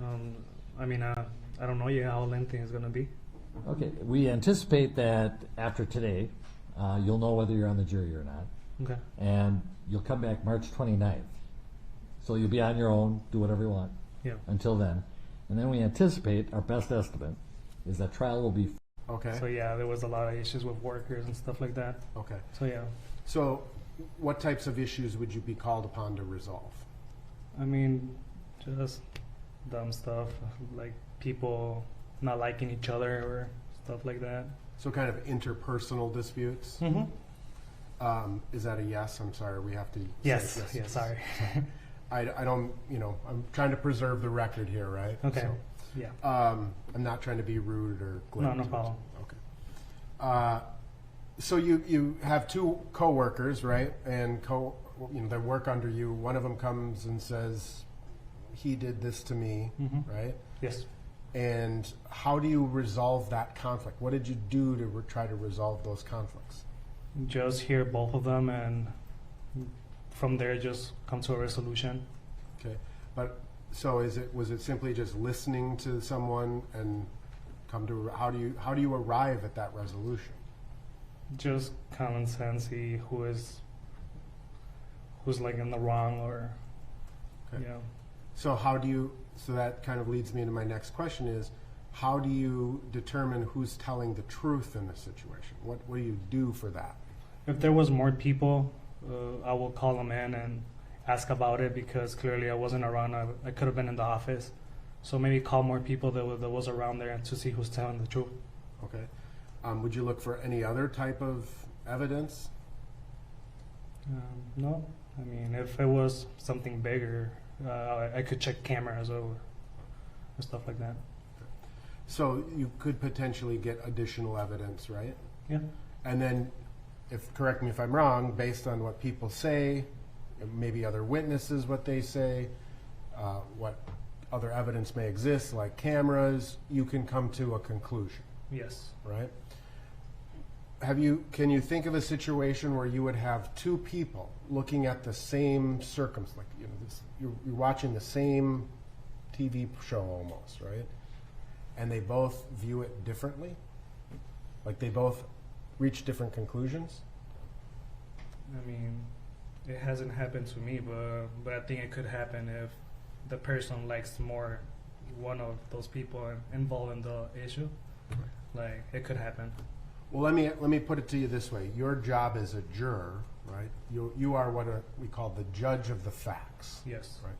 I mean, I don't know yet how lengthy it's going to be. Okay, we anticipate that after today, you'll know whether you're on the jury or not. Okay. And you'll come back March 29th. So you'll be on your own, do whatever you want Yeah. until then. And then we anticipate, our best estimate, is that trial will be... Okay. So yeah, there was a lot of issues with workers and stuff like that. Okay. So yeah, So what types of issues would you be called upon to resolve? I mean, just dumb stuff like people not liking each other or stuff like that. So kind of interpersonal disputes? Mm-hmm. Is that a yes? I'm sorry, we have to say Yes. Yeah. Sorry. I don't, I'm trying to preserve the record here, right? Okay. So, Yeah. I'm not trying to be rude or glib. No problem. Okay. So you have two coworkers, right? And they work under you. One of them comes and says, he did this to me, right? Yes. And how do you resolve that conflict? What did you do to try to resolve those conflicts? Just hear both of them and from there just come to a resolution. Okay, but so was it simply just listening to someone and come to how do you arrive at that resolution? Just common sense, see who's like in the wrong or Okay. you know. So that kind of leads me into my next question is, how do you determine who's telling the truth in this situation? What do you do for that? If there was more people, I will call them in and ask about it because clearly I wasn't around. I could have been in the office. So maybe call more people that was around there to see who's telling the truth. Okay. Would you look for any other type of evidence? No. I mean, if it was something bigger, I could check cameras or stuff like that. So you could potentially get additional evidence, right? Yeah. And then, correct me if I'm wrong, based on what people say, maybe other witnesses, what they say, what other evidence may exist, like cameras, you can come to a conclusion, Yes. right? Can you think of a situation where you would have two people looking at the same circumstance, like you're watching the same TV show almost, right? And they both view it differently, like they both reach different conclusions? I mean, it hasn't happened to me, but I think it could happen if the person likes more one of those people involved in the issue. Like, it could happen. Well, let me put it to you this way. Your job as a juror, right? You are what we call the judge of the facts. Yes. Right.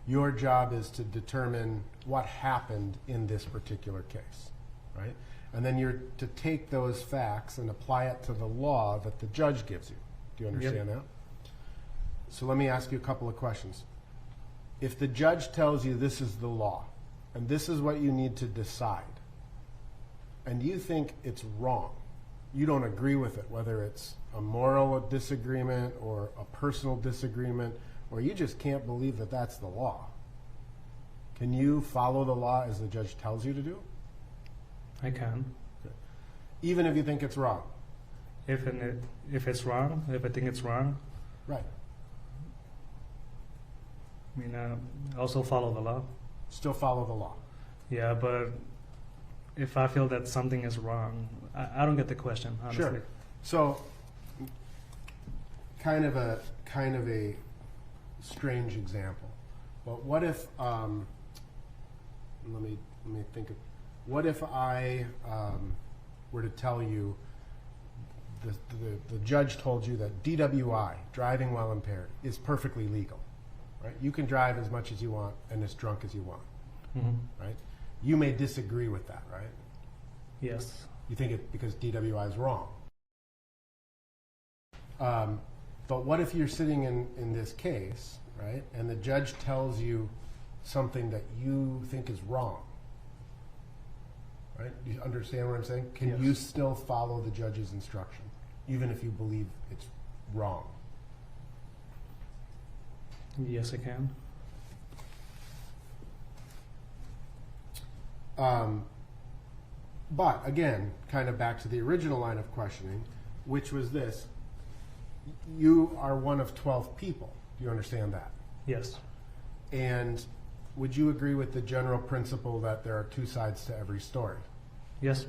Your job is to determine what happened in this particular case, right? And then you're to take those facts and apply it to the law that the judge gives you. Do you understand that? So let me ask you a couple of questions. If the judge tells you this is the law, and this is what you need to decide, and you think it's wrong, you don't agree with it, whether it's a moral disagreement or a personal disagreement, or you just can't believe that that's the law, can you follow the law as the judge tells you to do? I can. Okay. Even if you think it's wrong? If it's wrong, if I think it's wrong, Right. I mean, I also follow the law. Still follow the law. Yeah, but if I feel that something is wrong, I don't get the question, honestly. Sure. So, kind of a strange example, but what if let me think of, what if I were to tell you the judge told you that DWI, driving while impaired, is perfectly legal, right? You can drive as much as you want and as drunk as you want, right? You may disagree with that, right? Yes. You think it because DWI is wrong. But what if you're sitting in this case, right, and the judge tells you something that you think is wrong, right? Do you understand what I'm saying? Can Yes. you still follow the judge's instruction, even if you believe it's wrong? Yes, I can. But again, kind of back to the original line of questioning, which was this: you are one of 12 people. Do you understand that? Yes. And would you agree with the general principle that there are two sides to every story? Yes.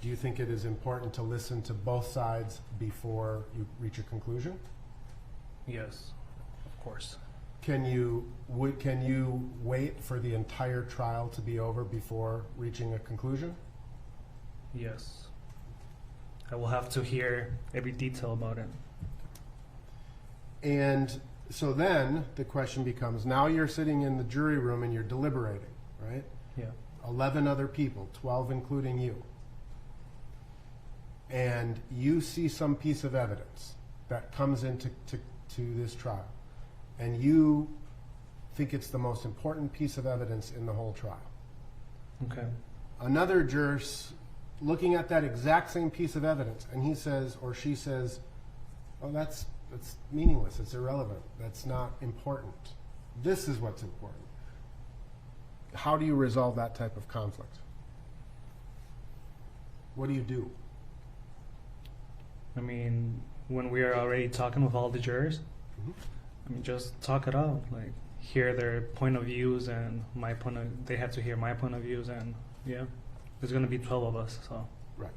Do you think it is important to listen to both sides before you reach a conclusion? Yes, of course. Can you wait for the entire trial to be over before reaching a conclusion? Yes. I will have to hear every detail about it. And so then the question becomes, now you're sitting in the jury room and you're deliberating, right? Yeah. 11 other people, 12 including you. And you see some piece of evidence that comes into this trial. And you think it's the most important piece of evidence in the whole trial. Okay. Another juror's looking at that exact same piece of evidence, and he says or she says, oh, that's meaningless, it's irrelevant, that's not important. This is what's important. How do you resolve that type of conflict? What do you do? I mean, when we are already talking with all the jurors, I mean, just talk it out. Like, hear their point of views and they have to hear my point of views, and yeah, there's going to be 12 of us, so. Right.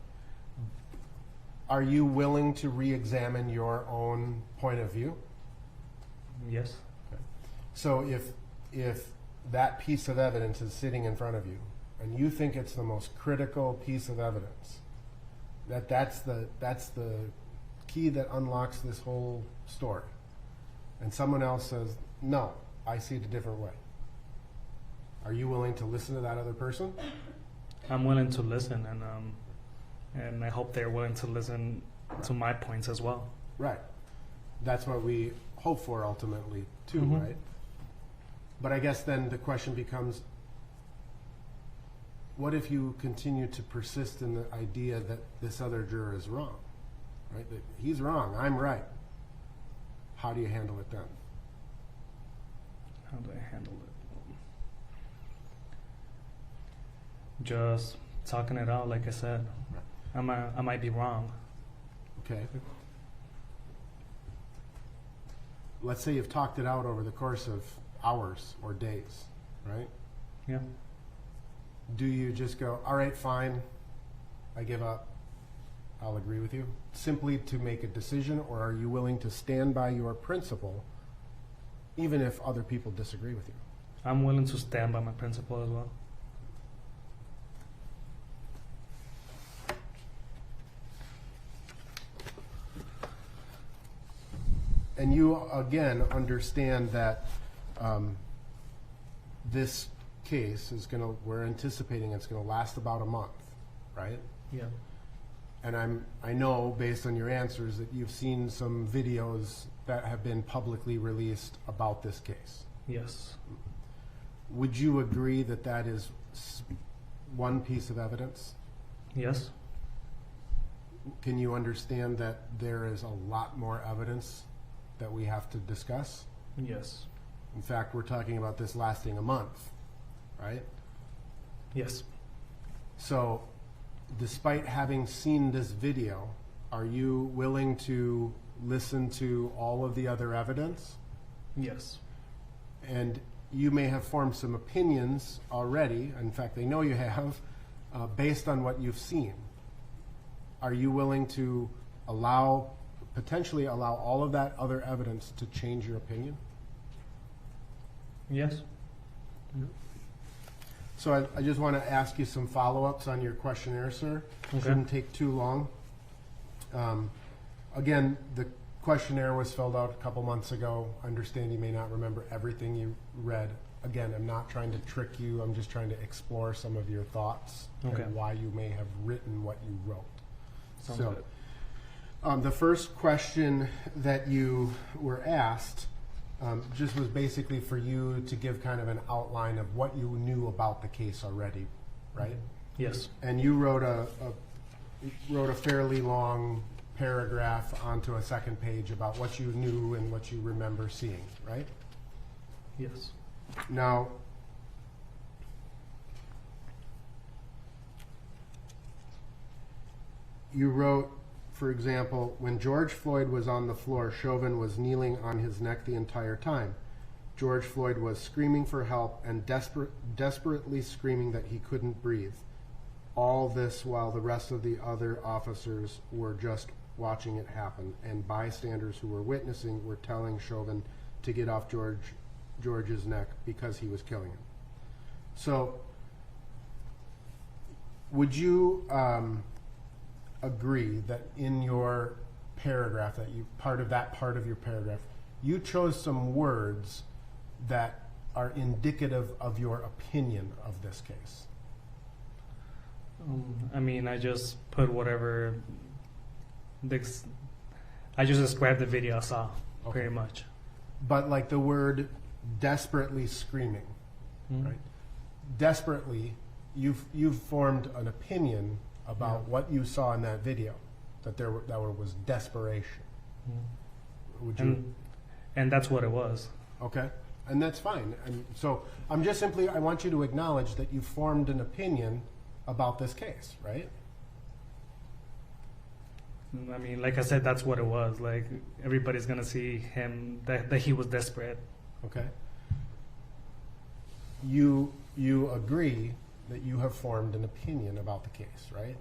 Are you willing to re-examine your own point of view? Yes. Okay. So if that piece of evidence is sitting in front of you, and you think it's the most critical piece of evidence, that's the key that unlocks this whole story, and someone else says, no, I see it a different way, are you willing to listen to that other person? I'm willing to listen, and I hope they're willing to listen to my points as well. Right. That's what we hope for ultimately too, Mhm. right? But I guess then the question becomes, what if you continue to persist in the idea that this other juror is wrong, right? That he's wrong, I'm right. How do you handle it then? How do I handle it? Just talking it out, like I said. Right. I might be wrong. Okay. Let's say you've talked it out over the course of hours or days, right? Yeah. Do you just go, all right, fine, I give up, I'll agree with you, simply to make a decision, or are you willing to stand by your principle even if other people disagree with you? I'm willing to stand by my principle as well. And you, again, understand that this case is going to, we're anticipating it's going to last about a month, right? Yeah. And I know, based on your answers, that you've seen some videos that have been publicly released about this case. Yes. Would you agree that that is one piece of evidence? Yes. Can you understand that there is a lot more evidence that we have to discuss? Yes. In fact, we're talking about this lasting a month, right? Yes. So, despite having seen this video, are you willing to listen to all of the other evidence? Yes. And you may have formed some opinions already, in fact, I know you have, based on what you've seen. Are you willing to potentially allow all of that other evidence to change your opinion? Yes. So I just want to ask you some follow-ups on your questionnaire, sir. Okay. Shouldn't take too long. Again, the questionnaire was filled out a couple months ago. I understand you may not remember everything you read. Again, I'm not trying to trick you. I'm just trying to explore some of your thoughts Okay. and why you may have written what you wrote. Sounds So, good. the first question that you were asked just was basically for you to give kind of an outline of what you knew about the case already, right? Yes. And you wrote a fairly long paragraph onto a second page about what you knew and what you remember seeing, right? Yes. Now, you wrote, for example, when George Floyd was on the floor, Chauvin was kneeling on his neck the entire time. George Floyd was screaming for help and desperately screaming that he couldn't breathe. All this while the rest of the other officers were just watching it happen, and bystanders who were witnessing were telling Chauvin to get off George's neck because he was killing him. So, would you agree that in your paragraph, that you part of your paragraph, you chose some words that are indicative of your opinion of this case? I mean, I just put whatever. I just described the video I saw, pretty much. But like the word desperately screaming, right? Desperately, you've formed an opinion about what you saw in that video, that there was desperation. Would you? And that's what it was. Okay, and that's fine. And so I want you to acknowledge that you formed an opinion about this case, right? I mean, like I said, that's what it was. Like, everybody's gonna see him, that he was desperate. Okay. You agree that you have formed an opinion about the case, right?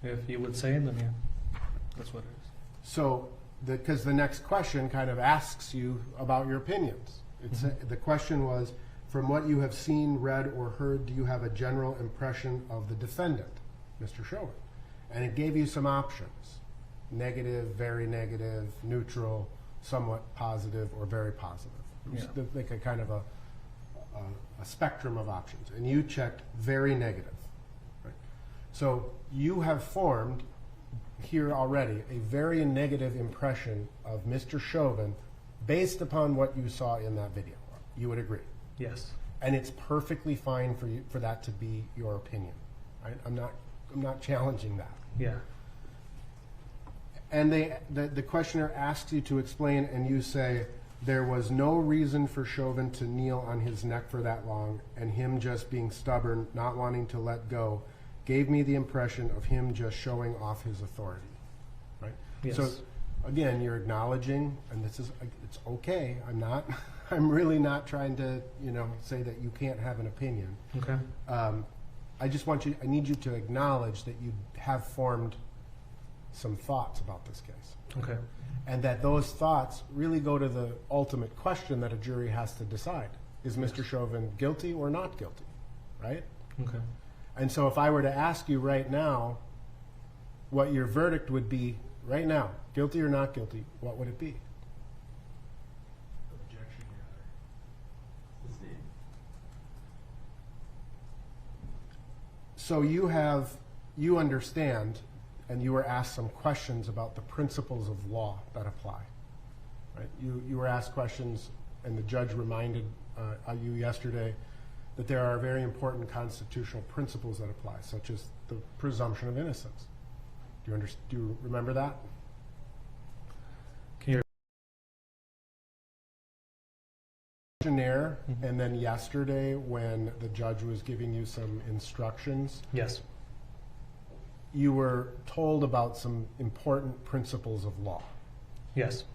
If you would say it, then yeah, that's what it is. So, because the next question kind of asks you about your opinions. The question was, from what you have seen, read, or heard, do you have a general impression of the defendant, Mr. Chauvin? And it gave you some options: negative, very negative, neutral, somewhat positive, or very positive. It was like a kind of a spectrum of options. And you checked very negative. Right? So you have formed here already a very negative impression of Mr. Chauvin based upon what you saw in that video. You would agree? Yes. And it's perfectly fine for that to be your opinion. Right? I'm not challenging that. Yeah. And the questioner asks you to explain, and you say, there was no reason for Chauvin to kneel on his neck for that long, and him just being stubborn, not wanting to let go, gave me the impression of him just showing off his authority. Right? Yes. So, again, you're acknowledging, and it's okay. I'm really not trying to, say that you can't have an opinion. Okay. I need you to acknowledge that you have formed some thoughts about this case. Okay. And that those thoughts really go to the ultimate question that a jury has to decide. Is Mr. Chauvin guilty or not guilty? Right? Okay. And so if I were to ask you right now what your verdict would be right now, guilty or not guilty, what would it be? Objection, Your Honor. So you understand, and you were asked some questions about the principles of law that apply. Right? You were asked questions, and the judge reminded you yesterday that there are very important constitutional principles that apply, such as the presumption of innocence. Do you remember that? Can you? And then yesterday, when the judge was giving you some instructions, Yes. you were told about some important principles of law. Yes.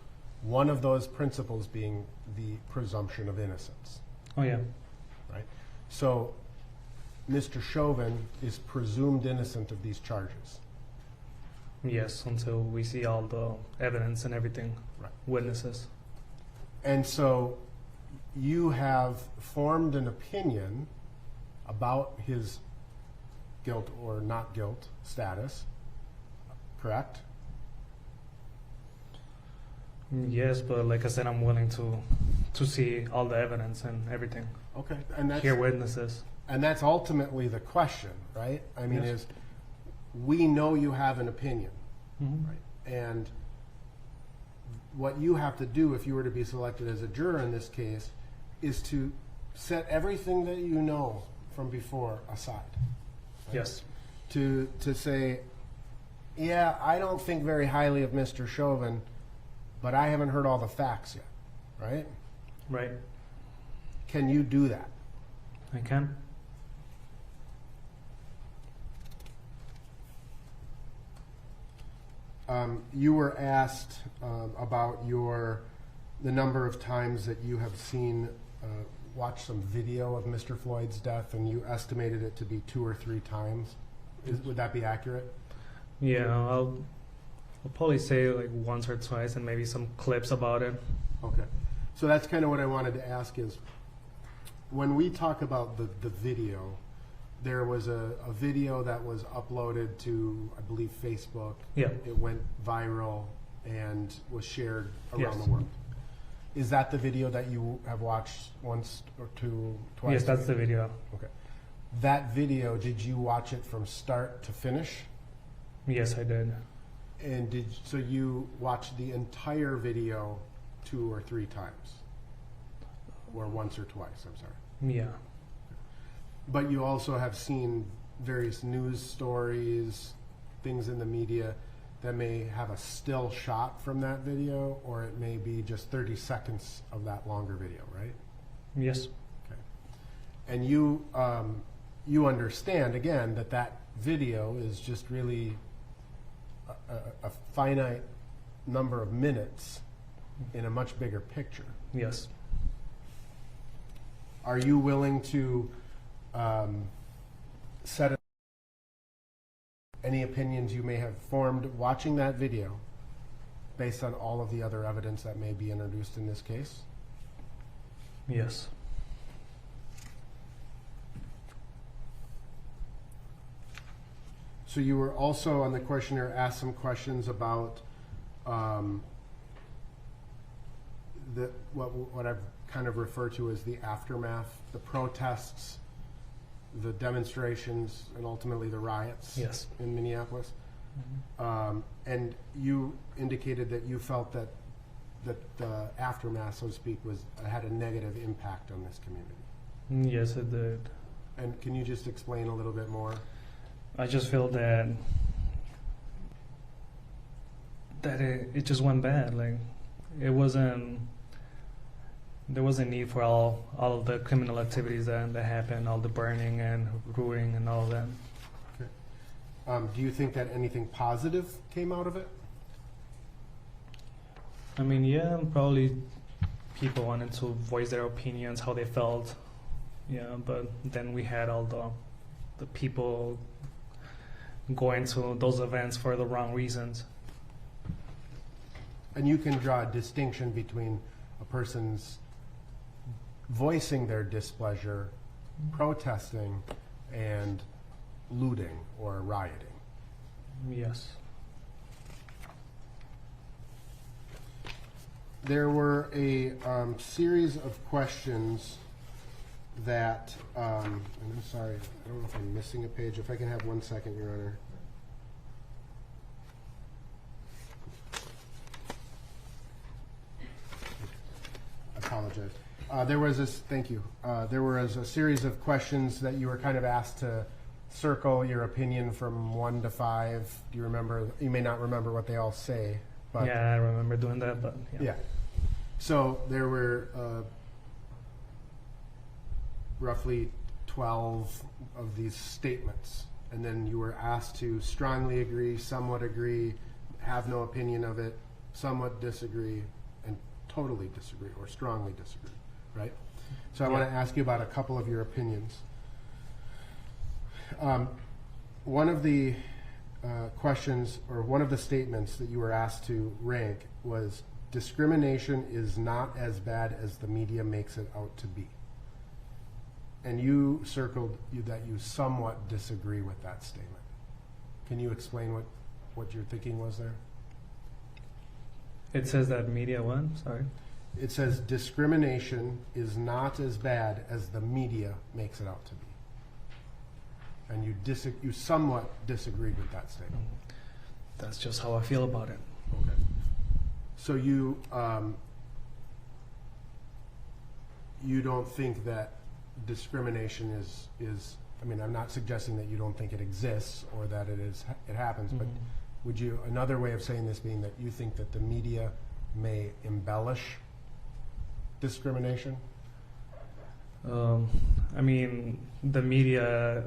One of those principles being the presumption of innocence. Oh yeah. Right? So, Mr. Chauvin is presumed innocent of these charges. Yes, until we see all the evidence and everything, Right. witnesses. And so, you have formed an opinion about his guilt or not guilt status, correct? Yes, but like I said, I'm willing to see all the evidence and everything. Okay, and Hear witnesses. And that's ultimately the question, right? I mean, Yes. is we know you have an opinion, Mm-hmm. right? And what you have to do if you were to be selected as a juror in this case is to set everything that you know from before aside. Right? Yes. To say, yeah, I don't think very highly of Mr. Chauvin, but I haven't heard all the facts yet, right? Right. Can you do that? I can. You were asked about your the number of times that you have seen, watched some video of Mr. Floyd's death, and you estimated it to be 2 or 3 times. Would that be accurate? Yeah, I'll probably say like once or twice, and maybe some clips about it. Okay. So that's kind of what I wanted to ask is, when we talk about the video, there was a video that was uploaded to, I believe, Facebook. Yeah. It went viral and was shared around Yes. the world. Is that the video that you have watched once or twice? Yes, that's the video. Okay. That video, did you watch it from start to finish? Yes, I did. And so you watched the entire video 2 or 3 times? Or once or twice, I'm sorry. Yeah. But you also have seen various news stories, things in the media that may have a still shot from that video, or it may be just 30 seconds of that longer video, right? Yes. Okay. And you you understand, again, that that video is just really a finite number of minutes in a much bigger picture. Yes. Are you willing to set any opinions you may have formed watching that video based on all of the other evidence that may be introduced in this case? Yes. So you were also on the questionnaire asked some questions about what I've kind of referred to as the aftermath, the protests, the demonstrations, and ultimately the riots Yes. in Minneapolis. Mm-hmm. And you indicated that you felt that the aftermath, so to speak, had a negative impact on this community. Yes, it did. And can you just explain a little bit more? I just feel that it just went bad. Like it wasn't. There was a need for all of the criminal activities that happened, all the burning and looting and all of that. Okay. Do you think that anything positive came out of it? I mean, yeah, probably people wanted to voice their opinions, how they felt. Yeah, but then we had all the people going to those events for the wrong reasons. And you can draw a distinction between a person's voicing their displeasure, protesting, and looting or rioting. Yes. There were a series of questions that, and I'm sorry, I don't know if I'm missing a page. If I can have 1 second, Your Honor. I apologize. There was this, thank you. There was a series of questions that you were kind of asked to circle your opinion from 1 to 5. Do you remember? You may not remember what they all say, but Yeah, I remember doing that, but yeah. So there were roughly 12 of these statements, and then you were asked to strongly agree, somewhat agree, have no opinion of it, somewhat disagree, and totally disagree or strongly disagree, right? So I want to ask you about a couple of your opinions. One of the questions, or one of the statements that you were asked to rank was, discrimination is not as bad as the media makes it out to be. And you circled that you somewhat disagree with that statement. Can you explain what your thinking was there? it says that media one. Sorry. It says discrimination is not as bad as the media makes it out to be. And you somewhat disagreed with that statement. That's just how I feel about it. Okay. So you don't think that discrimination is I mean, I'm not suggesting that you don't think it exists or that it happens, but would you, another way of saying this being that you think that the media may embellish discrimination? I mean, the media,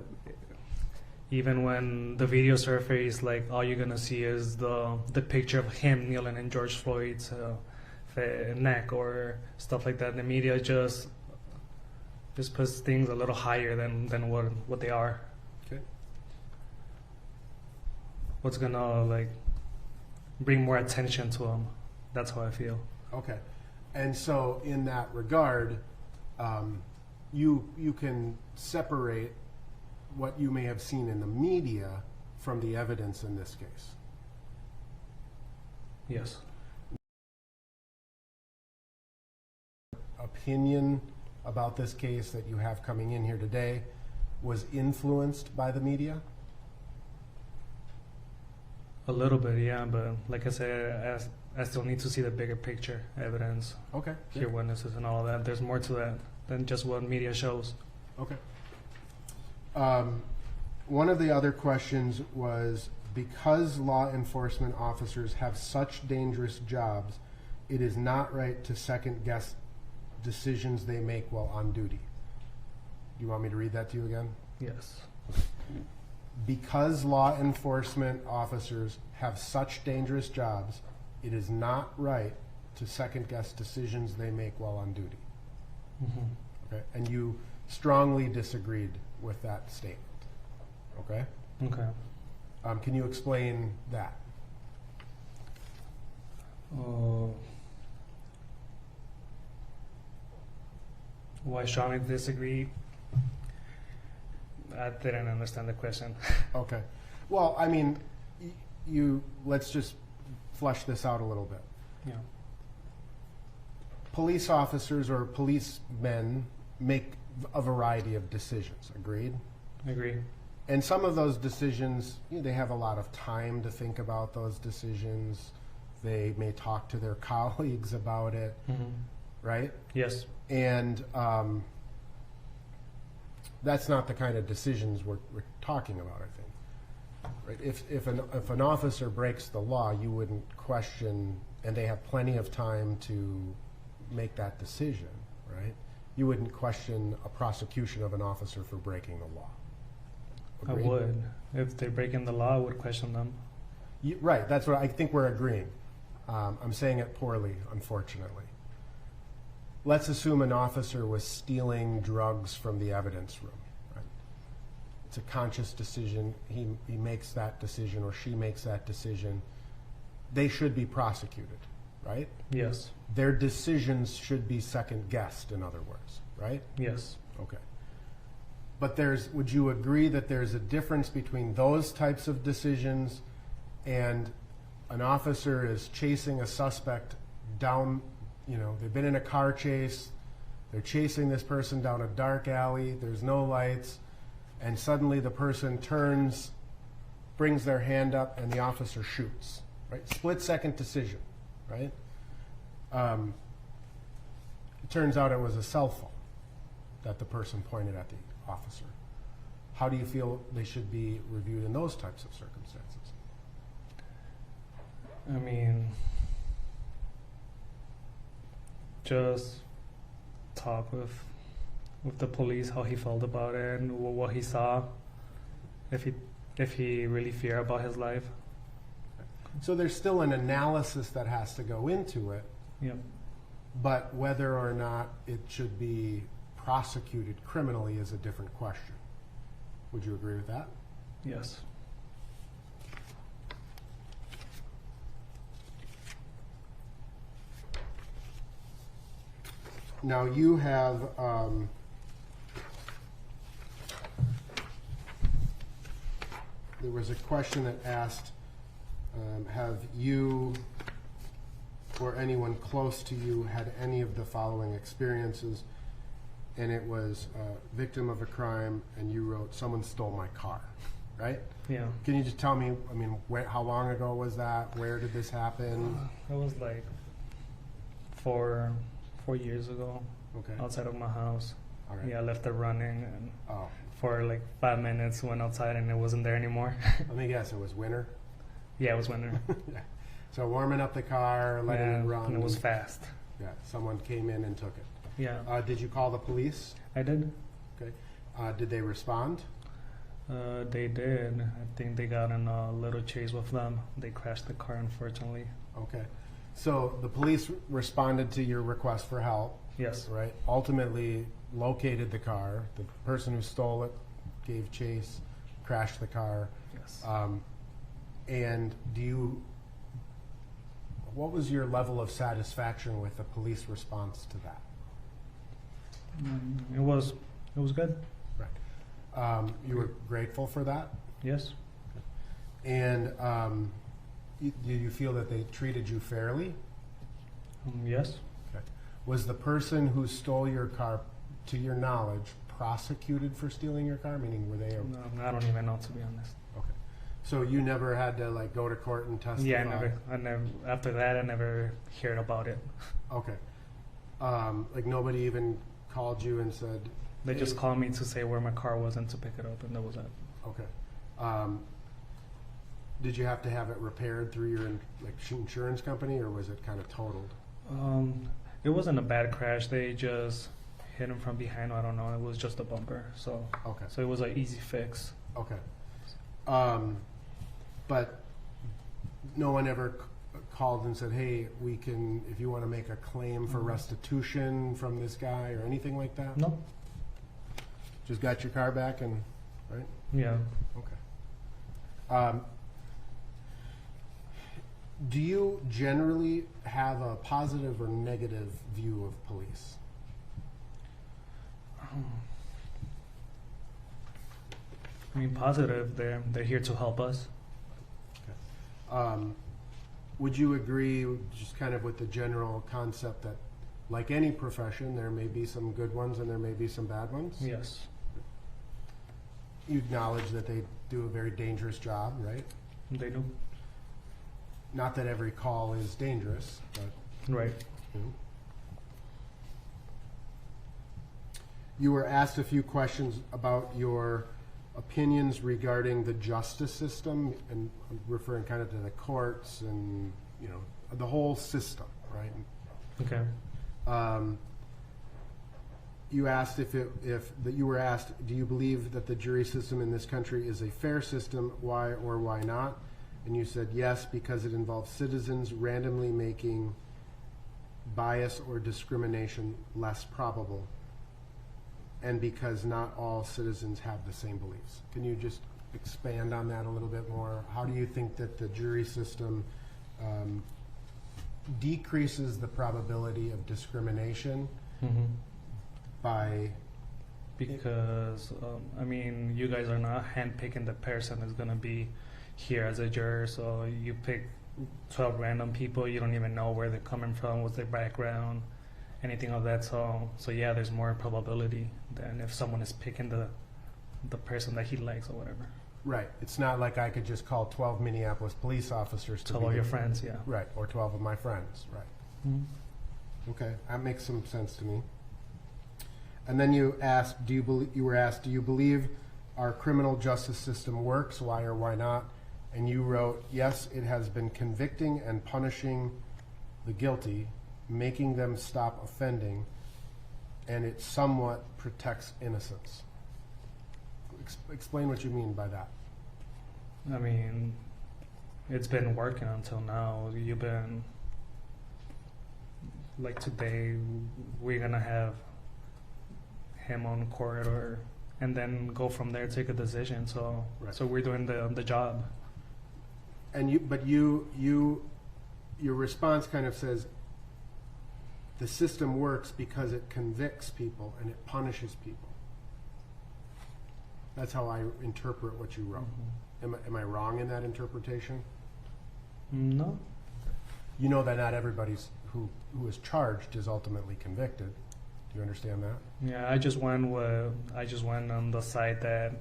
even when the video surface, like all you're gonna see is the picture of him kneeling in George Floyd's neck or stuff like that. The media just puts things a little higher than what they are. Okay. What's gonna like bring more attention to them? That's how I feel. Okay. And so in that regard, you can separate what you may have seen in the media from the evidence in this case. Yes. Opinion about this case that you have coming in here today was influenced by the media? A little bit, yeah, but like I said, I still need to see the bigger picture, evidence, Okay. hear witnesses and all that. There's more to that than just what media shows. Okay. One of the other questions was, because law enforcement officers have such dangerous jobs, it is not right to second guess decisions they make while on duty. Do you want me to read that to you again? Yes. Because law enforcement officers have such dangerous jobs, it is not right to second guess decisions they make while on duty. Mm-hmm. Okay? And you strongly disagreed with that statement. Okay? Okay. Can you explain that? Why strongly disagree? I didn't understand the question. Okay. Well, I mean, you let's just flesh this out a little bit. Yeah. Police officers or policemen make a variety of decisions. Agreed? I agree. And some of those decisions, they have a lot of time to think about those decisions. They may talk to their colleagues about it, Mm-hmm. right? Yes. And that's not the kind of decisions we're talking about, I think. Right? If an officer breaks the law, you wouldn't question, and they have plenty of time to make that decision, right? You wouldn't question a prosecution of an officer for breaking the law. Agreed? I would. If they're breaking the law, I would question them. Right, that's what I think we're agreeing. I'm saying it poorly, unfortunately. Let's assume an officer was stealing drugs from the evidence room. Right? It's a conscious decision. He makes that decision, or she makes that decision. They should be prosecuted, right? Yes. Their decisions should be second guessed, in other words, right? Yes. Okay. But would you agree that there's a difference between those types of decisions and an officer is chasing a suspect down, they've been in a car chase, they're chasing this person down a dark alley, there's no lights, and suddenly the person turns, brings their hand up, and the officer shoots, right? Split-second decision, right? It turns out it was a cell phone that the person pointed at the officer. How do you feel they should be reviewed in those types of circumstances? I mean, just talk with the police how he felt about it and what he saw, if he really feared about his life. So there's still an analysis that has to go into it, Yep. but whether or not it should be prosecuted criminally is a different question. Would you agree with that? Yes. Now you have there was a question that asked, have you or anyone close to you had any of the following experiences? And it was victim of a crime, and you wrote, someone stole my car, right? Yeah. Can you just tell me, how long ago was that? Where did this happen? It was like 4 years ago, Okay. outside of my house. All right. Yeah, I left it running, and Oh, for like 5 minutes went outside, and it wasn't there anymore. let me guess, it was winter? Yeah, it was winter. Yeah. So warming up the car, letting it run. And it was fast. Yeah, someone came in and took it. Yeah, Did you call the police? I did. Okay. Did they respond? They did. I think they got in a little chase with them. They crashed the car, unfortunately. Okay. So the police responded to your request for help, Yes. right? Ultimately located the car. The person who stole it gave chase, crashed the car. Yes. And what was your level of satisfaction with the police response to that? It was good. Right. You were grateful for that? Yes. And do you feel that they treated you fairly? Yes. Okay. Was the person who stole your car, to your knowledge, prosecuted for stealing your car? Meaning, were they? No, I don't even know, to be honest. Okay. So you never had to like go to court and testify? Yeah, I never. After that, I never heard about it. Okay. Like nobody even called you and said. They just called me to say where my car was and to pick it up, and that was it. Okay. Did you have to have it repaired through your insurance company, or was it kind of totaled? It wasn't a bad crash. They just hit him from behind. I don't know. It was just a bumper. So Okay. So it was an easy fix. Okay. But no one ever called and said, "Hey, we can, if you want to make a claim for restitution from this guy," or anything like that? No. Just got your car back and, right? Yeah. Okay. Do you generally have a positive or negative view of police? I mean, positive. They're here to help us. Would you agree just kind of with the general concept that, like any profession, there may be some good ones and there may be some bad ones? Yes. You acknowledge that they do a very dangerous job, right? They do. Not that every call is dangerous, but Right. you know. You were asked a few questions about your opinions regarding the justice system, and I'm referring kind of to the courts and, you know, the whole system, right? Okay. You asked you were asked, do you believe that the jury system in this country is a fair system? Why or why not? And you said yes, because it involves citizens randomly making bias or discrimination less probable, and because not all citizens have the same beliefs. Can you just expand on that a little bit more? How do you think that the jury system decreases the probability of discrimination by? Because I mean, you guys are not handpicking the person that's gonna be here as a juror. So you pick 12 random people. You don't even know where they're coming from, what's their background, anything of that. So yeah, there's more probability than if someone is picking the person that he likes or whatever. Right. It's not like I could just call 12 Minneapolis police officers to 12 of your friends, yeah. Right, or 12 of my friends, right. Mm-hmm. Okay, that makes some sense to me. And then you asked, you were asked, do you believe our criminal justice system works? Why or why not? And you wrote, yes, it has been convicting and punishing the guilty, making them stop offending, and it somewhat protects innocence. Explain what you mean by that. I mean, it's been working until now. You've been, like today, we're gonna have him on court, and then go from there, take a decision. So, Right. So we're doing the job. And your response kind of says the system works because it convicts people and it punishes people. That's how I interpret what you wrote. Am I wrong in that interpretation? No. You know that not everybody who is charged is ultimately convicted. Do you understand that? Yeah, I just went on the side that,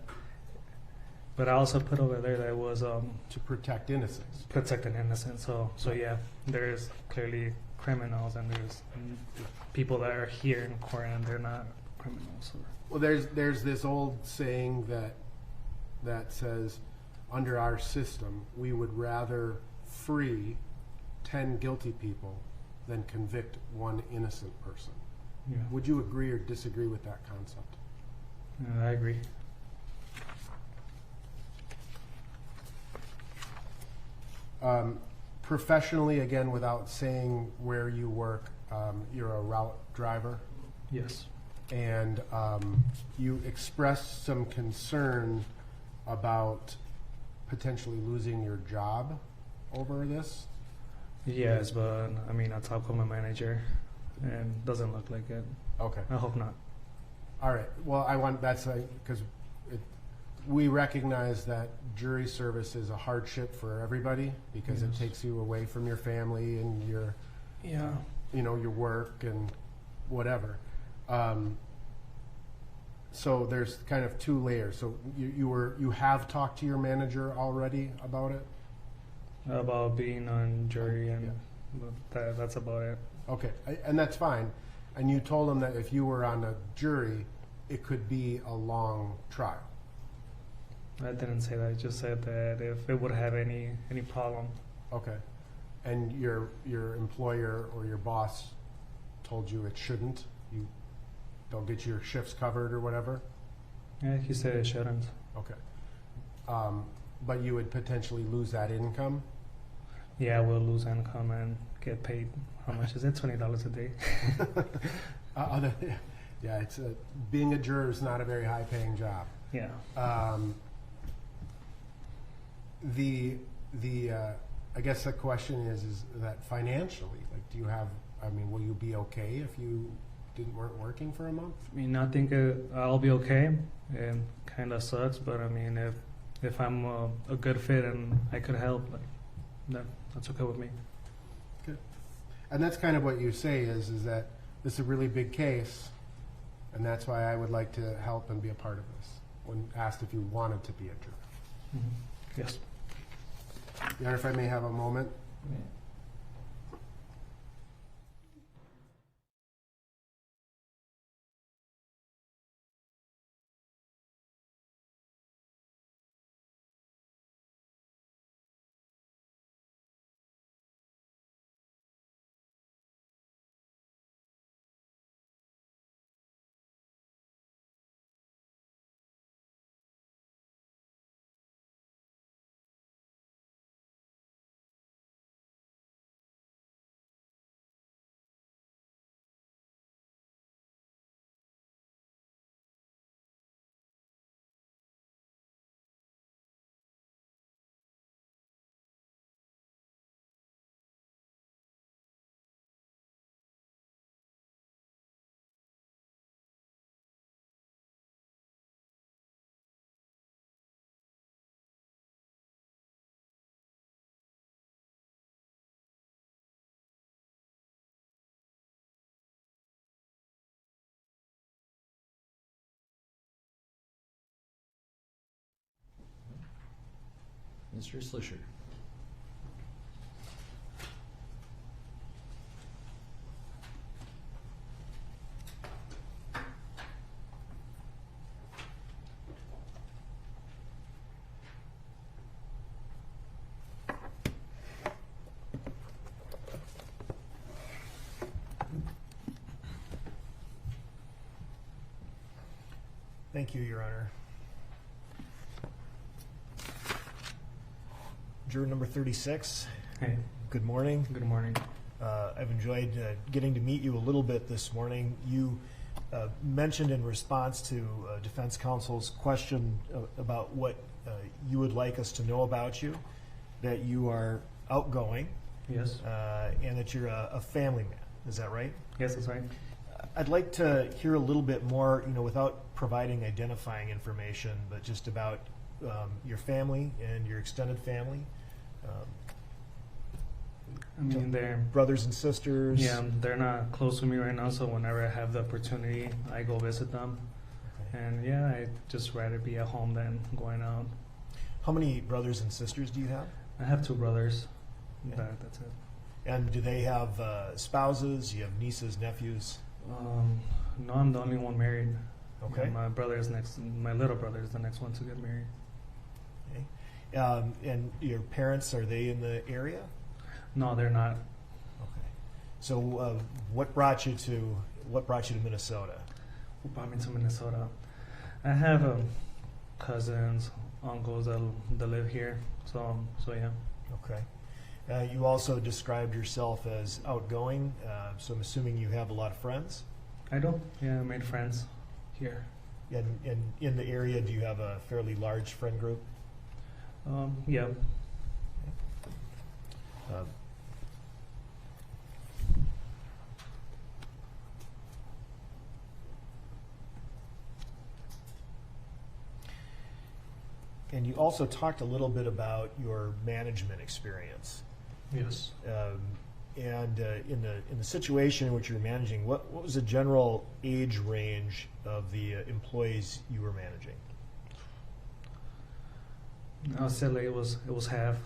but I also put over there that it was To protect innocence. protecting innocence. So yeah, there's clearly criminals and there's people that are here in court and they're not criminals. Well, there's this old saying that says, under our system, we would rather free 10 guilty people than convict one innocent person. Yeah, Would you agree or disagree with that concept? I agree. professionally, again, without saying where you work, you're a route driver, Yes. and you expressed some concern about potentially losing your job over this. Yes, but I mean, I talked with my manager, and doesn't look like it. Okay. I hope not. All right. Well, that's because we recognize that jury service is a hardship for everybody because it Yes. takes you away from your family and your, Yeah. your work and whatever. So there's kind of two layers. So you have talked to your manager already about it? About being on jury, and Yeah. that's about it. Okay, and that's fine. And you told him that if you were on a jury, it could be a long trial. I didn't say that. I just said that if it would have any problem. Okay. And your employer or your boss told you it shouldn't? They'll get your shifts covered or whatever? Yeah, he said it shouldn't. Okay. But you would potentially lose that income? Yeah, we'll lose income and get paid. How much is it? $20 a day. Yeah, being a juror is not a very high-paying job. Yeah. I guess the question is that financially, like, do you have? I mean, will you be okay if you weren't working for a month? I mean, I think I'll be okay. It kind of sucks, but I mean, if I'm a good fit and I could help, that's okay with me. Good. And that's kind of what you say is that this is a really big case, and that's why I would like to help and be a part of this. When asked if you wanted to be a juror. Mm-hmm. Yes. Your Honor, if I may have a moment. Mr. Slisher. Thank you, Your Honor. Juror number 36, Hey, good morning. good morning. I've enjoyed getting to meet you a little bit this morning. You mentioned in response to defense counsel's question about what you would like us to know about you, that you are outgoing Yes. and that you're a family man. Is that right? Yes, that's right. I'd like to hear a little bit more, without providing identifying information, but just about your family and your extended family. I mean, Brothers and sisters. they're not close to me right now, so whenever I have the opportunity, I go visit them. Okay. And yeah, I just rather be at home than going out. How many brothers and sisters do you have? I have 2 brothers. Yeah. That's it. And do they have spouses? You have nieces, nephews? No, I'm the only one married. Okay. And my brother is next. My little brother is the next one to get married. Okay. And your parents, are they in the area? No, they're not. Okay. So what brought you to Minnesota? Who brought me to Minnesota? I have cousins, uncles that live here. So yeah. Okay. You also described yourself as outgoing, so I'm assuming you have a lot of friends. I do. Yeah, I made friends here. And in the area, do you have a fairly large friend group? Yeah. Uh, And you also talked a little bit about your management experience. Yes. And in the situation in which you're managing, what was the general age range of the employees you were managing? I'll say like it was half.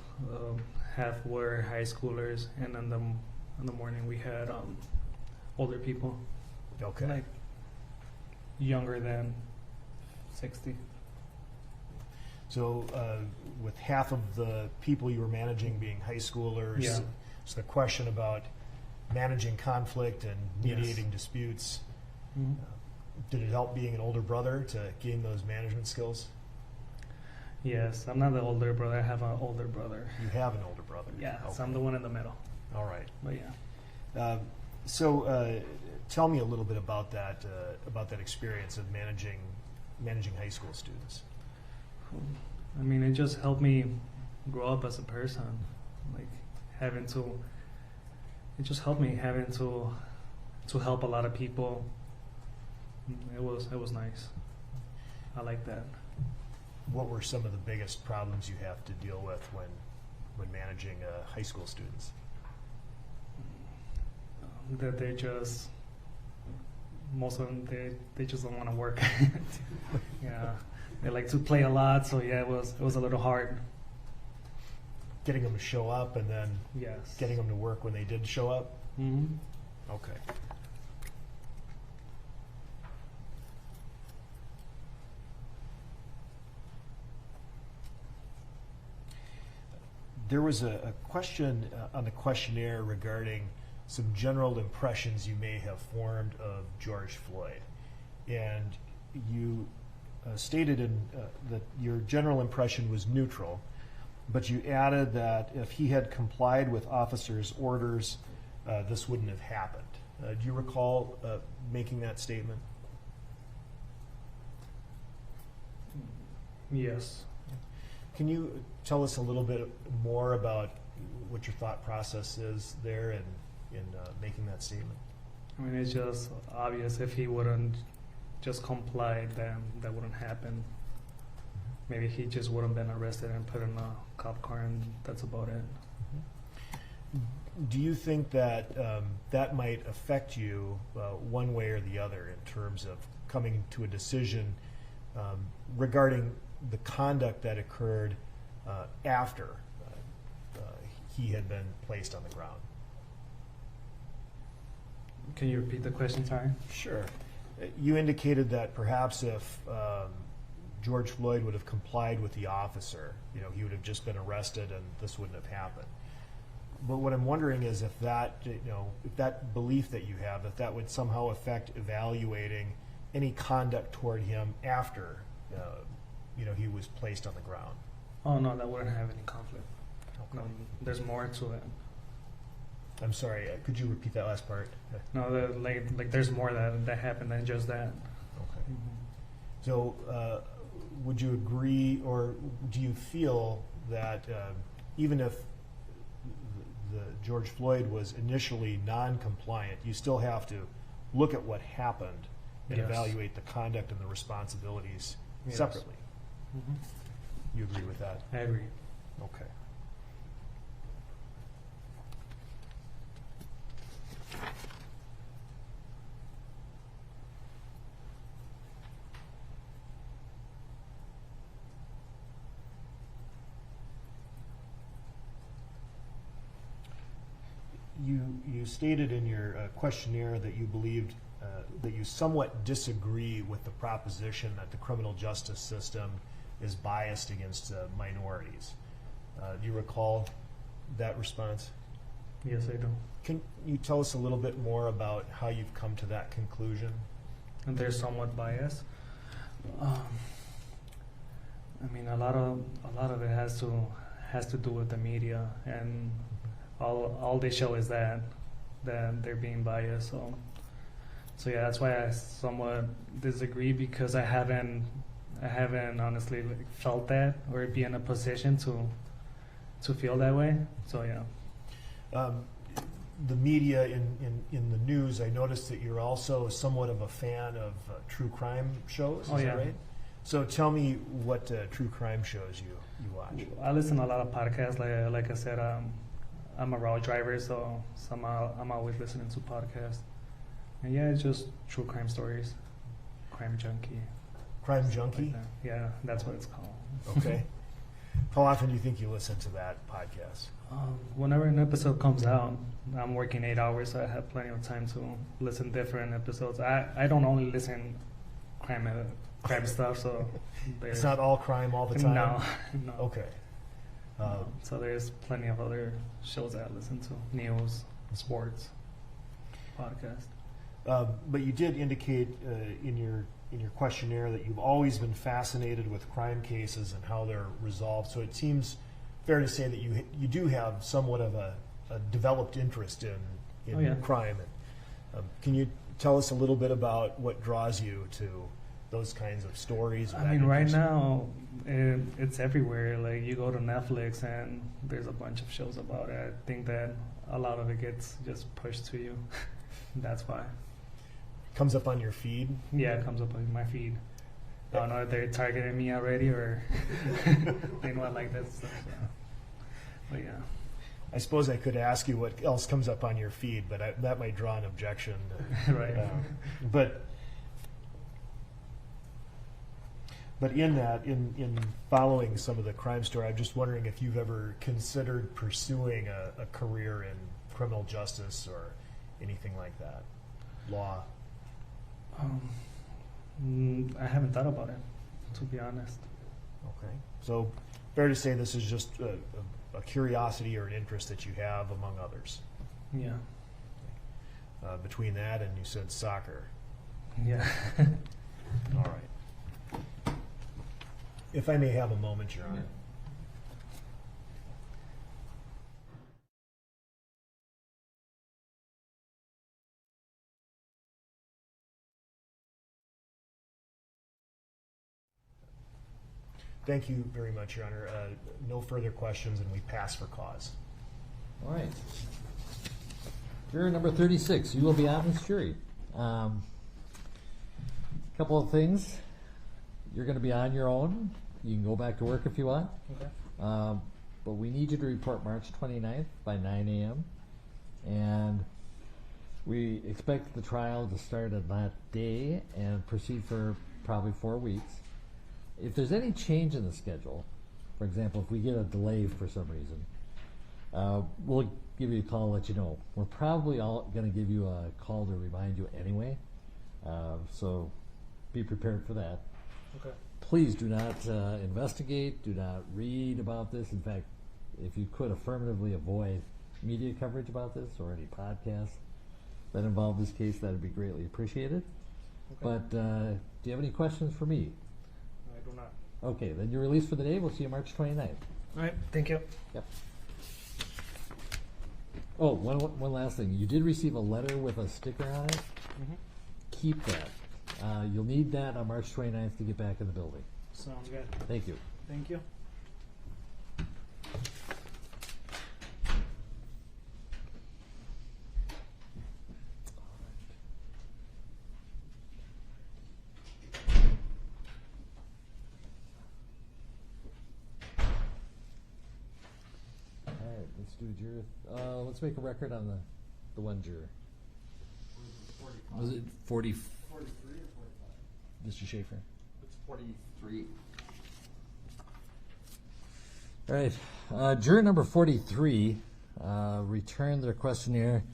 Half were high schoolers, and in the morning we had older people, Okay. like younger than 60. So with half of the people you were managing being high schoolers, Yeah. so the question about managing conflict and Yes. mediating disputes, Mm-hmm. did it help being an older brother to gain those management skills? Yes, I'm not the older brother. I have an older brother. You have an older brother. Yeah, Okay. so I'm the one in the middle. All right. But yeah. Tell me a little bit about that experience of managing high school students. I mean, it just helped me grow up as a person. Like it just helped me having to help a lot of people. It was nice. I like that. What were some of the biggest problems you have to deal with when managing high school students? That most of them they just don't want to work. Yeah, they like to play a lot. So yeah, it was a little hard. Getting them to show up and then Yes. getting them to work when they did show up? Hmm. Okay. There was a question on the questionnaire regarding some general impressions you may have formed of George Floyd. And you stated that your general impression was neutral, but you added that if he had complied with officers' orders, this wouldn't have happened. Do you recall making that statement? Yes. Can you tell us a little bit more about what your thought process is there in making that statement? I mean, it's just obvious if he wouldn't just comply, then that wouldn't happen. Maybe he just wouldn't been arrested and put in a cop car, and that's about it. Do you think that that might affect you one way or the other in terms of coming to a decision regarding the conduct that occurred after he had been placed on the ground? Can you repeat the question, sorry? Sure. You indicated that perhaps if George Floyd would have complied with the officer, he would have just been arrested and this wouldn't have happened. But what I'm wondering is if that, if that belief that you have, that that would somehow affect evaluating any conduct toward him after, he was placed on the ground. Oh no, that wouldn't have any conflict. Okay. No, there's more to it. I'm sorry, could you repeat that last part? No, like there's more that happened than just that. Okay. So, would you agree, or do you feel that even if the George Floyd was initially non-compliant, you still have to look at what happened and Yes. evaluate the conduct and the responsibilities Yes. separately? Mhm. You agree with that? I agree. Okay. You stated in your questionnaire that you believed that you somewhat disagree with the proposition that the criminal justice system is biased against minorities. Do you recall that response? Yes, I do. Can you tell us a little bit more about how you've come to that conclusion? And they're somewhat biased. I mean, a lot of it has to do with the media and all they show is that they're being biased. So yeah, that's why I somewhat disagree, because I haven't honestly felt that or be in a position to feel that way. So yeah. The media in the news, I noticed that you're also somewhat of a fan of true crime shows. Is that right? So tell me what true crime shows you watch. I listen to a lot of podcasts. Like I said, I'm a route driver, so I'm always listening to podcasts. And yeah, it's just true crime stories. Crime Junkie. Crime Junkie? Like that. Yeah, that's what it's called. Okay. How often do you think you listen to that podcast? Whenever an episode comes out, I'm working 8 hours, so I have plenty of time to listen to different episodes. I don't only listen crime stuff, so it's not all crime all the time? No. Okay. So there's plenty of other shows that I listen to, news, sports, podcast. But you did indicate in your questionnaire that you've always been fascinated with crime cases and how they're resolved. So it seems fair to say that you do have somewhat of a developed interest in crime. Can you tell us a little bit about what draws you to those kinds of stories? I mean, right now it's everywhere. Like, you go to Netflix and there's a bunch of shows about it. I think that a lot of it gets just pushed to you. That's why. Comes up on your feed? Yeah, it comes up on my feed. I don't know if they're targeting me already or they know I like that stuff. So. But yeah. I suppose I could ask you what else comes up on your feed, but that might draw an objection. Right. But in that, in following some of the crime story, I'm just wondering if you've ever considered pursuing a career in criminal justice or anything like that, law. I haven't thought about it, to be honest. Okay. So fair to say this is just a curiosity or an interest that you have among others. Yeah. Between that and you said soccer. Yeah. All right. If I may have a moment, Your Honor. Thank you very much, Your Honor. No further questions, and we pass for cause. All right. Juror number 36, you will be on this jury. Couple of things. You're going to be on your own. You can go back to work if you want. Okay. But we need you to report March 29th by 9 a.m. And we expect the trial to start on that day and proceed for probably 4 weeks. If there's any change in the schedule, for example, if we get a delay for some reason, we'll give you a call and let you know. We're probably all going to give you a call to remind you anyway, so be prepared for that. Okay. Please do not investigate, do not read about this. In fact, if you could affirmatively avoid media coverage about this or any podcasts that involve this case, that would be greatly appreciated. Okay. But do you have any questions for me? I do not. Okay, then you're released for the day. We'll see you March 29th. All right. Thank you. Yep. Oh, one last thing. You did receive a letter with a sticker on it. Mm-hmm. Keep that. You'll need that on March 29th to get back in the building. Sounds good. Thank you. Thank you. All right, let's do a juror. Let's make a record on the one juror. Was it 40? 43 or 45? Mr. Schaefer. It's 43. All right, juror number 43 returned their questionnaire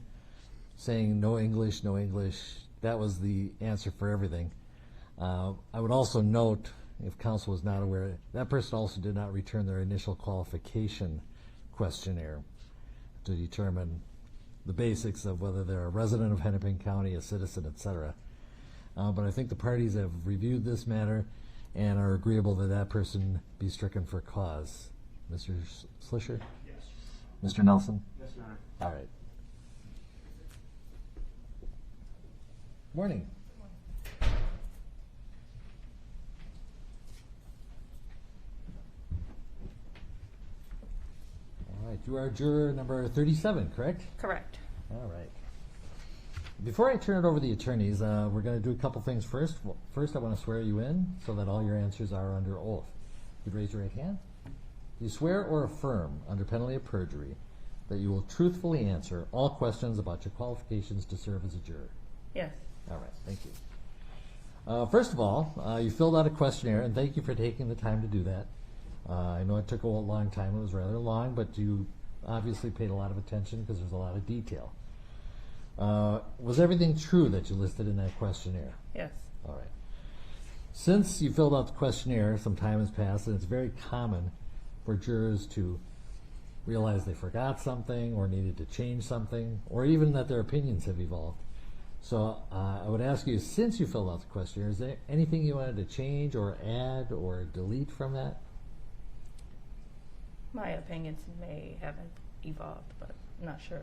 saying no English, no English. That was the answer for everything. I would also note, if counsel was not aware, that person also did not return their initial qualification questionnaire to determine the basics of whether they're a resident of Hennepin County, a citizen, etc. But I think the parties have reviewed this matter and are agreeable that that person be stricken for cause. Mr. Slisher? Yes. Mr. Nelson? Yes, Your Honor. All right. Morning. All right, you are juror number 37, correct? Correct. All right. Before I turn it over to the attorneys, we're going to do a couple things first. Well, first, I want to swear you in so that all your answers are under oath. You'd raise your right hand. Do you swear or affirm, under penalty of perjury, that you will truthfully answer all questions about your qualifications to serve as a juror? Yes. All right, thank you. First of all, you filled out a questionnaire, and thank you for taking the time to do that. I know it took a long time. It was rather long, but you obviously paid a lot of attention because there's a lot of detail. Was everything true that you listed in that questionnaire? Yes. All right. Since you filled out the questionnaire, some time has passed, and it's very common for jurors to realize they forgot something or needed to change something, or even that their opinions have evolved. So I would ask you, since you filled out the questionnaire, is there anything you wanted to change or add or delete from that? My opinions may haven't evolved, but I'm not sure.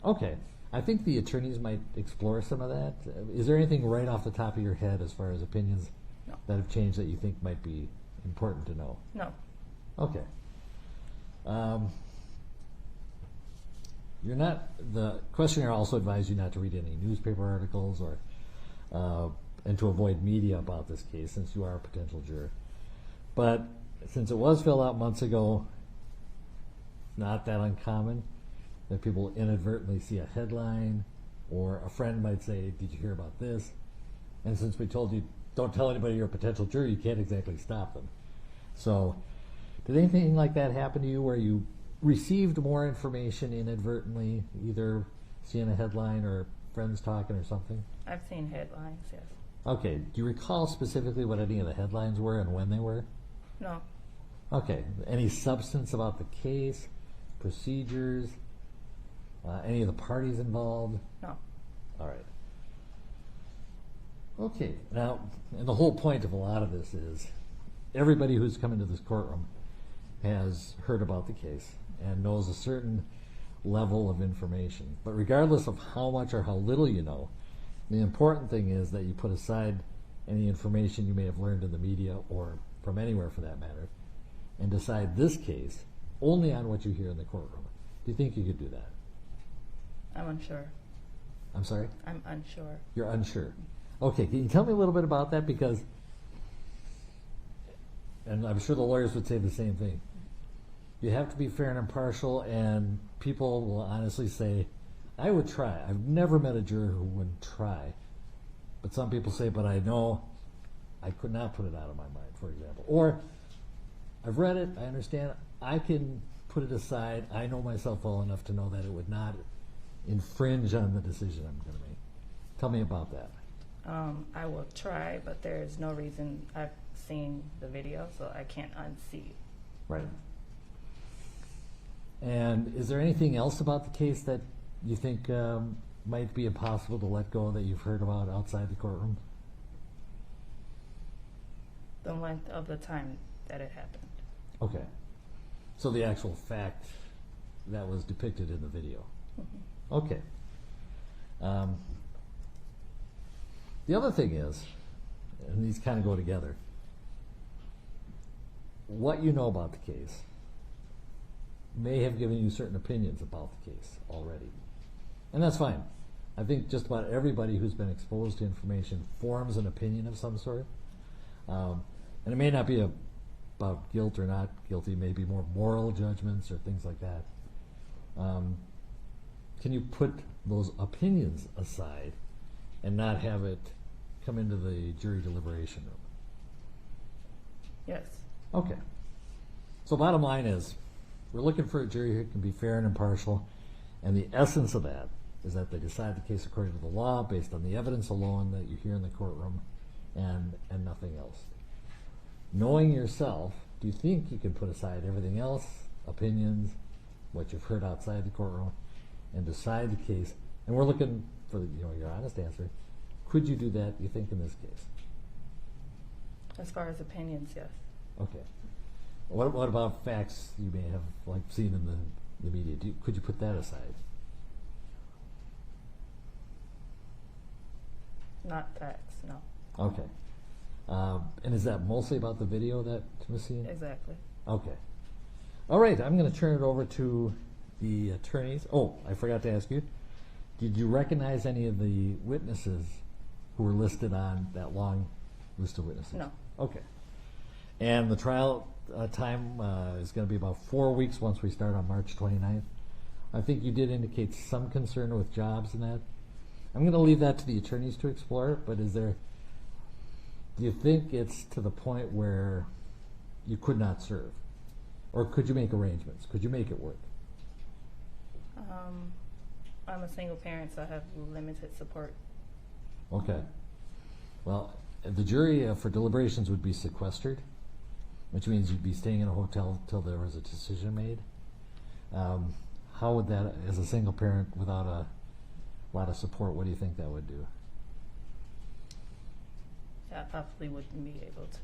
Okay. I think the attorneys might explore some of that. Is there anything right off the top of your head as far as opinions No. that have changed that you think might be important to know? No. Okay. The questionnaire also advised you not to read any newspaper articles and to avoid media about this case since you are a potential juror. But since it was filled out months ago, it's not that uncommon that people inadvertently see a headline or a friend might say, "Did you hear about this?" And since we told you, don't tell anybody you're a potential juror, you can't exactly stop them. So, did anything like that happen to you where you received more information inadvertently, either seeing a headline or friends talking or something? I've seen headlines, yes. Okay. Do you recall specifically what any of the headlines were and when they were? No. Okay. Any substance about the case, procedures, any of the parties involved? No. All right. Okay. Now, and the whole point of a lot of this is everybody who's come into this courtroom has heard about the case and knows a certain level of information. But regardless of how much or how little you know, the important thing is that you put aside any information you may have learned in the media or from anywhere for that matter and decide this case only on what you hear in the courtroom. Do you think you could do that? I'm unsure. I'm sorry? I'm unsure. You're unsure. Okay, can you tell me a little bit about that? Because, and I'm sure the lawyers would say the same thing, you have to be fair and impartial, and people will honestly say, I would try. I've never met a juror who wouldn't try. But some people say, but I know I could not put it out of my mind, for example. Or, I've read it, I understand, I can put it aside, I know myself well enough to know that it would not infringe on the decision I'm going to make. Tell me about that. I will try, but there's no reason. I've seen the video, so I can't unsee. Right. And is there anything else about the case that you think might be impossible to let go that you've heard about outside the courtroom? The length of the time that it happened. Okay. So the actual fact that was depicted in the video. Mm-hmm. Okay. The other thing is, and these kind of go together, what you know about the case may have given you certain opinions about the case already. And that's fine. I think just about everybody who's been exposed to information forms an opinion of some sort. And it may not be about guilt or not guilty, it may be more moral judgments or things like that. Can you put those opinions aside and not have it come into the jury deliberation room? Yes. Okay. So bottom line is, we're looking for a jury who can be fair and impartial, and the essence of that is that they decide the case according to the law based on the evidence alone that you hear in the courtroom and nothing else. Knowing yourself, do you think you can put aside everything else, opinions, what you've heard outside the courtroom, and decide the case? And we're looking for your honest answer. Could you do that, you think, in this case? As far as opinions, yes. Okay. What about facts you may have seen in the the media? Could you put that aside? Not facts, no. Okay. And is that mostly about the video that was seen? Exactly. Okay. All right, I'm going to turn it over to the attorneys. Oh, I forgot to ask you. Did you recognize any of the witnesses who were listed on that long list of witnesses? No. Okay. And the trial time is going to be about 4 weeks once we start on March 29th. I think you did indicate some concern with jobs and that. I'm going to leave that to the attorneys to explore, but do you think it's to the point where you could not serve? Or could you make arrangements? Could you make it work? I'm a single parent, so I have limited support. Okay. Well, the jury for deliberations would be sequestered, which means you'd be staying in a hotel till there was a decision made. How would that, as a single parent without a lot of support, what do you think that would do? I possibly wouldn't be able to.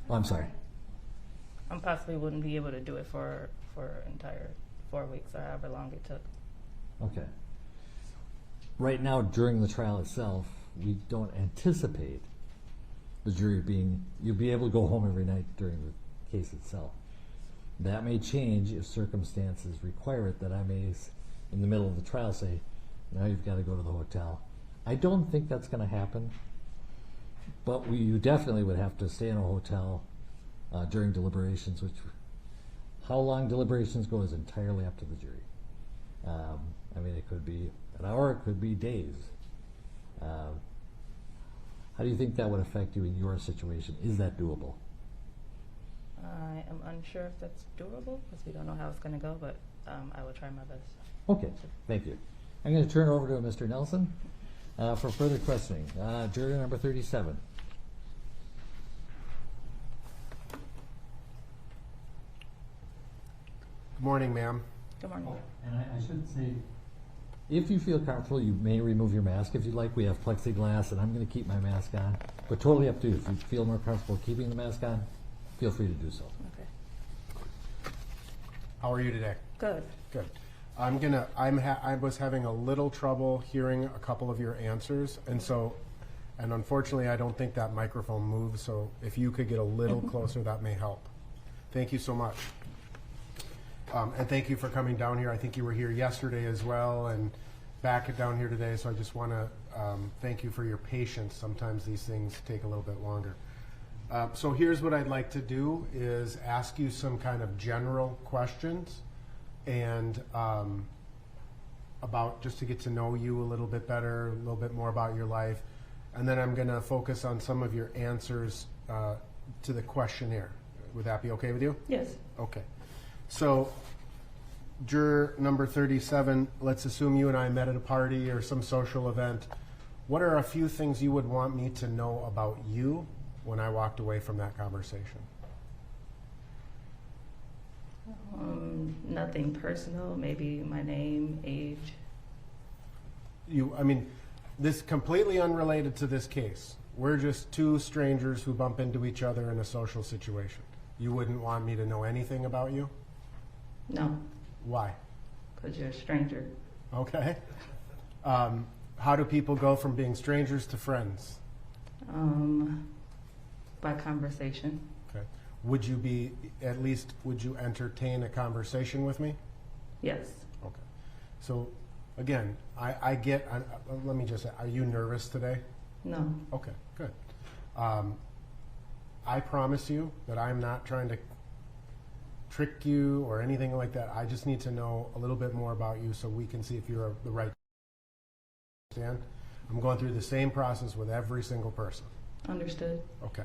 Oh, I'm sorry. I possibly wouldn't be able to do it for entire 4 weeks or however long it took. Okay. Right now, during the trial itself, we don't anticipate the jury you'll be able to go home every night during the case itself. That may change if circumstances require it, that I may, in the middle of the trial, say, now you've got to go to the hotel. I don't think that's going to happen, but you definitely would have to stay in a hotel during deliberations, how long deliberations go is entirely up to the jury. I mean, it could be an hour, it could be days. How do you think that would affect you in your situation? Is that doable? I am unsure if that's doable because we don't know how it's going to go, but I will try my best. Okay, thank you. I'm going to turn it over to Mr. Nelson for further questioning. Juror number 37. Good morning, ma'am. Good morning. And I should say, if you feel comfortable, you may remove your mask if you'd like. We have plexiglass, and I'm going to keep my mask on. But totally up to you. If you feel more comfortable keeping the mask on, feel free to do so. Okay. How are you today? Good. Good. I was having a little trouble hearing a couple of your answers, and unfortunately, I don't think that microphone moves. So if you could get a little closer, that may help. Thank you so much. And thank you for coming down here. I think you were here yesterday as well and back down here today. So I just want to thank you for your patience. Sometimes these things take a little bit longer. So here's what I'd like to do is ask you some kind of general questions and about just to get to know you a little bit better, a little bit more about your life. And then I'm going to focus on some of your answers to the questionnaire. Would that be okay with you? Yes. Okay. So, juror number 37, let's assume you and I met at a party or some social event. What are a few things you would want me to know about you when I walked away from that conversation? Nothing personal, maybe my name, age. This completely unrelated to this case. We're just two strangers who bump into each other in a social situation. You wouldn't want me to know anything about you? No, Why? because you're a stranger. Okay. How do people go from being strangers to friends? By conversation. Okay. Would you entertain a conversation with me? Yes. Okay. So, again, let me just say, are you nervous today? No. Okay, good. I promise you that I'm not trying to trick you or anything like that. I just need to know a little bit more about you so we can see if you're the right person. I'm going through the same process with every single person. Understood. Okay.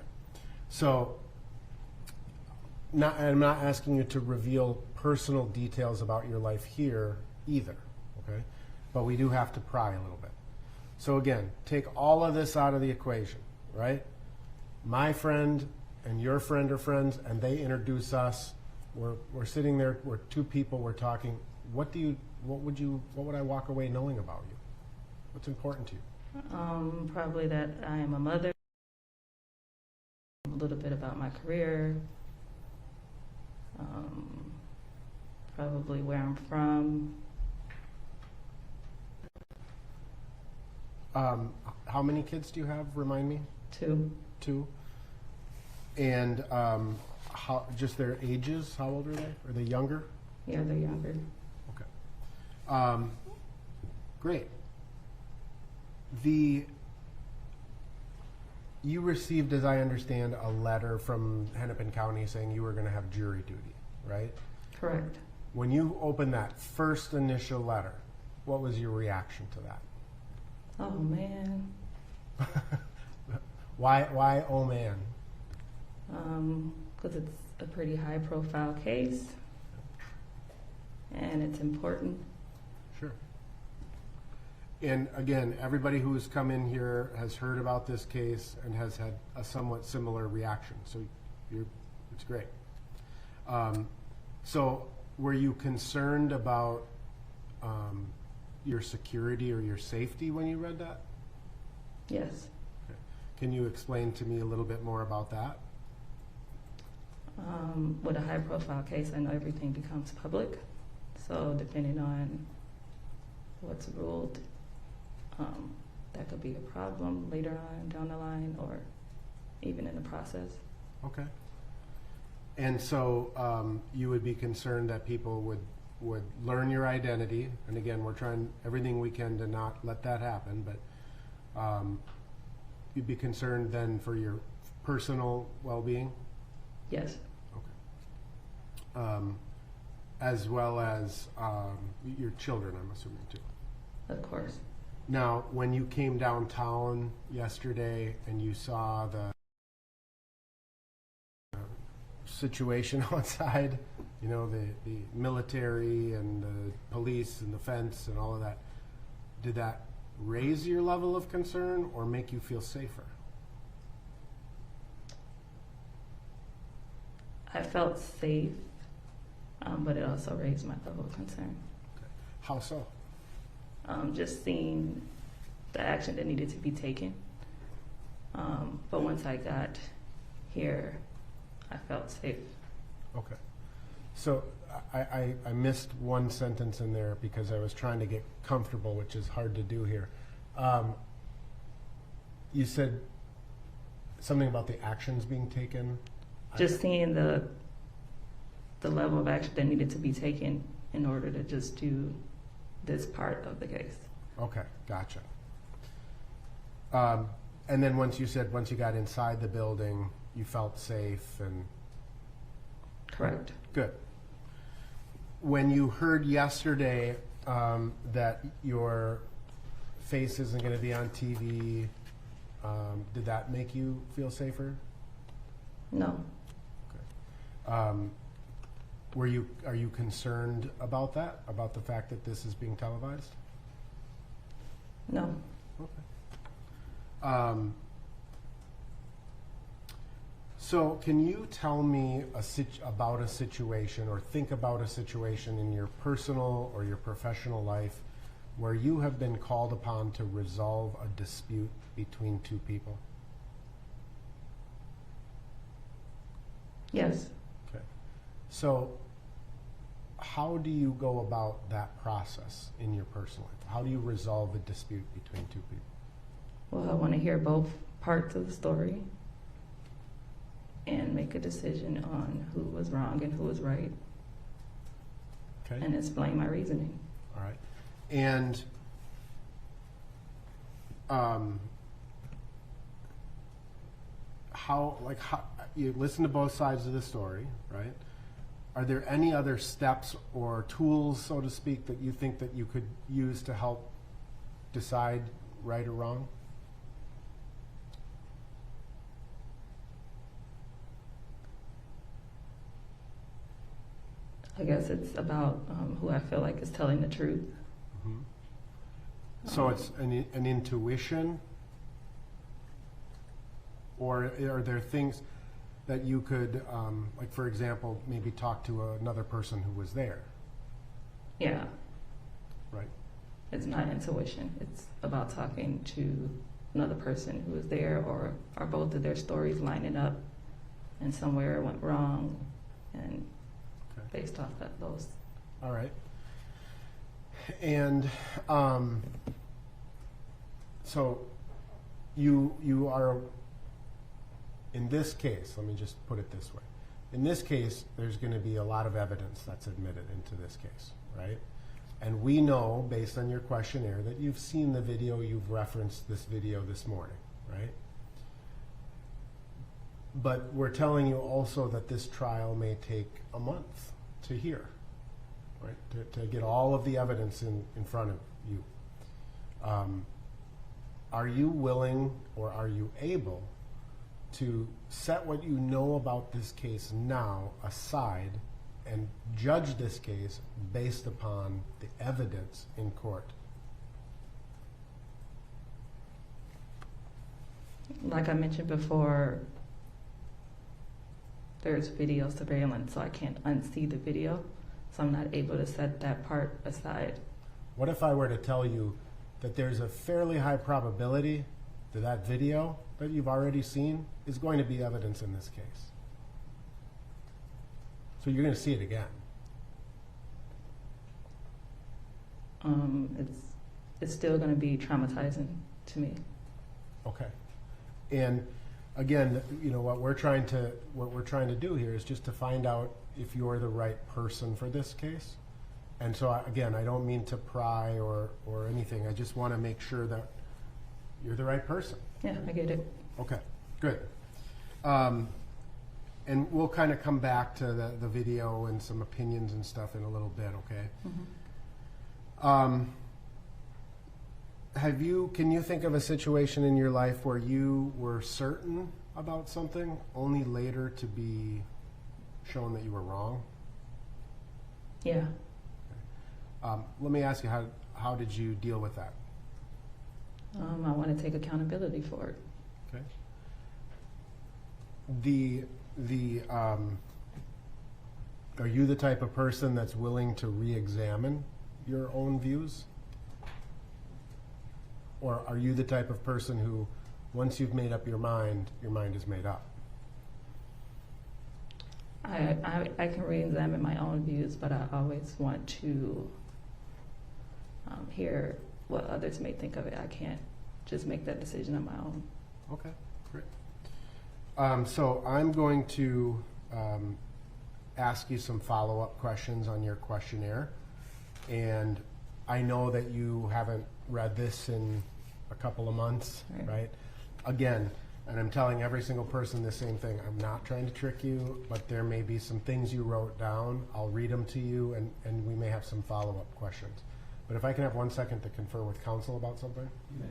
So, I'm not asking you to reveal personal details about your life here either, okay? But we do have to pry a little bit. So again, take all of this out of the equation, right? My friend and your friend are friends, and they introduce us. We're sitting there. We're two people. We're talking. What would I walk away knowing about you? What's important to you? Probably that I am a mother. A little bit about my career. probably where I'm from. How many kids do you have? Remind me. 2. 2. And how? Just their ages? How old are they? Are they younger? Yeah, they're younger. Okay. Great. You received, as I understand, a letter from Hennepin County saying you were going to have jury duty, right? Correct. When you opened that first initial letter, what was your reaction to that? Oh man. Why, oh man? Because it's a pretty high profile case and it's important. Sure. And again, everybody who's come in here has heard about this case and has had a somewhat similar reaction. So it's great. So were you concerned about your security or your safety when you read that? Yes. Okay. Can you explain to me a little bit more about that? With a high profile case, I know everything becomes public. So depending on what's ruled, that could be a problem later on down the line or even in the process. Okay. And so you would be concerned that people would learn your identity, and again, we're trying everything we can to not let that happen, but you'd be concerned then for your personal well-being? Yes. Okay. As well as your children, I'm assuming, too. Of course. Now, when you came downtown yesterday and you saw the situation outside, you know, the military and the police and the fence and all of that, did that raise your level of concern or make you feel safer? I felt safe, but it also raised my level of concern. Okay. How so? Just seeing the action that needed to be taken. But once I got here, I felt safe. Okay. So I missed one sentence in there because I was trying to get comfortable, which is hard to do here. You said something about the actions being taken. Just seeing the level of action that needed to be taken in order to just do this part of the case. Okay, gotcha. And then once you got inside the building, you felt safe and... Correct. Good. When you heard yesterday that your face isn't going to be on TV, did that make you feel safer? No. Okay. Are you concerned about that? About the fact that this is being televised? No. Okay. So can you tell me about a situation or think about a situation in your personal or your professional life where you have been called upon to resolve a dispute between two people? Yes. Okay. So how do you go about that process in your personal life? How do you resolve a dispute between two people? Well, I want to hear both parts of the story and make a decision on who was wrong and who was right. Okay. And explain my reasoning. All right. And how you listen to both sides of the story, right? Are there any other steps or tools, so to speak, that you think that you could use to help decide right or wrong? I guess it's about who I feel like is telling the truth. Mm-hmm. So it's an intuition, or are there things that you could, like for example, maybe talk to another person who was there? Yeah. Right. It's not intuition. It's about talking to another person who was there, or are both of their stories lining up and somewhere it went wrong, and Okay. based off those All right. And so you are, in this case, let me just put it this way. In this case, there's going to be a lot of evidence that's admitted into this case, right? And we know, based on your questionnaire, that you've seen the video, you've referenced this video this morning, right? But we're telling you also that this trial may take a month to hear, right? To get all of the evidence in front of you. Are you willing or are you able to set what you know about this case now aside and judge this case based upon the evidence in court? Like I mentioned before, there's video surveillance, so I can't unsee the video, so I'm not able to set that part aside. What if I were to tell you that there's a fairly high probability that that video that you've already seen is going to be evidence in this case? So you're going to see it again. It's still going to be traumatizing to me. Okay. And again, you know, what we're trying to do here is just to find out if you're the right person for this case. And so again, I don't mean to pry or anything. I just want to make sure that you're the right person. Yeah, I get it. Okay, good. And we'll kind of come back to the video and some opinions and stuff in a little bit, okay? Mm-hmm. Can you think of a situation in your life where you were certain about something only later to be shown that you were wrong? Yeah. Let me ask you, how did you deal with that? I want to take accountability for it. Okay. Are you the type of person that's willing to re-examine your own views? Or are you the type of person who, once you've made up your mind is made up? I can re-examine my own views, but I always want to hear what others may think of it. I can't just make that decision on my own. Okay, great. So I'm going to ask you some follow-up questions on your questionnaire. And I know that you haven't read this in a couple of months, right? Again, and I'm telling every single person the same thing. I'm not trying to trick you, but there may be some things you wrote down. I'll read them to you, and we may have some follow-up questions. But if I can have 1 second to confer with counsel about something? You may.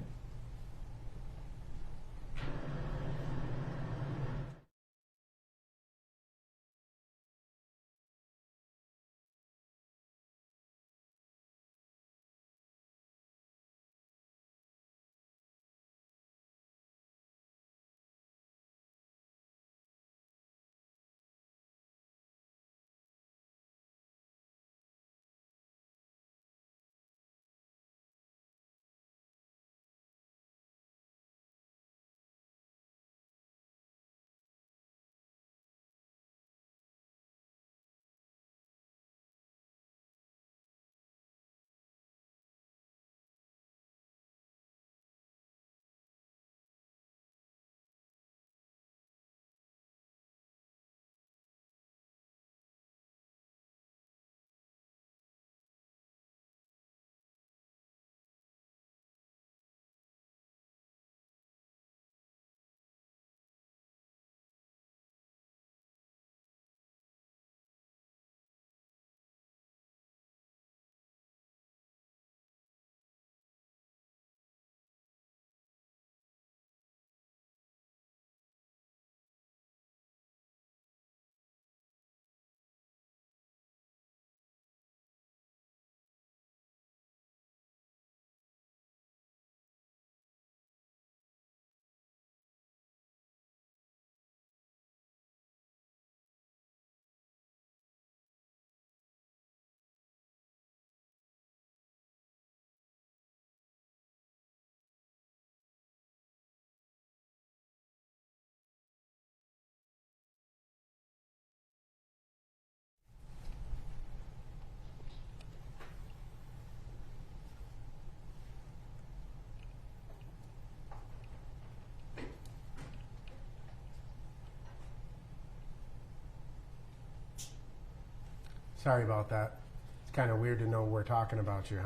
Sorry about that. It's kind of weird to know we're talking about you,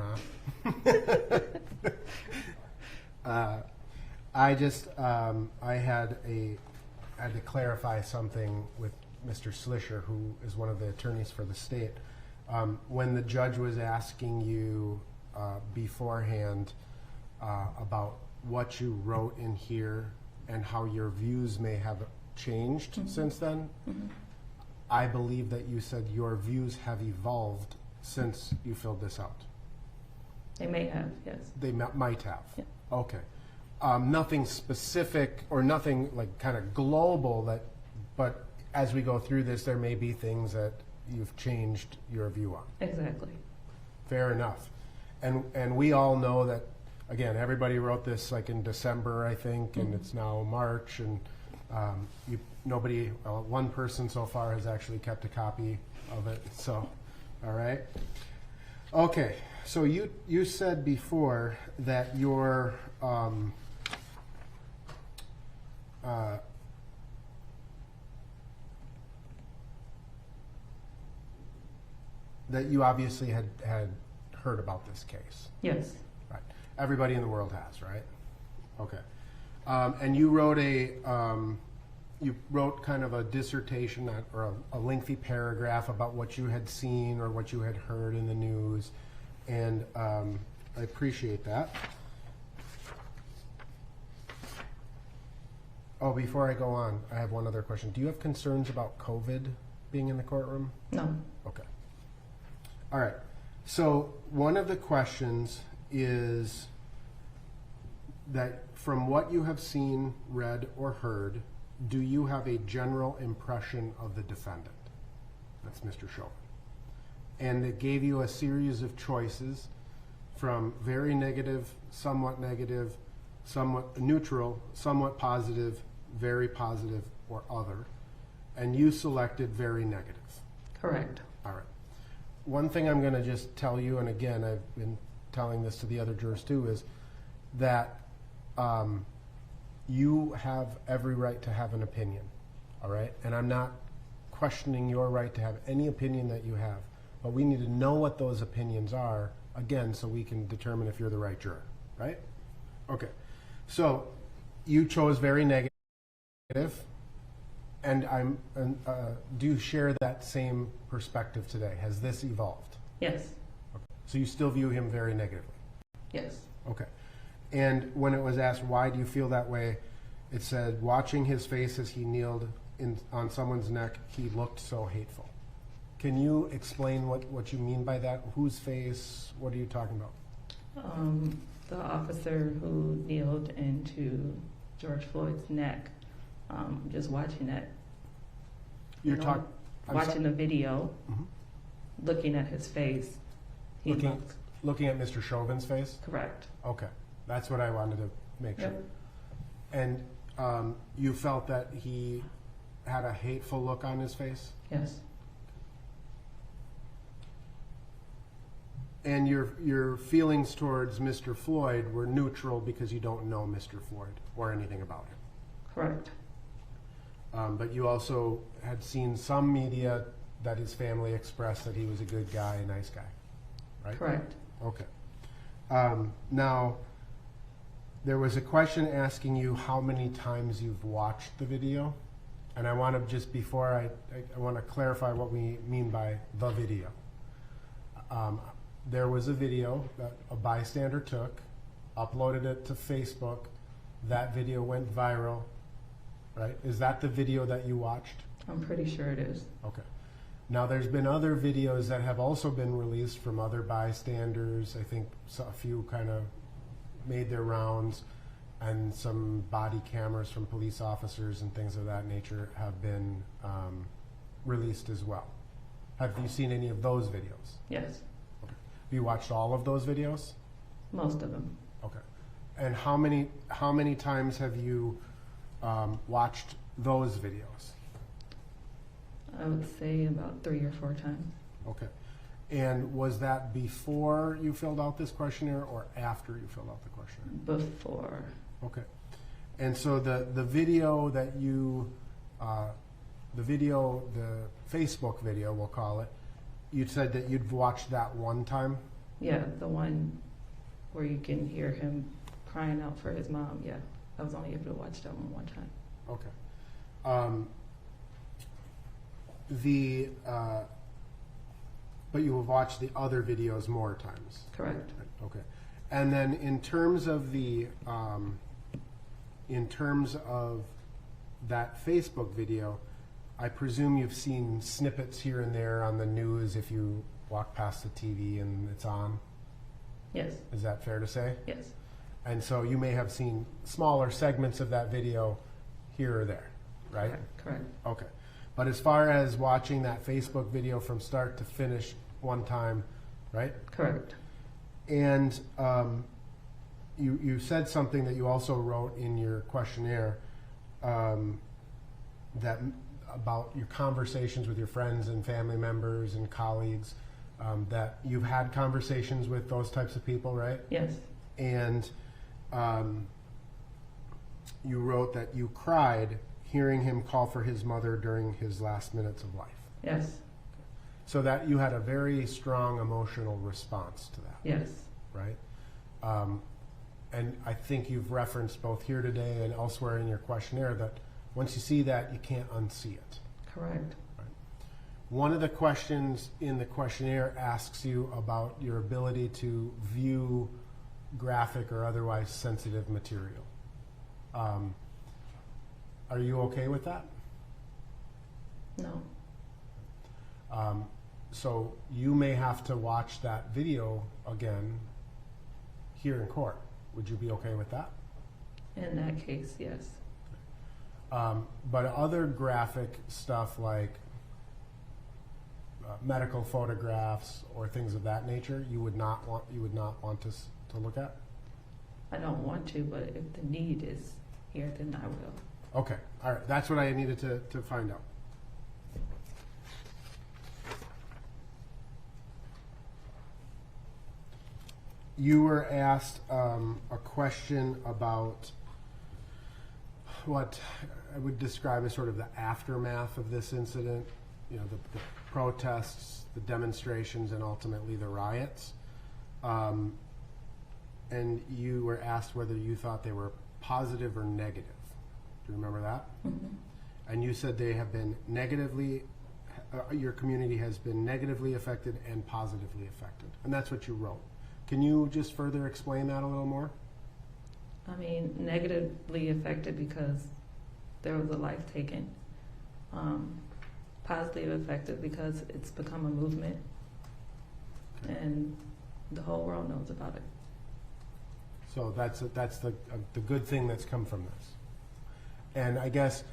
huh? I just, I had to clarify something with Mr. Slisher, who is one of the attorneys for the state. When the judge was asking you beforehand about what you wrote in here and how your views may have changed since then, I believe that you said your views have evolved since you filled this out. They may have, yes. They might have. Yeah. Okay. Nothing specific or nothing like kind of global but as we go through this, there may be things that you've changed your view on. Exactly. Fair enough. And we all know that, again, everybody wrote this like in December, I think, and it's now March, and one person so far has actually kept a copy of it. So, all right. Okay. So you said before that your that you obviously had heard about this case. Yes. Right. Everybody in the world has, right? Okay. And you wrote kind of a dissertation or a lengthy paragraph about what you had seen or what you had heard in the news, and I appreciate that. Oh, before I go on, I have one other question. Do you have concerns about COVID being in the courtroom? No. Okay. All right. So one of the questions is that from what you have seen, read, or heard, do you have a general impression of the defendant? That's Mr. Chauvin. And it gave you a series of choices from very negative, somewhat neutral, somewhat positive, very positive, or other. And you selected very negative. Correct. All right. One thing I'm going to just tell you, and again, I've been telling this to the other jurors too, is that you have every right to have an opinion, all right? And I'm not questioning your right to have any opinion that you have, but we need to know what those opinions are, again, so we can determine if you're the right juror, right? Okay. So you chose very negative, and do you share that same perspective today? Has this evolved? Yes. Okay. So you still view him very negatively? Yes. Okay. And when it was asked, why do you feel that way, it said, watching his face as he kneeled on someone's neck, he looked so hateful. Can you explain what you mean by that? Whose face? What are you talking about? The officer who kneeled into George Floyd's neck, just watching that. You're talking... Watching the video, looking at his face. Looking at Mr. Chauvin's face? Correct. Okay. That's what I wanted to make sure. Yep. And you felt that he had a hateful look on his face? Yes. And your feelings towards Mr. Floyd were neutral because you don't know Mr. Floyd or anything about him? Correct. But you also had seen some media that his family expressed that he was a good guy, a nice guy, right? Correct. Okay. Now, there was a question asking you how many times you've watched the video. And I want to just, before I want to clarify what we mean by the video. There was a video that a bystander took, uploaded it to Facebook. That video went viral, right? Is that the video that you watched? I'm pretty sure it is. Okay. Now, there's been other videos that have also been released from other bystanders. I think a few kind of made their rounds, and some body cameras from police officers and things of that nature have been released as well. Have you seen any of those videos? Yes. Okay. Have you watched all of those videos? Most of them. Okay. And how many times have you watched those videos? I would say about 3 or 4 times. Okay. And was that before you filled out this questionnaire or after you filled out the questionnaire? Before. Okay. And so the video that you, the Facebook video, we'll call it, you said that you'd watched that one time? Yeah, the one where you can hear him crying out for his mom. Yeah, I was only able to watch that one time. Okay. But you have watched the other videos more times? Correct. Okay. And then in terms of that Facebook video, I presume you've seen snippets here and there on the news if you walk past the TV and it's on? Yes. Is that fair to say? Yes. And so you may have seen smaller segments of that video here or there, right? Correct. Okay. But as far as watching that Facebook video from start to finish one time, right? Correct. And you said something that you also wrote in your questionnaire that about your conversations with your friends and family members and colleagues, that you've had conversations with those types of people, right? Yes. And you wrote that you cried hearing him call for his mother during his last minutes of life. Yes. So that you had a very strong emotional response to that. Yes. Right? And I think you've referenced both here today and elsewhere in your questionnaire that once you see that, you can't unsee it. Correct. Right? One of the questions in the questionnaire asks you about your ability to view graphic or otherwise sensitive material. Are you okay with that? No. So you may have to watch that video again here in court. Would you be okay with that? In that case, yes. But other graphic stuff like medical photographs or things of that nature, you would not want us to look at? I don't want to, but if the need is here, then I will. Okay, all right. That's what I needed to find out. You were asked a question about what I would describe as sort of the aftermath of this incident, you know, the protests, the demonstrations, and ultimately the riots. And you were asked whether you thought they were positive or negative. Do you remember that? Mm-hmm. And you said they have been negatively, your community has been negatively affected and positively affected. And that's what you wrote. Can you just further explain that a little more? I mean, negatively affected because there was a life taken. Positively affected because it's become a movement, and the whole world knows about it. So that's the good thing that's come from this. And I guess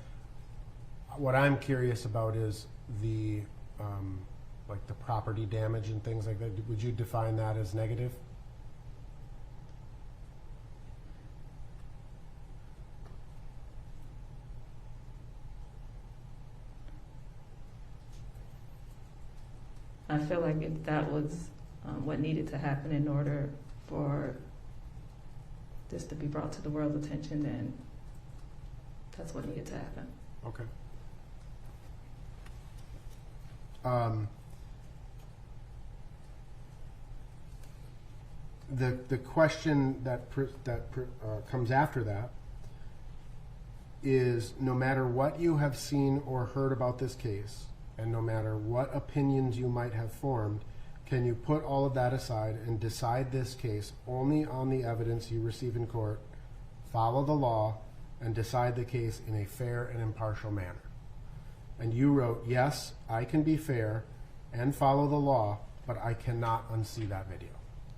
what I'm curious about is the like the property damage and things like that. Would you define that as negative? I feel like if that was what needed to happen in order for this to be brought to the world's attention, then that's what needed to happen. Okay. The question that comes after that is, no matter what you have seen or heard about this case, and no matter what opinions you might have formed, can you put all of that aside and decide this case only on the evidence you receive in court, follow the law, and decide the case in a fair and impartial manner? And you wrote, yes, I can be fair and follow the law, but I cannot unsee that video.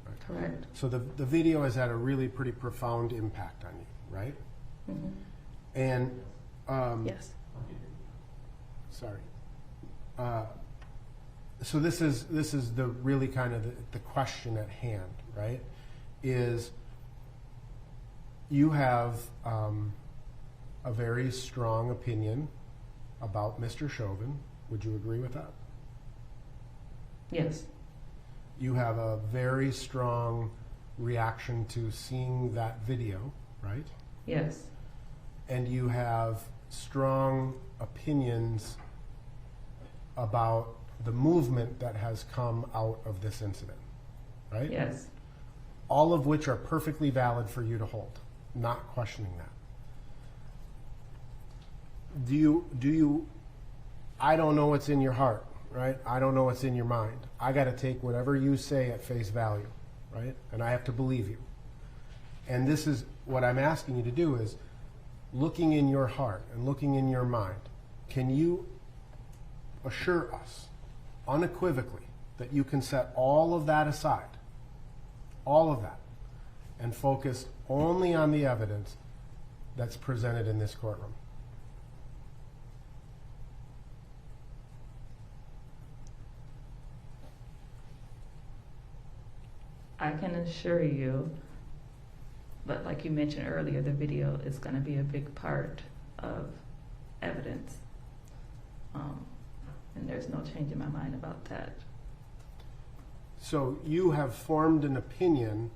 Right? Correct. So the video has had a really pretty profound impact on you, right? Mm-hmm. And Yes. sorry. So this is the really kind of the question at hand, right? Is you have a very strong opinion about Mr. Chauvin. Would you agree with that? Yes. You have a very strong reaction to seeing that video, right? Yes. And you have strong opinions about the movement that has come out of this incident, right? Yes. All of which are perfectly valid for you to hold. Not questioning that. Do you, I don't know what's in your heart, right? I don't know what's in your mind. I got to take whatever you say at face value, right? And I have to believe you. And this is what I'm asking you to do is, looking in your heart and looking in your mind, can you assure us unequivocally that you can set all of that aside, all of that, and focus only on the evidence that's presented in this courtroom? I can assure you, but like you mentioned earlier, the video is going to be a big part of evidence. And there's no change in my mind about that. So you have formed an opinion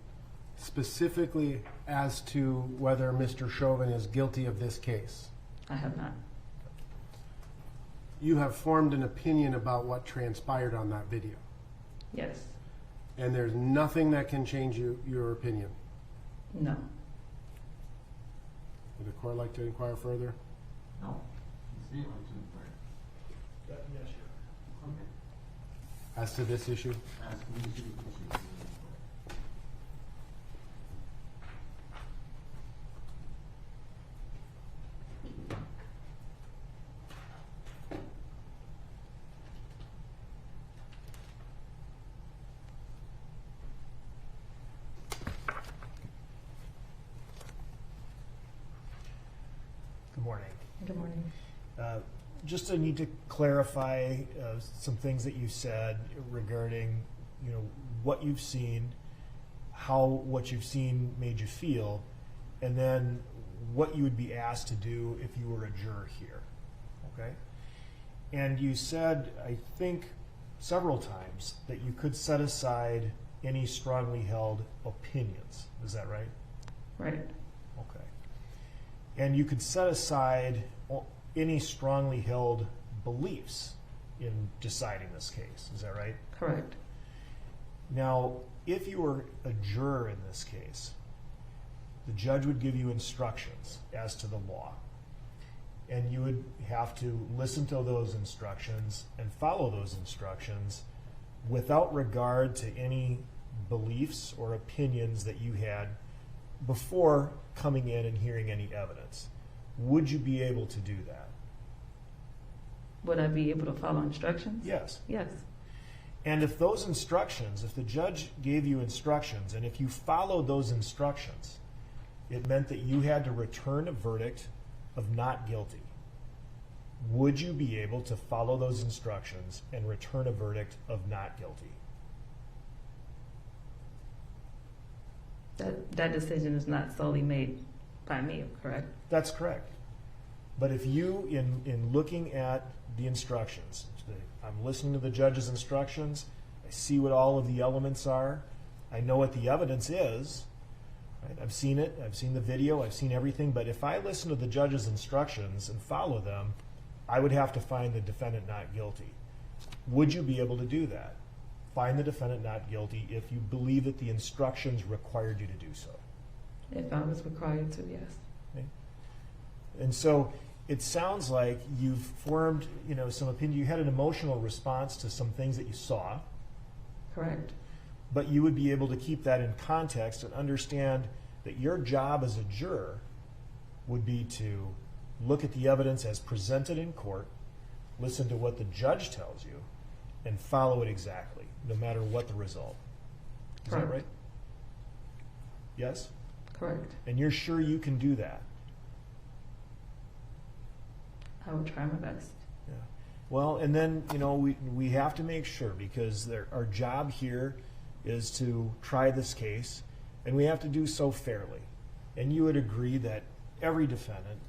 specifically as to whether Mr. Chauvin is guilty of this case. I have not. You have formed an opinion about what transpired on that video. Yes. And there's nothing that can change your opinion. No. Would the court like to inquire further? No. You see it like to inquire. Yes, sure. Okay. As to this issue? Ask me to issue. Good morning. Good morning. Just I need to clarify some things that you said regarding, what you've seen, how what you've seen made you feel, and then what you would be asked to do if you were a juror here. Okay? And you said, I think, several times that you could set aside any strongly held opinions. Is that right? Right. Okay. And you could set aside any strongly held beliefs in deciding this case. Is that right? Correct. Now, if you were a juror in this case, the judge would give you instructions as to the law. And you would have to listen to those instructions and follow those instructions without regard to any beliefs or opinions that you had before coming in and hearing any evidence. Would you be able to do that? Would I be able to follow instructions? Yes. Yes. And if those instructions, if the judge gave you instructions, and if you followed those instructions, it meant that you had to return a verdict of not guilty. Would you be able to follow those instructions and return a verdict of not guilty? That decision is not solely made by me, correct? That's correct. But if you, in looking at the instructions, I'm listening to the judge's instructions, I see what all of the elements are, I know what the evidence is, right? I've seen it, I've seen the video, I've seen everything, but if I listen to the judge's instructions and follow them, I would have to find the defendant not guilty. Would you be able to do that? Find the defendant not guilty if you believe that the instructions required you to do so. If I was required to, yes. Okay. And so it sounds like you've formed, some opinion. You had an emotional response to some things that you saw, Correct. but you would be able to keep that in context and understand that your job as a juror would be to look at the evidence as presented in court, listen to what the judge tells you, and follow it exactly, no matter what the result. Is that Correct. right? Yes? Correct. And you're sure you can do that? I will try my best. Yeah. Well, and then, we have to make sure, because our job here is to try this case, and we have to do so fairly. And you would agree that every defendant,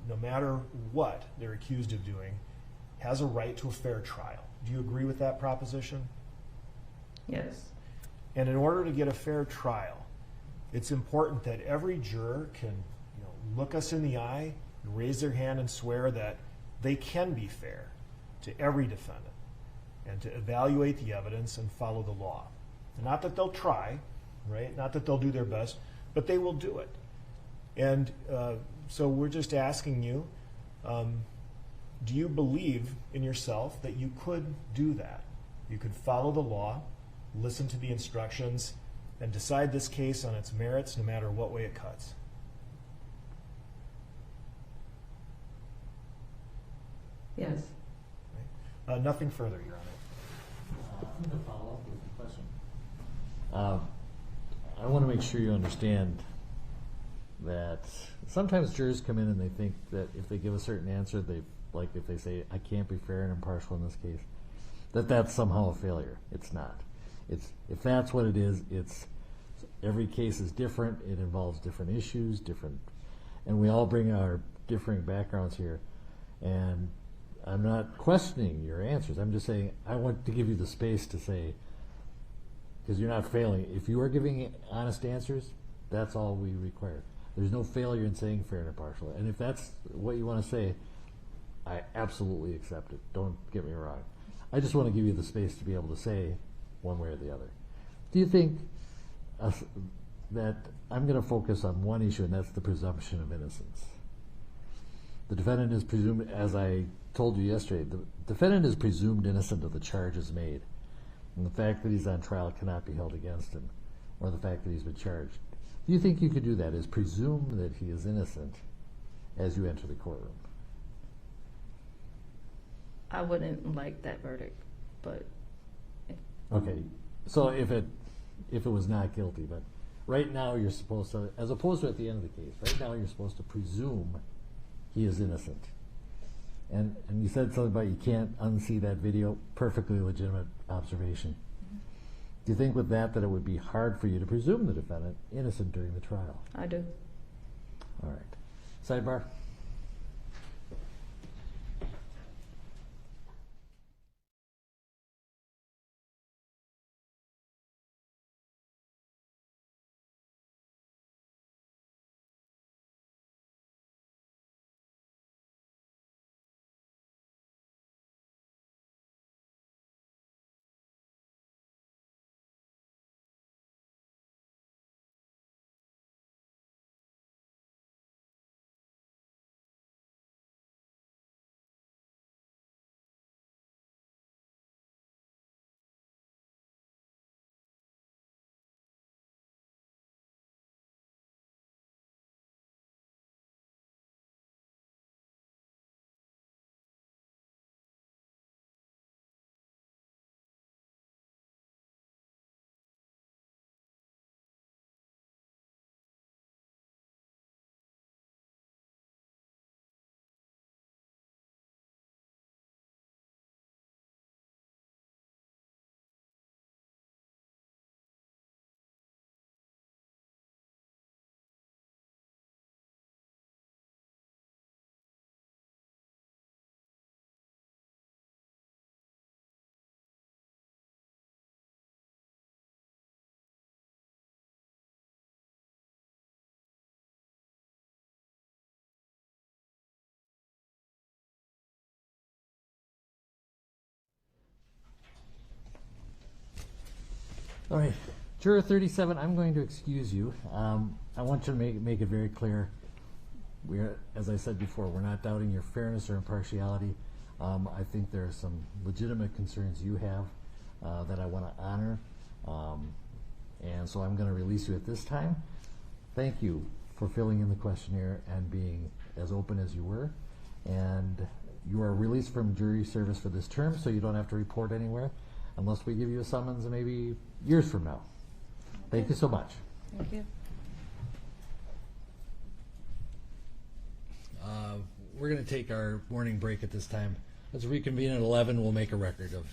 no matter what they're accused of doing, has a right to a fair trial. Do you agree with that proposition? Yes. And in order to get a fair trial, it's important that every juror can look us in the eye and raise their hand and swear that they can be fair to every defendant. and to evaluate the evidence and follow the law. Not that they'll try, right? Not that they'll do their best, but they will do it. And so we're just asking you, do you believe in yourself that you could do that? You could follow the law, listen to the instructions, and decide this case on its merits no matter what way it cuts? Yes. Nothing further, Your Honor. I'm going to follow up with a question. I want to make sure you understand that sometimes jurors come in and they think that if they give a certain answer, like if they say, I can't be fair and impartial in this case, that's somehow a failure. It's not. If that's what it is, every case is different. It involves different issues, and we all bring our differing backgrounds here. And I'm not questioning your answers. I'm just saying I want to give you the space to say, because you're not failing. If you are giving honest answers, that's all we require. There's no failure in saying fair and impartial. And if that's what you want to say, I absolutely accept it. Don't get me wrong. I just want to give you the space to be able to say one way or the other. Do you think that I'm going to focus on one issue, and that's the presumption of innocence? The defendant is presumed, as I told you yesterday, the defendant is presumed innocent of the charges made. And the fact that he's on trial cannot be held against him, or the fact that he's been charged. Do you think you could do that, is presume that he is innocent as you enter the courtroom? I wouldn't like that verdict, but Okay, so if it was not guilty, but right now you're supposed to, as opposed to at the end of the case, right now you're supposed to presume he is innocent. And you said something about you can't unsee that video. Perfectly legitimate observation. Do you think with that it would be hard for you to presume the defendant innocent during the trial? I do. All right. Sidebar. All right, Juror 37, I'm going to excuse you. I want you to make it very clear. As I said before, we're not doubting your fairness or impartiality. I think there are some legitimate concerns you have that I want to honor. And so I'm going to release you at this time. Thank you for filling in the questionnaire and being as open as you were. And you are released from jury service for this term, so you don't have to report anywhere unless we give you a summons maybe years from now. Thank you so much. Thank you. We're going to take our morning break at this time. Let's reconvene at 11. We'll make a record of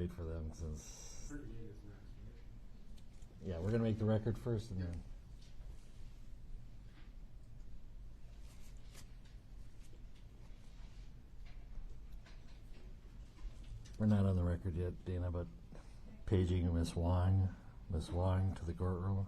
wait for them since. Yeah, we're going to make the record first and then. We're not on the record yet, Dana, but paging Miss Wong to the courtroom.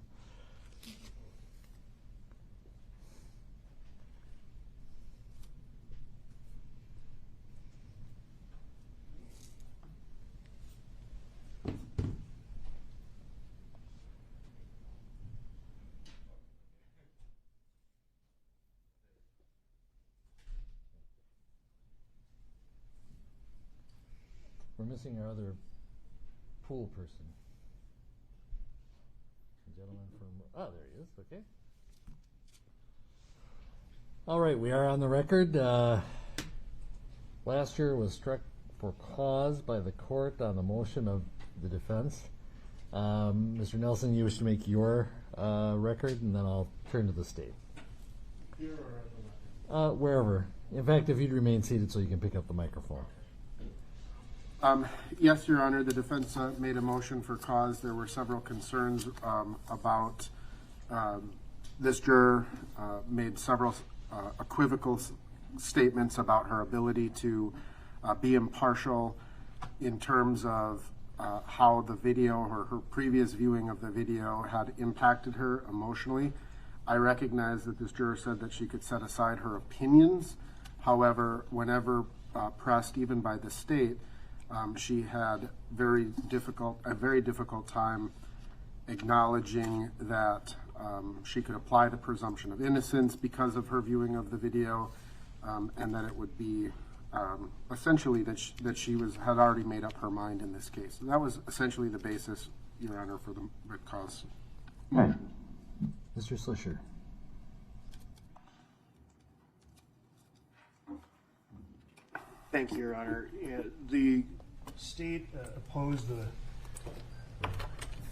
We're missing our other pool person. The gentleman from, oh, there he is, okay. All right, we are on the record. Last year was struck for cause by the court on the motion of the defense. Mr. Nelson, you wish to make your record, and then I'll turn to the state. Here or at the record? Wherever. In fact, if you'd remain seated so you can pick up the microphone. Yes, Your Honor, the defense made a motion for cause. There were several concerns about this juror made several equivocal statements about her ability to be impartial in terms of how the video or her previous viewing of the video had impacted her emotionally. I recognize that this juror said that she could set aside her opinions. However, whenever pressed, even by the state, she had a very difficult time acknowledging that she could apply the presumption of innocence because of her viewing of the video, and that it would be essentially that she had already made up her mind in this case. And that was essentially the basis, Your Honor, for the writ cause. Mr. Slisher. Thank you, Your Honor. The state opposed the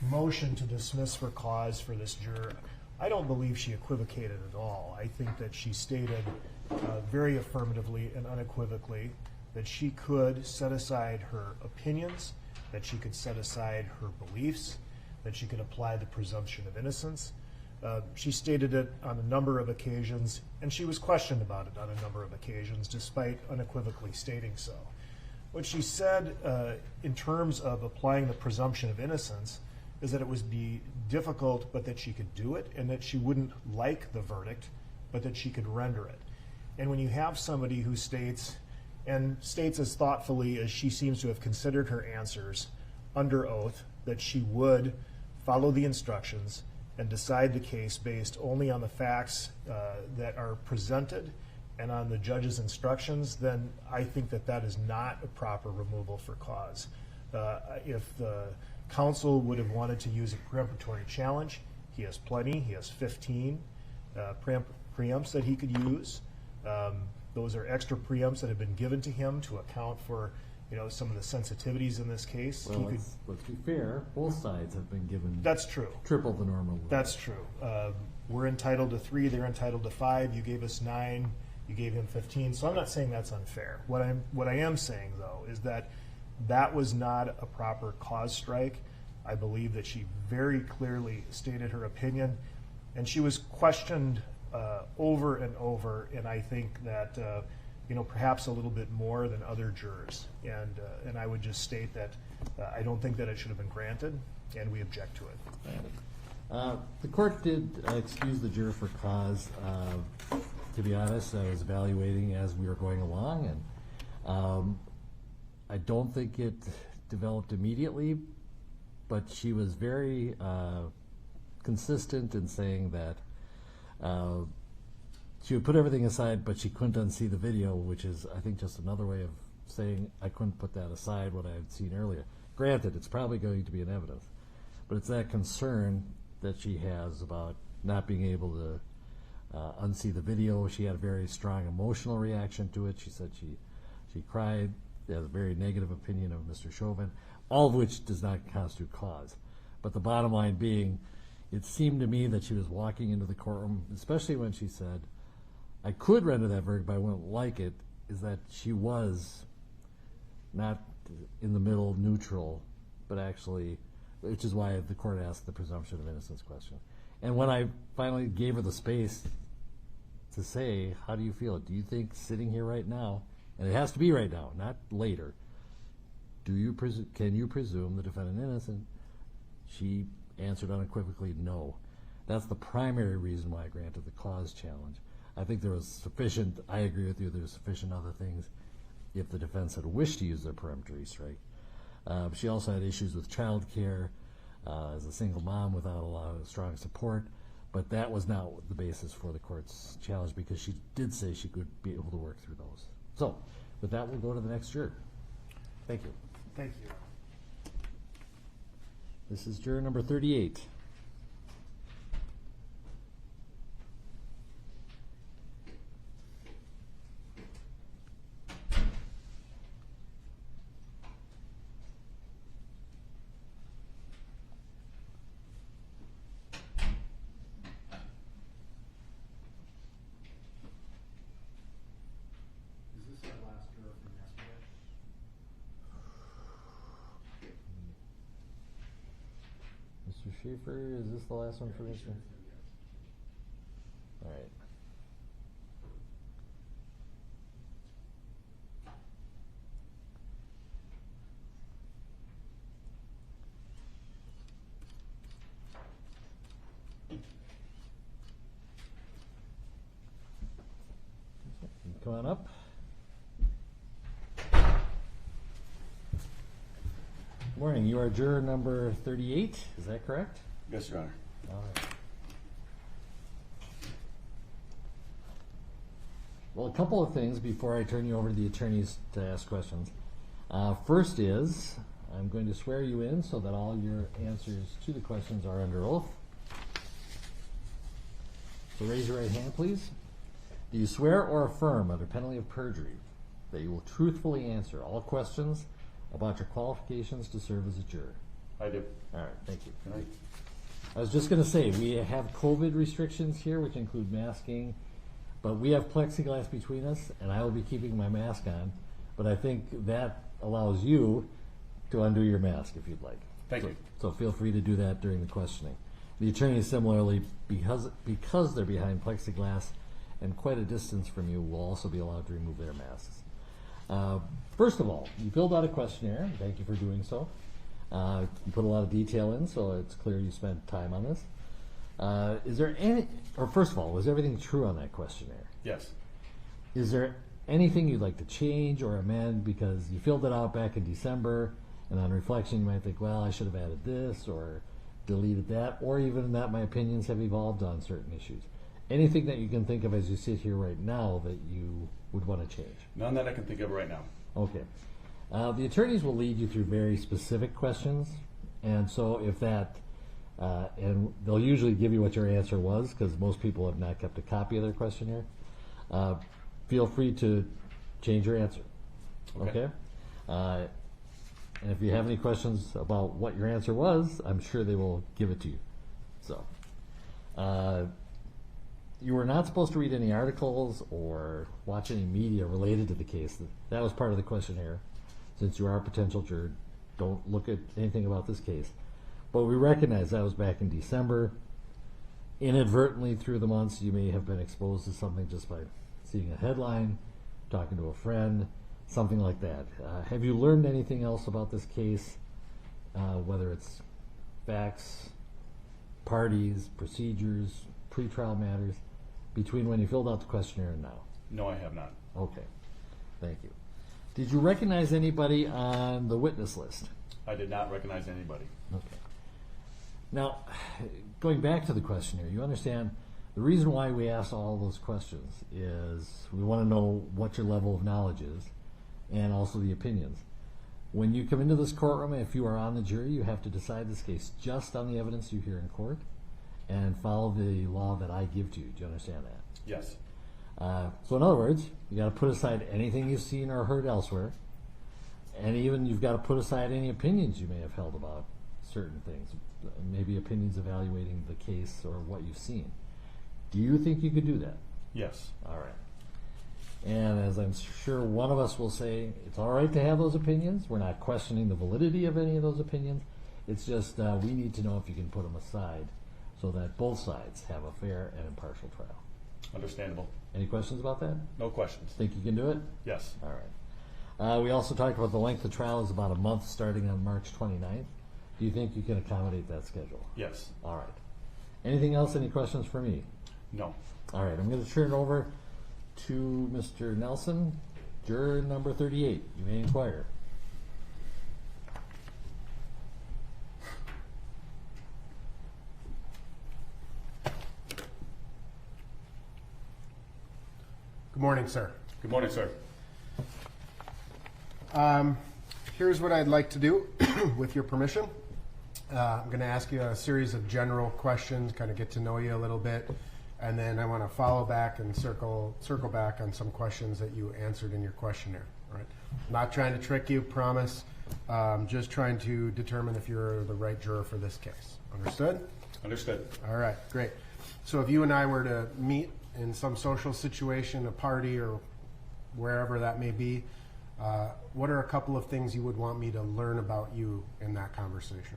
motion to dismiss for cause for this juror. I don't believe she equivocated at all. I think that she stated very affirmatively and unequivocally that she could set aside her opinions, that she could set aside her beliefs, that she could apply the presumption of innocence. She stated it on a number of occasions, and she was questioned about it on a number of occasions, despite unequivocally stating so. What she said in terms of applying the presumption of innocence is that it would be difficult, but that she could do it, and that she wouldn't like the verdict, but that she could render it. And when you have somebody who states as thoughtfully as she seems to have considered her answers under oath, that she would follow the instructions and decide the case based only on the facts that are presented and on the judge's instructions, then I think that that is not a proper removal for cause. If the counsel would have wanted to use a preemptory challenge, he has plenty. He has 15 preempts that he could use. Those are extra preempts that have been given to him to account for some of the sensitivities in this case. Well, let's be fair. Both sides have been given. That's true. Triple the normal. That's true. We're entitled to 3. They're entitled to 5. You gave us 9. You gave him 15. So I'm not saying that's unfair. What I am saying though is that was not a proper cause strike. I believe that she very clearly stated her opinion, and she was questioned over and over. And I think that perhaps a little bit more than other jurors. And I would just state that I don't think that it should have been granted, and we object to it. The court did excuse the juror for cause. To be honest, I was evaluating as we were going along, and I don't think it developed immediately, but she was very consistent in saying that she would put everything aside, but she couldn't unsee the video, which is, I think, just another way of saying I couldn't put that aside, what I had seen earlier. Granted, it's probably going to be in evidence, but it's that concern that she has about not being able to unsee the video. She had a very strong emotional reaction to it. She said she cried. She has a very negative opinion of Mr. Chauvin, all of which does not constitute cause. But the bottom line being, it seemed to me that she was walking into the courtroom, especially when she said, I could render that verdict, but I wouldn't like it, is that she was not in the middle, neutral, but actually, which is why the court asked the presumption of innocence question. And when I finally gave her the space to say, how do you feel? Do you think sitting here right now, and it has to be right now, not later, can you presume the defendant innocent? She answered unequivocally no. That's the primary reason why I granted the cause challenge. I think there was sufficient, I agree with you, there's sufficient other things if the defense had wished to use their peremptory strike. She also had issues with child care as a single mom without a lot of strong support, but that was not the basis for the court's challenge because she did say she could be able to work through those. So, with that, we'll go to the next juror. Thank you. Thank you. This is juror number 38. Is this our last juror from yesterday? Mr. Schaefer, is this the last one for this one? All right. Come on up. Morning. You are juror number 38. Is that correct? Yes, Your Honor. All right. Well, a couple of things before I turn you over to the attorneys to ask questions. First is, I'm going to swear you in so that all your answers to the questions are under oath. So raise your right hand, please. Do you swear or affirm under penalty of perjury that you will truthfully answer all questions about your qualifications to serve as a juror? I do. All right, thank you. Good night. I was just going to say, we have COVID restrictions here, which include masking, but we have plexiglass between us, and I will be keeping my mask on, but I think that allows you to undo your mask if you'd like. Thank you. So feel free to do that during the questioning. The attorneys similarly, because they're behind plexiglass and quite a distance from you, will also be allowed to remove their masks. First of all, you filled out a questionnaire, and thank you for doing so. You put a lot of detail in, so it's clear you spent time on this. Is there any, or first of all, was everything true on that questionnaire? Yes. Is there anything you'd like to change or amend because you filled it out back in December, and on reflection you might think, well, I should have added this or deleted that, or even that my opinions have evolved on certain issues? Anything that you can think of as you sit here right now that you would want to change? None that I can think of right now. Okay. The attorneys will lead you through very specific questions, and so if that, and they'll usually give you what your answer was, because most people have not kept a copy of their questionnaire. Feel free to change your answer. Okay? And if you have any questions about what your answer was, I'm sure they will give it to you. So, you were not supposed to read any articles or watch any media related to the case. That was part of the questionnaire. Since you are a potential juror, don't look at anything about this case. But we recognize that was back in December. Inadvertently through the months, you may have been exposed to something just by seeing a headline, talking to a friend, something like that. Have you learned anything else about this case, whether it's facts, parties, procedures, pretrial matters, between when you filled out the questionnaire and now? No, I have not. Okay, thank you. Did you recognize anybody on the witness list? I did not recognize anybody. Okay. Now, going back to the questionnaire, you understand the reason why we ask all those questions is we want to know what your level of knowledge is and also the opinions. When you come into this courtroom, if you are on the jury, you have to decide this case just on the evidence you hear in court and follow the law that I give to you. Do you understand that? Yes. So in other words, you got to put aside anything you've seen or heard elsewhere, and even you've got to put aside any opinions you may have held about certain things, maybe opinions evaluating the case or what you've seen. Do you think you could do that? Yes. All right. And as I'm sure one of us will say, it's all right to have those opinions. We're not questioning the validity of any of those opinions. It's just we need to know if you can put them aside so that both sides have a fair and impartial trial. Understandable. Any questions about that? No questions. Think you can do it? Yes. All right. We also talked about the length of trial is about a month starting on March 29th. Do you think you can accommodate that schedule? Yes. All right. Anything else? Any questions for me? No. All right. I'm going to turn it over to Mr. Nelson, juror number 38. You may inquire. Good morning, sir. Good morning, sir. Here's what I'd like to do, with your permission. I'm going to ask you a series of general questions, kind of get to know you a little bit, and then I want to follow back and circle back on some questions that you answered in your questionnaire. All right? Not trying to trick you, promise. Just trying to determine if you're the right juror for this case. Understood? Understood. All right, great. So if you and I were to meet in some social situation, a party, or wherever that may be, what are a couple of things you would want me to learn about you in that conversation?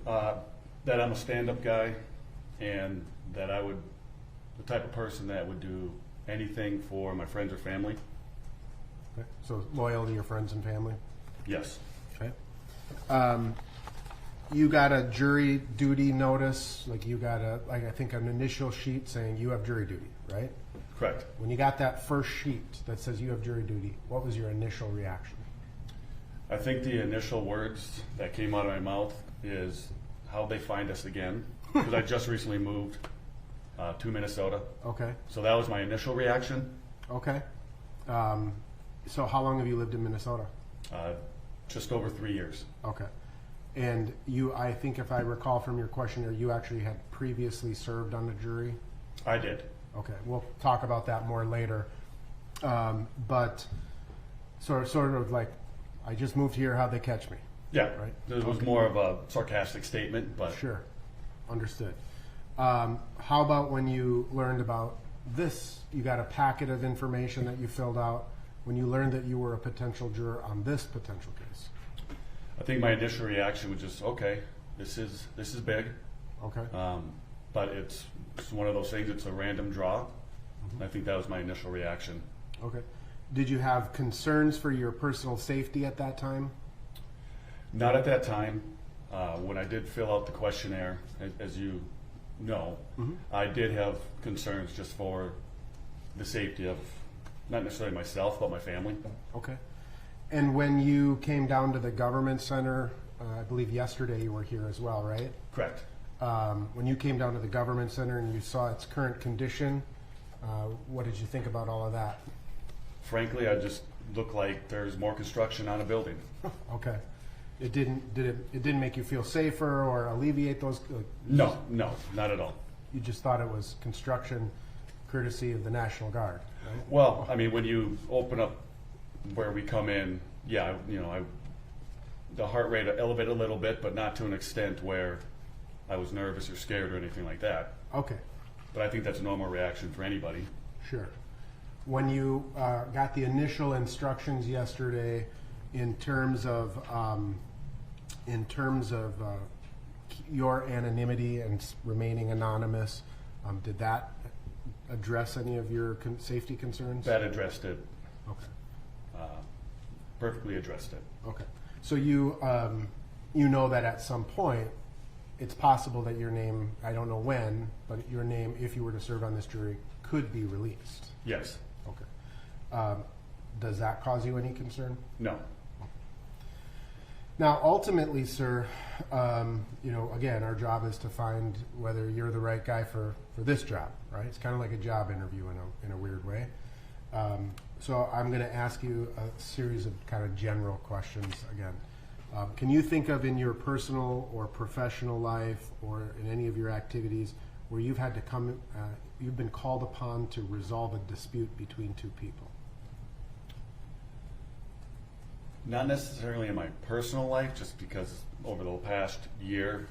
That I'm a stand-up guy, and that I would, the type of person that would do anything for my friends or family. Okay. So loyal to your friends and family? Yes. Okay. You got a jury duty notice, like you got I think an initial sheet saying you have jury duty, right? Correct. When you got that first sheet that says you have jury duty, what was your initial reaction? I think the initial words that came out of my mouth is, how'd they find us again? Because I just recently moved to Minnesota. Okay. So that was my initial reaction. Okay. So how long have you lived in Minnesota? Just over 3 years. Okay. And you, I think if I recall from your questionnaire, you actually had previously served on the jury? I did. Okay, we'll talk about that more later. But sort of like, I just moved here, how'd they catch me? Yeah. Right. It was more of a sarcastic statement, but Sure, understood. How about when you learned about this, you got a packet of information that you filled out, when you learned that you were a potential juror on this potential case? I think my initial reaction was just, okay, this is big, Okay, but it's one of those things. It's a random draw. I think that was my initial reaction. okay. Did you have concerns for your personal safety at that time? Not at that time. When I did fill out the questionnaire, as you know, I did have concerns just for the safety of not necessarily myself, but my family. Okay. And when you came down to the government center, I believe yesterday you were here as well, right? Correct. When you came down to the government center and you saw its current condition, what did you think about all of that? Frankly, I just looked like there's more construction on a building. Okay. It didn't make you feel safer or alleviate those? No, not at all. You just thought it was construction courtesy of the National Guard, right? Well, I mean, when you open up where we come in, yeah, the heart rate elevated a little bit, but not to an extent where I was nervous or scared or anything like that. Okay, But I think that's a normal reaction for anybody. sure. When you got the initial instructions yesterday in terms of your anonymity and remaining anonymous, did that address any of your safety concerns? That addressed it, Okay. perfectly addressed it. Okay. So you know that at some point it's possible that your name, I don't know when, but your name, if you were to serve on this jury, could be released. Yes. Okay. Does that cause you any concern? No. Now, ultimately, sir, again, our job is to find whether you're the right guy for this job, right? It's kind of like a job interview in a weird way. So I'm going to ask you a series of kind of general questions again. Can you think of in your personal or professional life or in any of your activities where you've had to you've been called upon to resolve a dispute between two people? Not necessarily in my personal life, just because over the past year,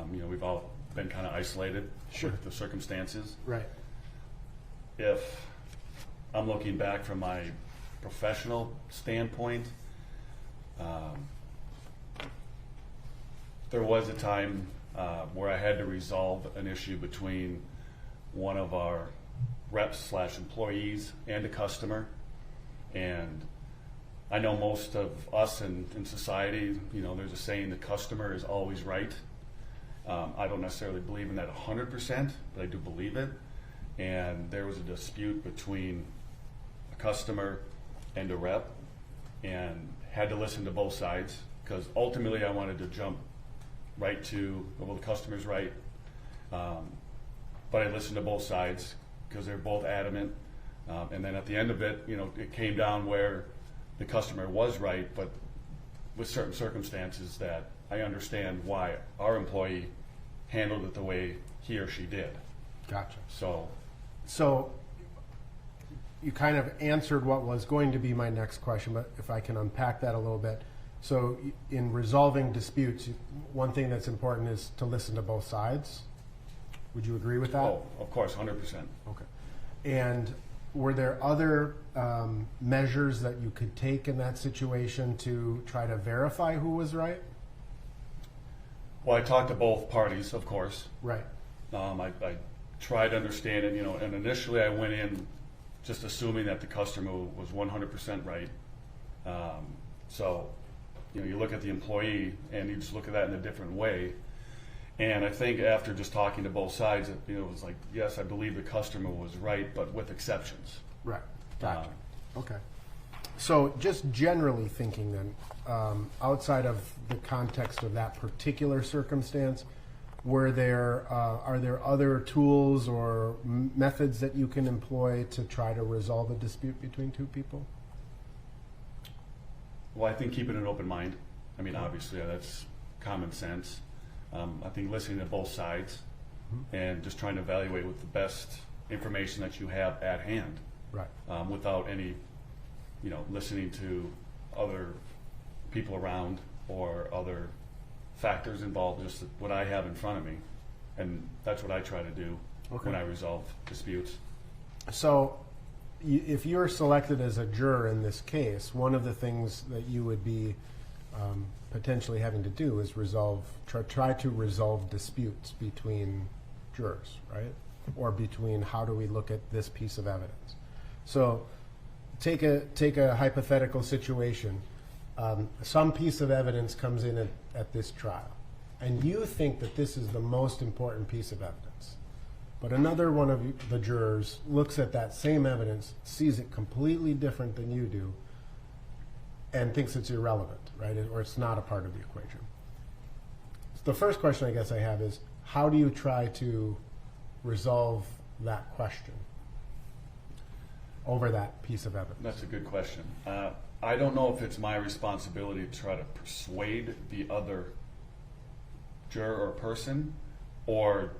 we've all been kind of isolated Sure. with the circumstances. Right. if I'm looking back from my professional standpoint, there was a time where I had to resolve an issue between one of our reps / employees and a customer. And I know most of us in society, you know, there's a saying, the customer is always right. I don't necessarily believe in that 100%, but I do believe it. And there was a dispute between a customer and a rep, and had to listen to both sides, because ultimately I wanted to jump right to, well, the customer's right. But I listened to both sides because they're both adamant. And then at the end of it, you know, it came down where the customer was right, but with certain circumstances that I understand why our employee handled it the way he or she did. Gotcha. So You kind of answered what was going to be my next question, but if I can unpack that a little bit. So in resolving disputes, one thing that's important is to listen to both sides. Would you agree with that? Oh, of course, 100%. Okay. And were there other measures that you could take in that situation to try to verify who was right? Well, I talked to both parties, of course. Right. I tried understanding, you know, and initially I went in just assuming that the customer was 100% right. So, you know, you look at the employee and you just look at that in a different way. And I think after just talking to both sides, it was like, yes, I believe the customer was right, but with exceptions. Right. Gotcha. Okay. So just generally thinking then, outside of the context of that particular circumstance, are there other tools or methods that you can employ to try to resolve a dispute between two people? Well, I think keeping an open mind. I mean, obviously, that's common sense. I think listening to both sides and just trying to evaluate with the best information that you have at hand. Right. Without any, you know, listening to other people around or other factors involved, just what I have in front of me. And that's what I try to do when I resolve disputes. So if you're selected as a juror in this case, one of the things that you would be potentially having to do is try to resolve disputes between jurors, right? Or between how do we look at this piece of evidence. So take a hypothetical situation. Some piece of evidence comes in at this trial, and you think that this is the most important piece of evidence. But another one of the jurors looks at that same evidence, sees it completely different than you do, and thinks it's irrelevant, right? Or it's not a part of the equation. So the first question I guess I have is, how do you try to resolve that question over that piece of evidence? That's a good question. I don't know if it's my responsibility to try to persuade the other juror or person, or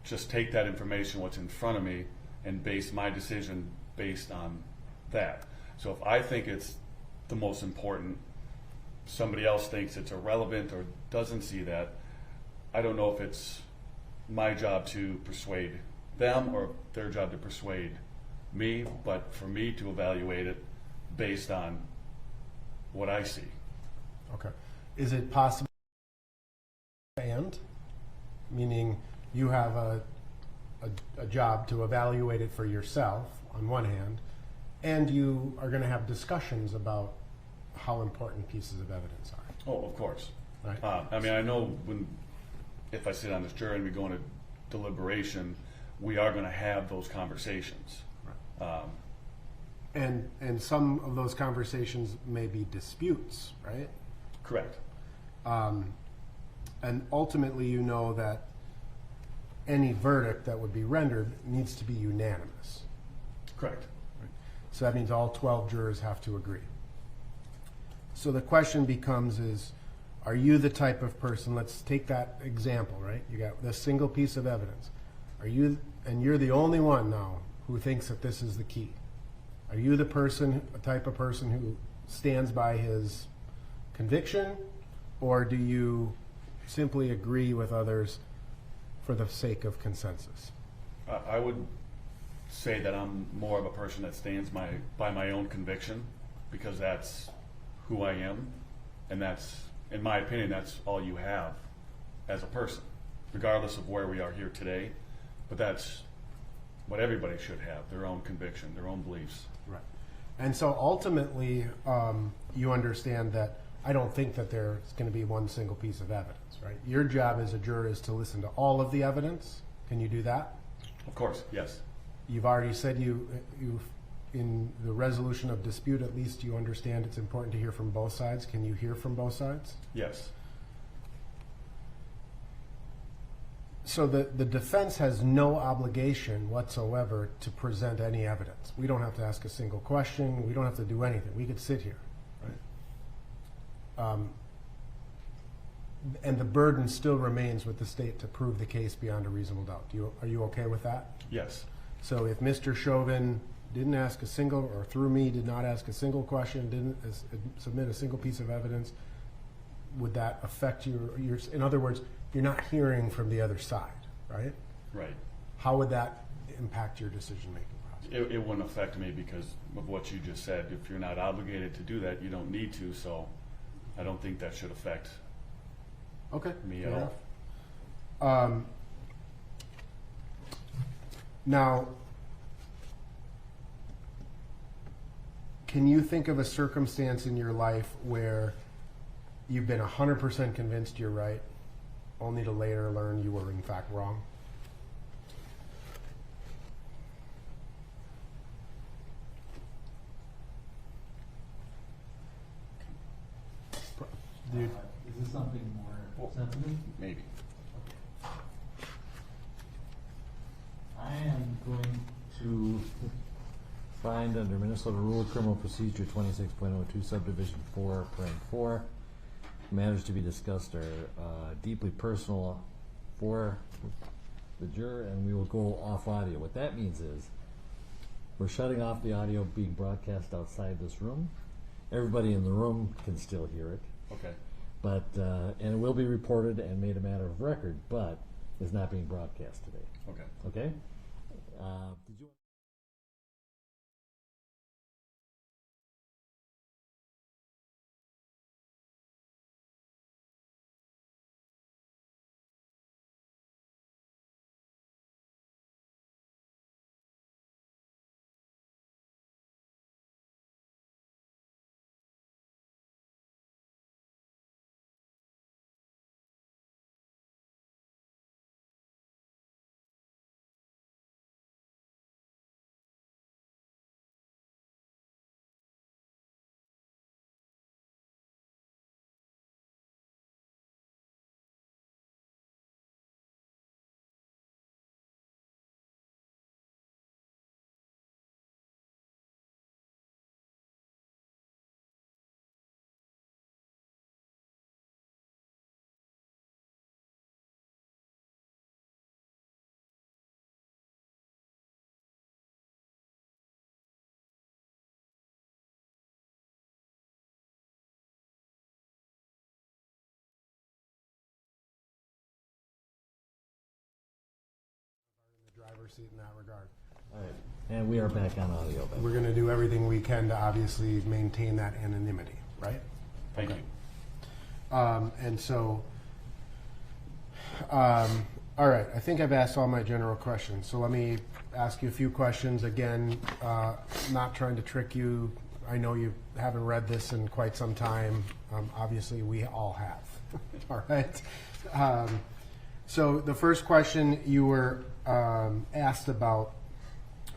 just take that information, what's in front of me, and base my decision based on that. So if I think it's the most important, somebody else thinks it's irrelevant or doesn't see that, I don't know if it's my job to persuade them or their job to persuade me, but for me to evaluate it based on what I see. Okay. Is it possible meaning you have a job to evaluate it for yourself on one hand, and you are going to have discussions about how important pieces of evidence are? Oh, of course. Right. I mean, I know if I sit on this jury and we go into deliberation, we are going to have those conversations. Right. And some of those conversations may be disputes, right? Correct. And ultimately, you know that any verdict that would be rendered needs to be unanimous. Correct. Right? So that means all 12 jurors have to agree. So the question becomes is, are you the type of person, let's take that example, right? You got this single piece of evidence. You're the only one now who thinks that this is the key. Are you the type of person who stands by his conviction, or do you simply agree with others for the sake of consensus? I would say that I'm more of a person that stands by my own conviction, because that's who I am, and that's, in my opinion, that's all you have as a person, regardless of where we are here today. But that's what everybody should have, their own conviction, their own beliefs. Right. And so ultimately, you understand that I don't think that there's going to be one single piece of evidence, right? Your job as a juror is to listen to all of the evidence. Can you do that? Of course, yes. You've already said you in the resolution of dispute, at least you understand it's important to hear from both sides. Can you hear from both sides? Yes. So the defense has no obligation whatsoever to present any evidence. We don't have to ask a single question. We don't have to do anything. We could sit here, right? And the burden still remains with the state to prove the case beyond a reasonable doubt. Are you okay with that? Yes. So if Mr. Chauvin didn't ask a single, or through me did not ask a single question, didn't submit a single piece of evidence, would that affect your, in other words, you're not hearing from the other side, right? Right. How would that impact your decision-making process? It wouldn't affect me because of what you just said. If you're not obligated to do that, you don't need to, so I don't think that should affect me at all. Now, can you think of a circumstance in your life where you've been 100% convinced you're right, only to later learn you were in fact wrong? Dude. Is this something more sensitive? Maybe. I am going to Find under Minnesota Rule of Criminal Procedure 26.02 Subdivision 4.4, matters to be discussed are deeply personal for the juror, and we will go off audio. What that means is we're shutting off the audio being broadcast outside this room. Everybody in the room can still hear it. Okay. But and it will be reported and made a matter of record, but is not being broadcast today. Okay. Okay? Did you? Driver's seat in that regard. All right. And we are back on audio. We're going to do everything we can to obviously maintain that anonymity, right? Thank you. And so, all right, I think I've asked all my general questions. So let me ask you a few questions. Again, not trying to trick you. I know you haven't read this in quite some time. Obviously, we all have. All right. So the first question you were asked about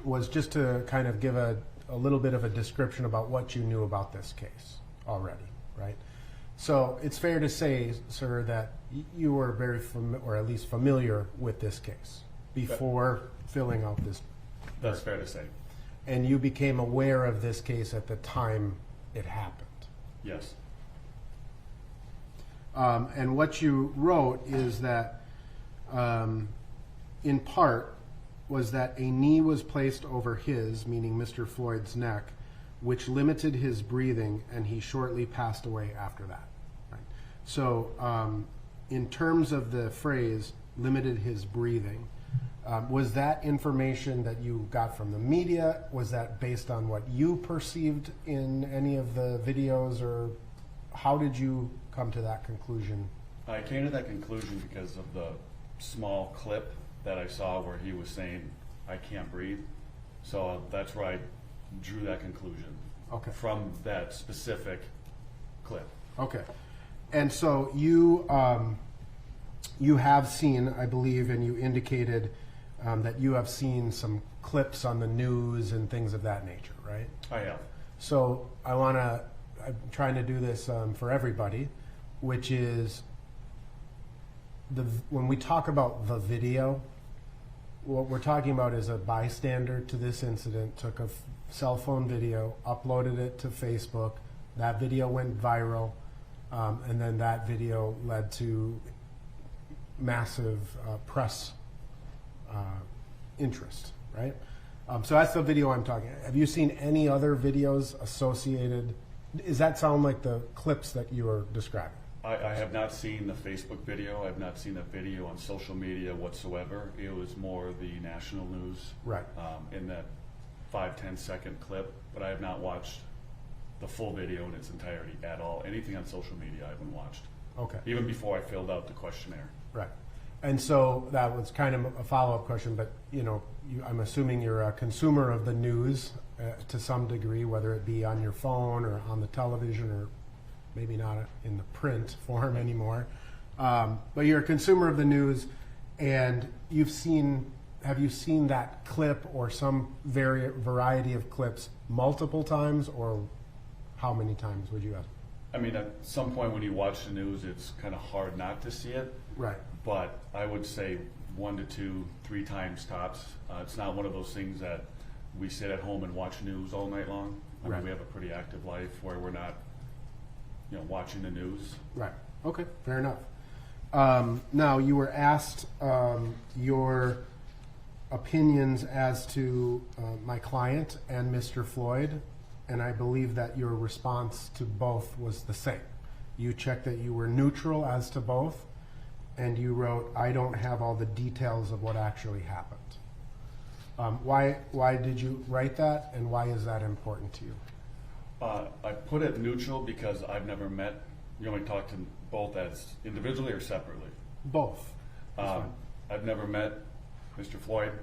was just to kind of give a little bit of a description about what you knew about this case already, right? So it's fair to say, sir, that you were very or at least familiar with this case before filling out this. That's fair to say. And you became aware of this case at the time it happened. Yes. And what you wrote is that, in part, was that a knee was placed over his, meaning Mr. Floyd's neck, which limited his breathing, and he shortly passed away after that. Right? So in terms of the phrase, limited his breathing, Was that information that you got from the media? Was that based on what you perceived in any of the videos, or how did you come to that conclusion? I came to that conclusion because of the small clip that I saw where he was saying, "I can't breathe." So that's where I drew that conclusion. Okay. From that specific clip. Okay. And so you you have seen, I believe, and you indicated that you have seen some clips on the news and things of that nature, right? I have. So I'm trying to do this for everybody, which is when we talk about the video, what we're talking about is a bystander to this incident took a cell phone video, uploaded it to Facebook. That video went viral, and then that video led to massive press interest, right? So that's the video I'm talking about. Have you seen any other videos associated? Does that sound like the clips that you are describing? I have not seen the Facebook video. I have not seen the video on social media whatsoever. It was more the national news, Right. In that 5-10 second clip, but I have not watched the full video in its entirety at all. Anything on social media I haven't watched, Okay. even before I filled out the questionnaire. Right. And so that was kind of a follow-up question, but I'm assuming you're a consumer of the news to some degree, whether it be on your phone or on the television or maybe not in the print form anymore. But you're a consumer of the news, and have you seen that clip or some variety of clips multiple times, or how many times would you ask? I mean, at some point when you watch the news, it's kind of hard not to see it. Right. But I would say 1 to 2, 3 times tops. It's not one of those things that we sit at home and watch news all night long. I Right. mean, we have a pretty active life where we're not, watching the news. Right. Okay. Fair enough. Now, you were asked your opinions as to my client and Mr. Floyd, and I believe that your response to both was the same. You checked that you were neutral as to both, and you wrote, "I don't have all the details of what actually happened." Why did you write that, and why is that important to you? I put it neutral because I've never met. You only talk to both as individually or separately. Both. I've never met Mr. Floyd.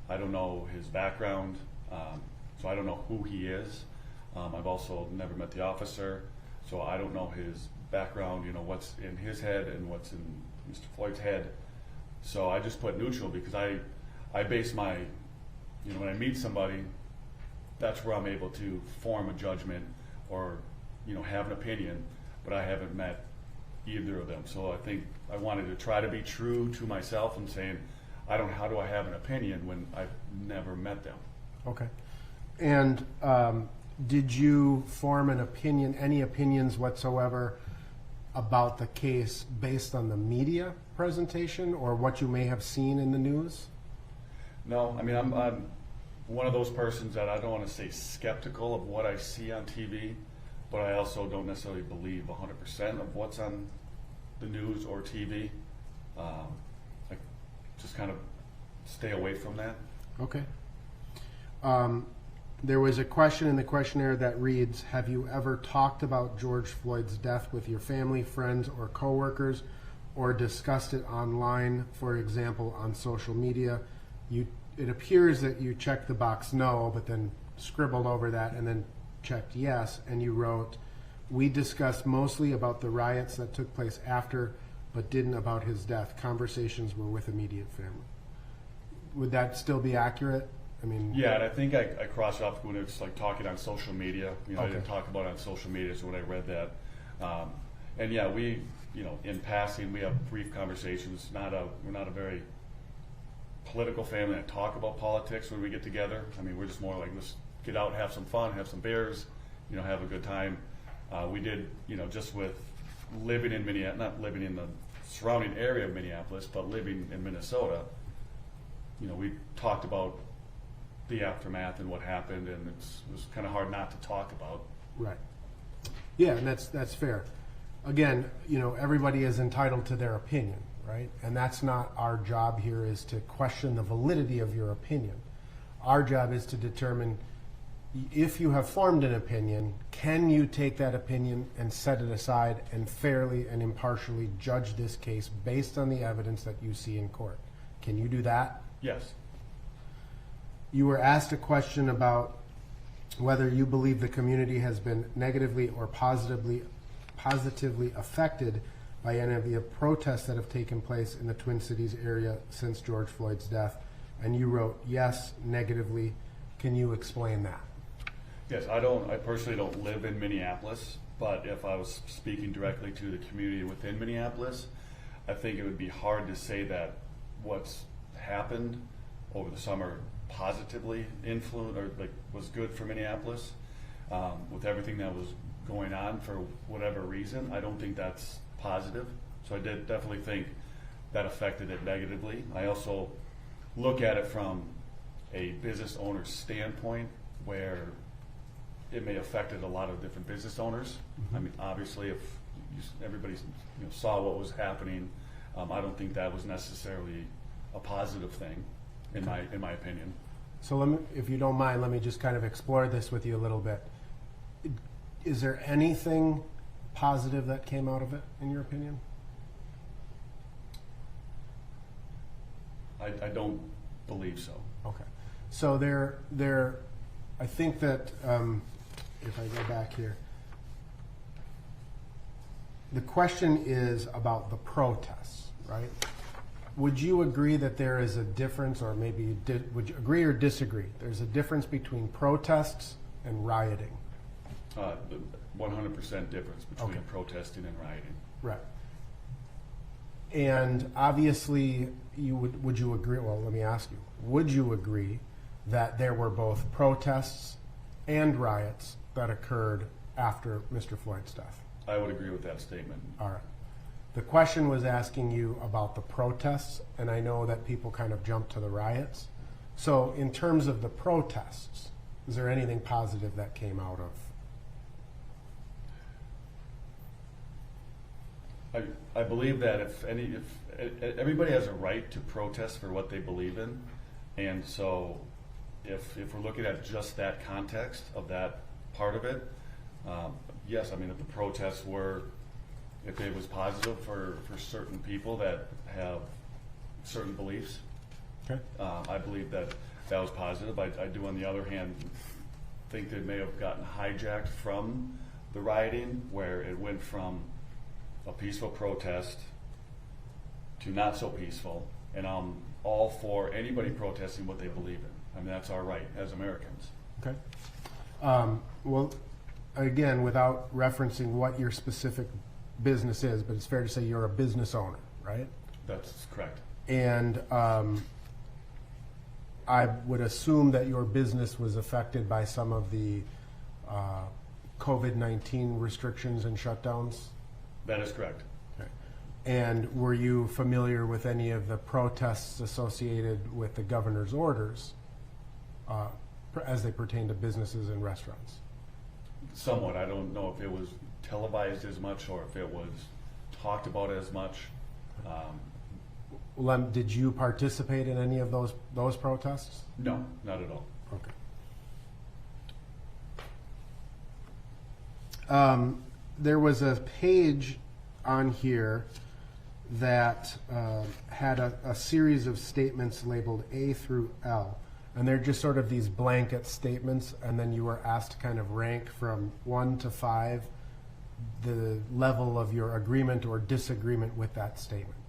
I don't know his background, so I don't know who he is. I've also never met the officer, so I don't know his background, what's in his head and what's in Mr. Floyd's head. So I just put neutral because I base my, when I meet somebody, that's where I'm able to form a judgment or, have an opinion, but I haven't met either of them. So I think I wanted to try to be true to myself and saying, how do I have an opinion when I've never met them? Okay. And did you form an opinion, any opinions whatsoever about the case based on the media presentation or what you may have seen in the news? No, I mean, I'm one of those persons that I don't want to say skeptical of what I see on TV, but I also don't necessarily believe 100% of what's on the news or TV. I just kind of stay away from that. Okay. There was a question in the questionnaire that reads, "Have you ever talked about George Floyd's death with your family, friends, or coworkers, or discussed it online, for example, on social media?" It appears that you checked the box no, but then scribbled over that and then checked yes, and you wrote, "We discussed mostly about the riots that took place after, but didn't about his death. Conversations were with immediate family." Would that still be accurate? I mean, yeah, and I think I crossed off when it's like talking on social media. I Okay. didn't talk about it on social media, so when I read that, and yeah, we, in passing, we have brief conversations. We're not a very political family that talk about politics when we get together. I mean, we're just more like, let's get out, have some fun, have some beers, have a good time. We did, just with living in Minneapolis, not living in the surrounding area of Minneapolis, but living in Minnesota, we talked about the aftermath and what happened, and it was kind of hard not to talk about. right. Yeah, and that's fair. Again, everybody is entitled to their opinion, right? And that's not our job here, is to question the validity of your opinion. Our job is to determine, if you have formed an opinion, can you take that opinion and set it aside and fairly and impartially judge this case based on the evidence that you see in court? Can you do that? Yes. You were asked a question about whether you believe the community has been negatively or positively affected by any of the protests that have taken place in the Twin Cities area since George Floyd's death. And you wrote, yes, negatively. Can you explain that? Yes, I personally don't live in Minneapolis, but if I was speaking directly to the community within Minneapolis, I think it would be hard to say that what's happened over the summer positively influenced or was good for Minneapolis. With everything that was going on for whatever reason, I don't think that's positive. So I did definitely think that affected it negatively. I also look at it from a business owner's standpoint, where it may have affected a lot of different business owners. I mean, obviously, if everybody saw what was happening, I don't think that was necessarily a positive thing, in my opinion. So let me, if you don't mind, let me just kind of explore this with you a little bit. Is there anything positive that came out of it, in your opinion? I don't believe so. Okay. So I think that, if I go back here, the question is about the protests, right? Would you agree that there is a difference, or maybe would you agree or disagree? There's a difference between protests and rioting. 100% difference between Okay. protesting and rioting. Right. And obviously, would you agree, well, let me ask you, would you agree that there were both protests and riots that occurred after Mr. Floyd's death? I would agree with that statement. All right. The question was asking you about the protests, and I know that people kind of jumped to the riots. So in terms of the protests, is there anything positive that came out of? I believe that if everybody has a right to protest for what they believe in, and so if we're looking at just that context of that part of it, yes, I mean, if the protests were, if it was positive for certain people that have certain beliefs, Okay. I believe that was positive. I do, on the other hand, think they may have gotten hijacked from the rioting, where it went from a peaceful protest to not so peaceful, and I'm all for anybody protesting what they believe in. I mean, that's our right as Americans. Okay. Well, again, without referencing what your specific business is, but it's fair to say you're a business owner, right? That's correct. And I would assume that your business was affected by some of the COVID-19 restrictions and shutdowns? That is correct. Okay. And were you familiar with any of the protests associated with the governor's orders as they pertain to businesses and restaurants? Somewhat. I don't know if it was televised as much or if it was talked about as much. Did you participate in any of those protests? No, not at all. Okay. There was a page on here that had a series of statements labeled A through L. And they're just sort of these blanket statements, and then you were asked to kind of rank from 1 to 5 the level of your agreement or disagreement with that statement.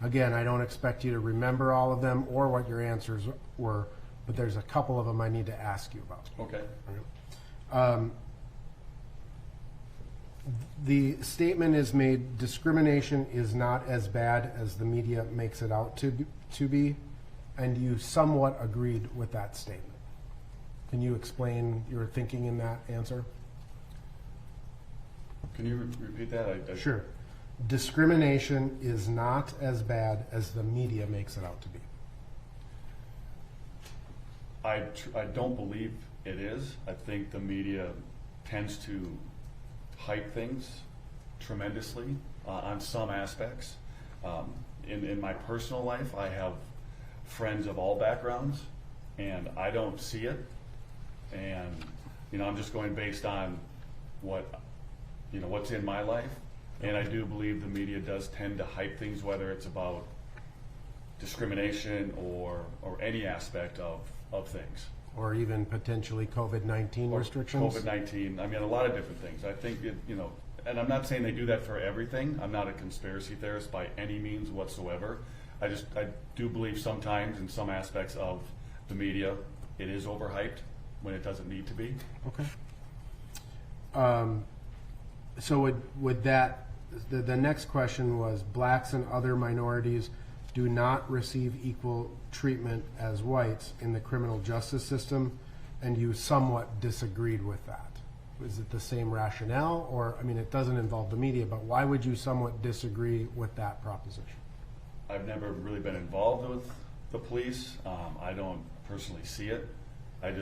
Again, I don't expect you to remember all of them or what your answers were, but there's a couple of them I need to ask you about. Okay. The statement is made, discrimination is not as bad as the media makes it out to be, and you somewhat agreed with that statement. Can you explain your thinking in that answer? Can you repeat that? Sure. Discrimination is not as bad as the media makes it out to be. I don't believe it is. I think the media tends to hype things tremendously on some aspects. in my personal life, I have friends of all backgrounds, and I don't see it. And, I'm just going based on what's in my life. And I do believe the media does tend to hype things, whether it's about discrimination or any aspect of things. Or even potentially COVID-19 Or restrictions? COVID-19, I mean, a lot of different things. I think, and I'm not saying they do that for everything. I'm not a conspiracy theorist by any means whatsoever. I do believe sometimes in some aspects of the media, it is overhyped when it doesn't need to be. Okay. So would that, the next question was, blacks and other minorities do not receive equal treatment as whites in the criminal justice system, and you somewhat disagreed with that. Is it the same rationale, or, I mean, it doesn't involve the media, but why would you somewhat disagree with that proposition? I've never really been involved with the police. I don't personally see it. I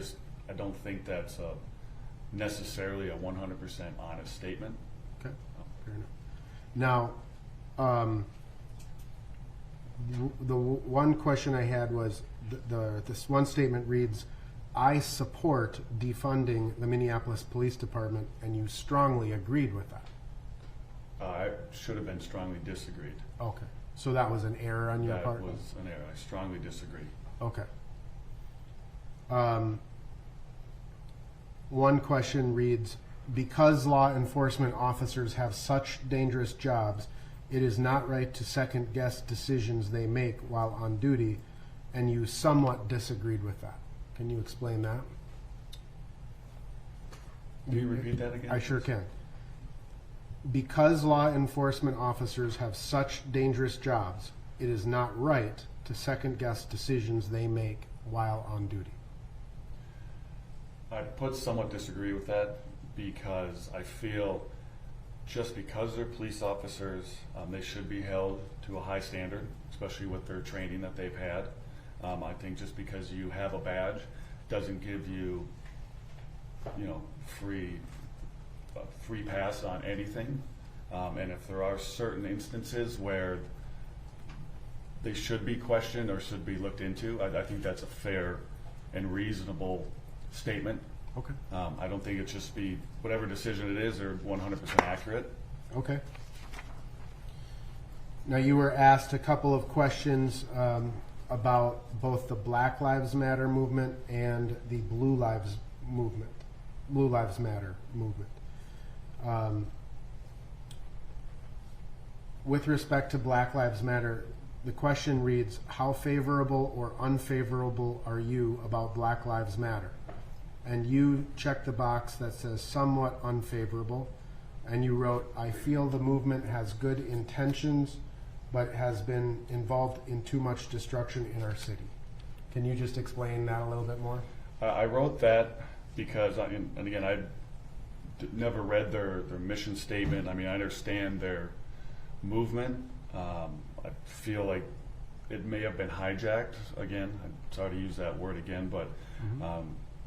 don't think that's necessarily a 100% honest statement. Okay, fair enough. Now, the one question I had was, this one statement reads, I support defunding the Minneapolis Police Department, and you strongly agreed with that. I should have been strongly disagreed. Okay, so that was an error on your part? That was an error. I strongly disagree. Okay. One question reads, because law enforcement officers have such dangerous jobs, it is not right to second guess decisions they make while on duty, and you somewhat disagreed with that. Can you explain that? Can you repeat that again? I sure can. Because law enforcement officers have such dangerous jobs, it is not right to second guess decisions they make while on duty. I somewhat disagree with that, because I feel just because they're police officers, they should be held to a high standard, especially with their training that they've had. I think just because you have a badge doesn't give you, free pass on anything. And if there are certain instances where they should be questioned or should be looked into, I think that's a fair and reasonable statement. Okay. I don't think it should just be whatever decision it is, they're 100% accurate. Okay. Now, you were asked a couple of questions about both the Black Lives Matter movement and the Blue Lives Matter movement. With respect to Black Lives Matter, the question reads, how favorable or unfavorable are you about Black Lives Matter? And you checked the box that says somewhat unfavorable, and you wrote, I feel the movement has good intentions, but has been involved in too much destruction in our city. Can you just explain that a little bit more? I wrote that because, and again, I never read their mission statement. I mean, I understand their movement. I feel like it may have been hijacked again. I'm sorry to use that word again, but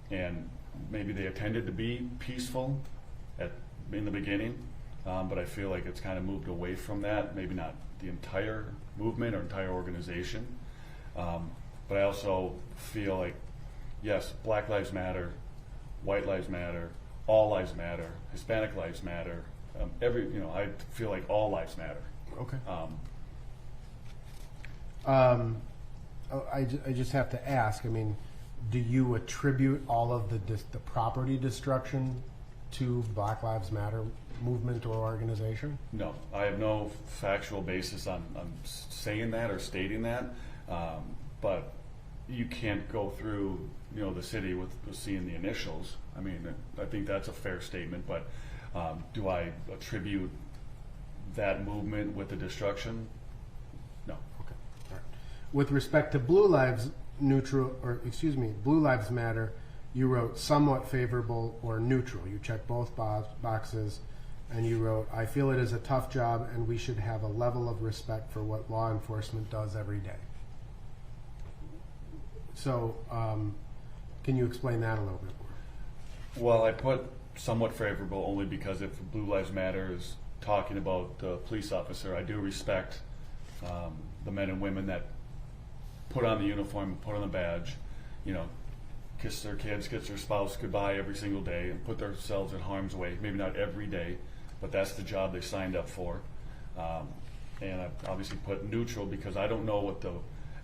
and maybe they intended to be peaceful in the beginning, but I feel like it's kind of moved away from that. Maybe not the entire movement or entire organization, but I also feel like, yes, Black Lives Matter, White Lives Matter, all lives matter, Hispanic lives matter. I feel like all lives matter. Okay. I just have to ask, I mean, do you attribute all of the property destruction to Black Lives Matter movement or organization? No, I have no factual basis on saying that or stating that, but you can't go through the city with seeing the initials. I mean, I think that's a fair statement, but do I attribute that movement with the destruction? No. Okay. All right. With respect to Blue Lives Matter, you wrote somewhat favorable or neutral. You checked both boxes, and you wrote, I feel it is a tough job and we should have a level of respect for what law enforcement does every day. So, can you explain that a little bit more? Well, I put somewhat favorable only because if Blue Lives Matter is talking about the police officer, I do respect the men and women that put on the uniform, put on the badge, you know, kiss their kids, kiss their spouse goodbye every single day, and put themselves in harm's way. Maybe not every day, but that's the job they signed up for. And I've obviously put neutral because I don't know what the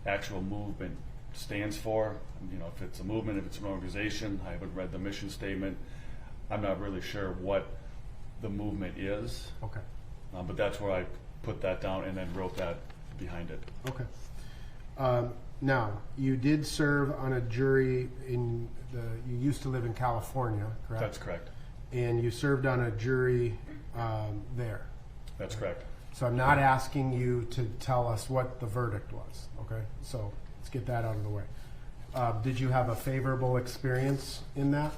actual movement stands for. You know, if it's a movement, if it's an organization. I haven't read the mission statement. I'm not really sure what the movement is. Okay. But that's where I put that down and then wrote that behind it. Okay. Now, you did serve on a jury you used to live in California, correct? That's correct. And you served on a jury there. That's correct. So I'm not asking you to tell us what the verdict was, okay? So let's get that out of the way. Did you have a favorable experience in that?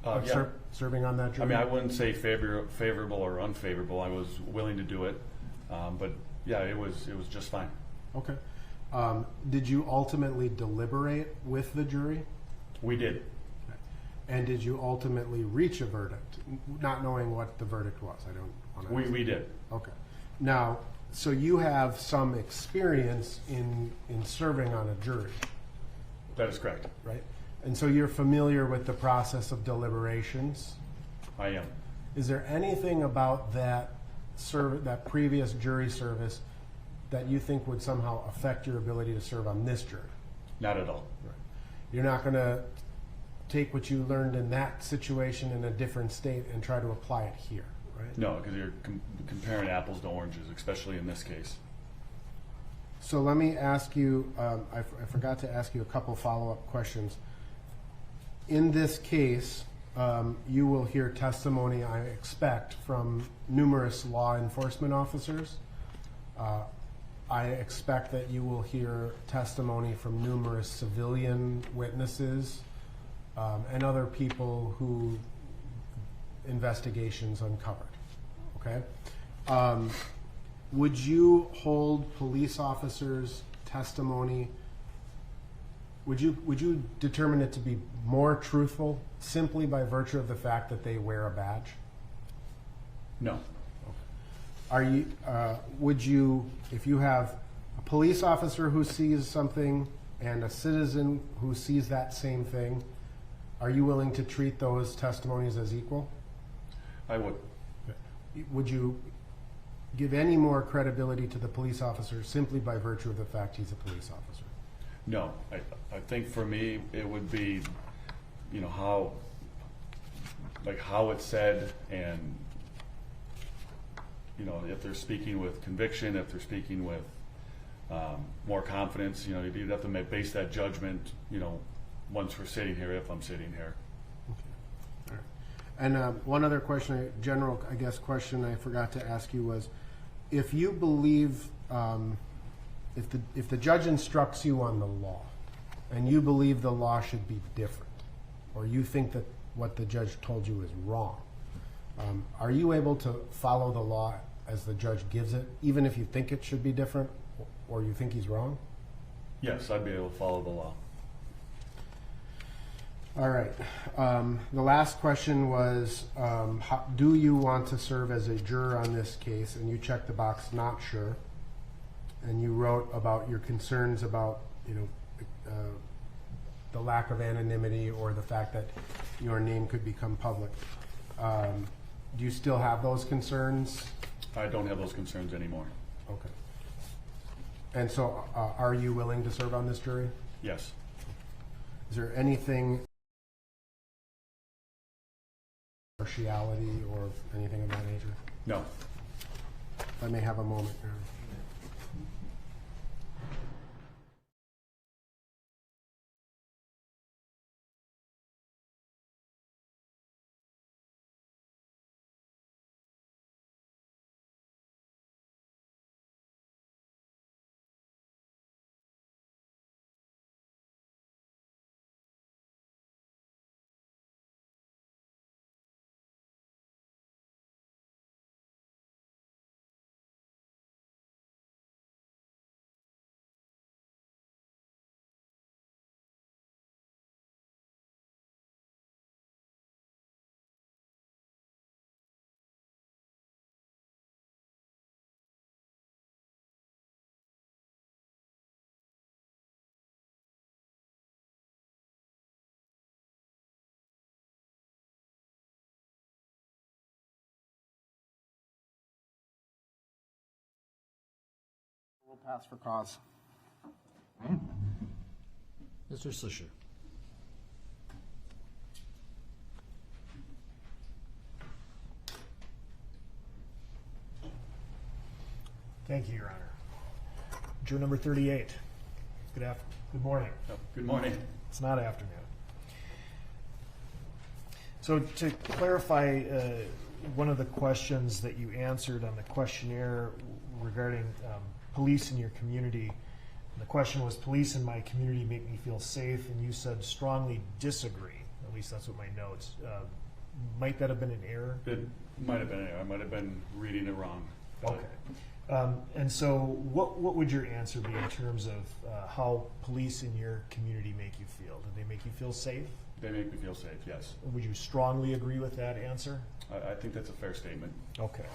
Yeah. Serving on that jury? I mean, I wouldn't say favorable or unfavorable. I was willing to do it, but yeah, it was just fine. Okay. Did you ultimately deliberate with the jury? We did. Okay. And did you ultimately reach a verdict, not knowing what the verdict was? I don't want to. We did. Okay. Now, so you have some experience in serving on a jury, That is correct. right? And so you're familiar with the process of deliberations. I am. Is there anything about that previous jury service that you think would somehow affect your ability to serve on this jury? Not at all. Right. You're not going to take what you learned in that situation in a different state and try to apply it here, right? No, because you're comparing apples to oranges, especially in this case. So let me ask you, I forgot to ask you a couple follow-up questions. In this case, you will hear testimony, I expect, from numerous law enforcement officers. I expect that you will hear testimony from numerous civilian witnesses and other people who investigations uncovered, okay? Would you hold police officers' testimony, would you determine it to be more truthful simply by virtue of the fact that they wear a badge? No. Would you, if you have a police officer who sees something and a citizen who sees that same thing, are you willing to treat those testimonies as equal? I would. Would you give any more credibility to the police officer simply by virtue of the fact he's a police officer? No. I think for me, it would be, you know, how it's said, and you know, if they're speaking with conviction, if they're speaking with more confidence, you know, you'd have to base that judgment, you know, once we're sitting here, if I'm sitting here. Okay. All right. And one other question, general, I guess, question I forgot to ask you was, if you believe, if the judge instructs you on the law, and you believe the law should be different, or you think that what the judge told you is wrong, are you able to follow the law as the judge gives it, even if you think it should be different, or you think he's wrong? Yes, I'd be able to follow the law. All right. The last question was, do you want to serve as a juror on this case? And you checked the box, not sure. And you wrote about your concerns about, you know, the lack of anonymity or the fact that your name could become public. Do you still have those concerns? I don't have those concerns anymore. Okay. And so, are you willing to serve on this jury? Yes. Is there anything, partiality or anything of that nature? No. If I may have a moment here. We'll pass for cause. Mr. Swisher. Thank you, Your Honor. Juror number 38. Good morning. Oh, good morning. It's not afternoon. So to clarify, one of the questions that you answered on the questionnaire regarding police in your community, the question was, police in my community make me feel safe, and you said strongly disagree. At least that's what my notes. Might that have been an error? It might have been. I might have been reading it wrong. but- Okay. And so what would your answer be in terms of how police in your community make you feel? Do they make you feel safe? They make me feel safe, yes. Would you strongly agree with that answer? I think that's a fair statement. Okay.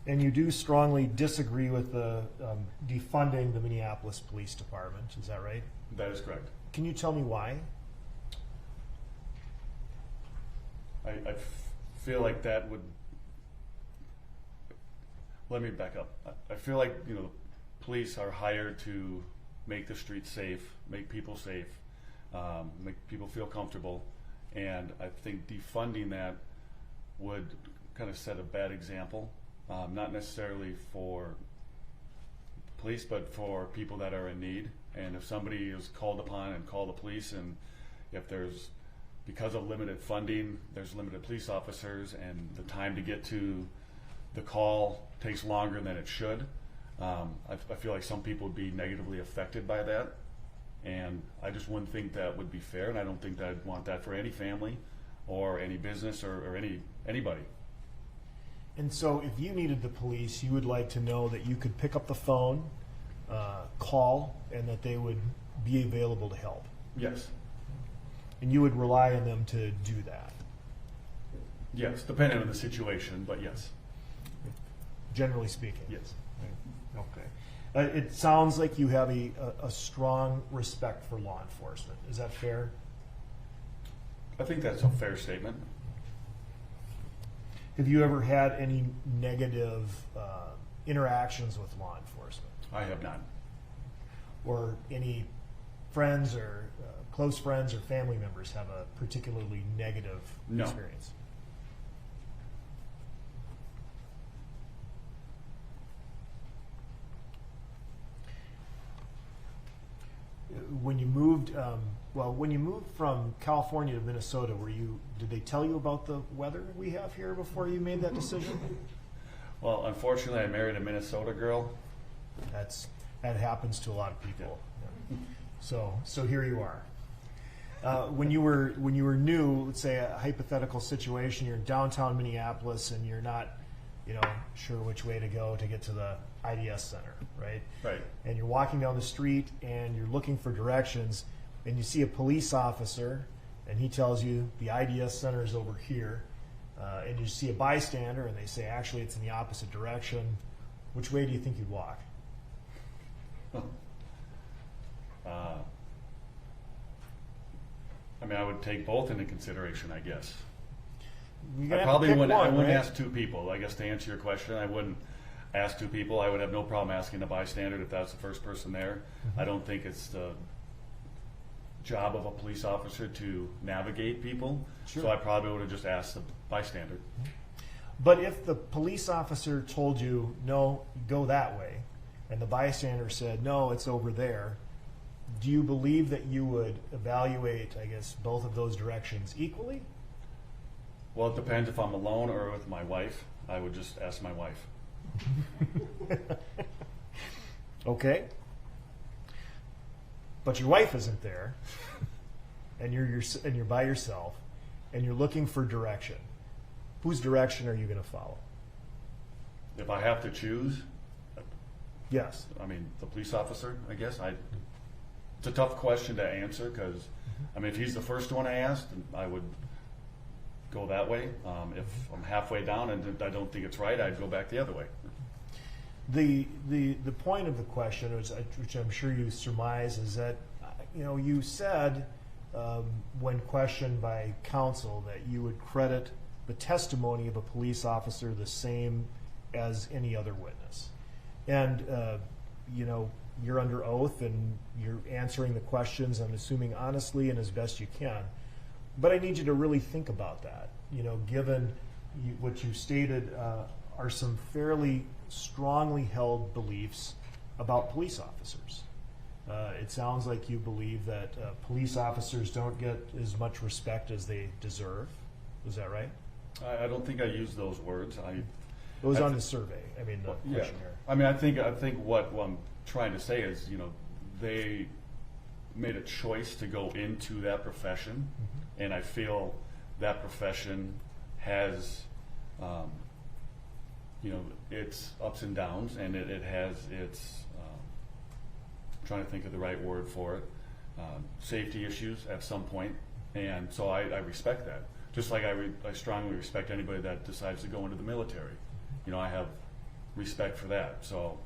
And you do strongly disagree with the defunding the Minneapolis Police Department, is that right? That is correct. Can you tell me why? I feel like that would. Let me back up. I feel like police are hired to make the streets safe, make people safe, make people feel comfortable, and I think defunding that would kind of set a bad example, not necessarily for police, but for people that are in need. And if somebody is called upon and call the police, and if there's, because of limited funding, there's limited police officers, and the time to get to the call takes longer than it should. I feel like some people would be negatively affected by that, and I just wouldn't think that would be fair, and I don't think that I'd want that for any family or any business or anybody. And so if you needed the police, you would like to know that you could pick up the phone, call, and that they would be available to help. Yes. And you would rely on them to do that, Yes, depending on the situation, but yes. generally speaking. Yes. Okay. It sounds like you have a strong respect for law enforcement. Is that fair? I think that's a fair statement. Have you ever had any negative interactions with law enforcement? I have not. Or any friends or close friends or family members have a particularly negative No. experience? When you moved, when you moved from California to Minnesota, did they tell you about the weather we have here before you made that decision? Well, unfortunately, I married a Minnesota girl. That happens to a lot of people. Yeah. So here you are. When you were new, let's say a hypothetical situation, you're in downtown Minneapolis and you're not, sure which way to go to get to the IDS Center, right? Right. And you're walking down the street and you're looking for directions, and you see a police officer, and he tells you the IDS Center is over here, and you see a bystander, and they say actually it's in the opposite direction. Which way do you think you'd walk? I would take both into consideration, I guess. You're I gonna have to probably pick wouldn't. I one, wouldn't right? ask two people. I guess to answer your question, I wouldn't ask two people. I would have no problem asking the bystander if that's the first person there. I don't think it's the job of a police officer to navigate people. Sure. So I probably would have just asked the bystander. But if the police officer told you, no, go that way, and the bystander said, no, it's over there, do you believe that you would evaluate, I guess, both of those directions equally? Well, it depends if I'm alone or with my wife. I would just ask my wife. Okay. But your wife isn't there, and you're by yourself, and you're looking for direction. Whose direction are you going to follow? If I have to choose, Yes. the police officer, I guess. It's a tough question to answer because, if he's the first one I asked, I would go that way. If I'm halfway down and I don't think it's right, I'd go back the other way. The point of the question, which I'm sure you surmise, is that you said when questioned by counsel that you would credit the testimony of a police officer the same as any other witness. And, you're under oath and you're answering the questions, I'm assuming honestly and as best you can. But I need you to really think about that. Given what you stated are some fairly strongly held beliefs about police officers. It sounds like you believe that police officers don't get as much respect as they deserve. Is that right? I don't think I used those words. It was on the survey. I mean, the Yeah. questionnaire. I mean, I think what I'm trying to say is, they made a choice to go into that profession, and I feel that profession has, its ups and downs, and it has its, trying to think of the right word for it, safety issues at some point, and so I respect that. Just like I strongly respect anybody that decides to go into the military. I have respect for that. So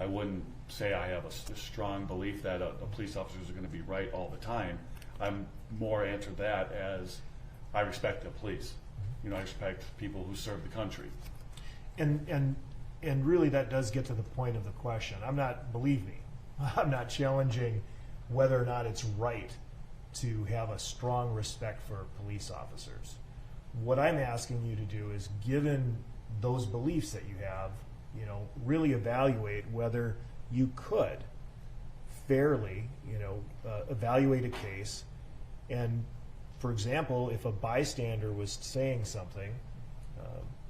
I wouldn't say I have a strong belief that police officers are going to be right all the time. I'm more answer that as I respect the police. I respect people who serve the country. And really that does get to the point of the question. Believe me, I'm not challenging whether or not it's right to have a strong respect for police officers. What I'm asking you to do is, given those beliefs that you have, really evaluate whether you could fairly, evaluate a case. And for example, if a bystander was saying something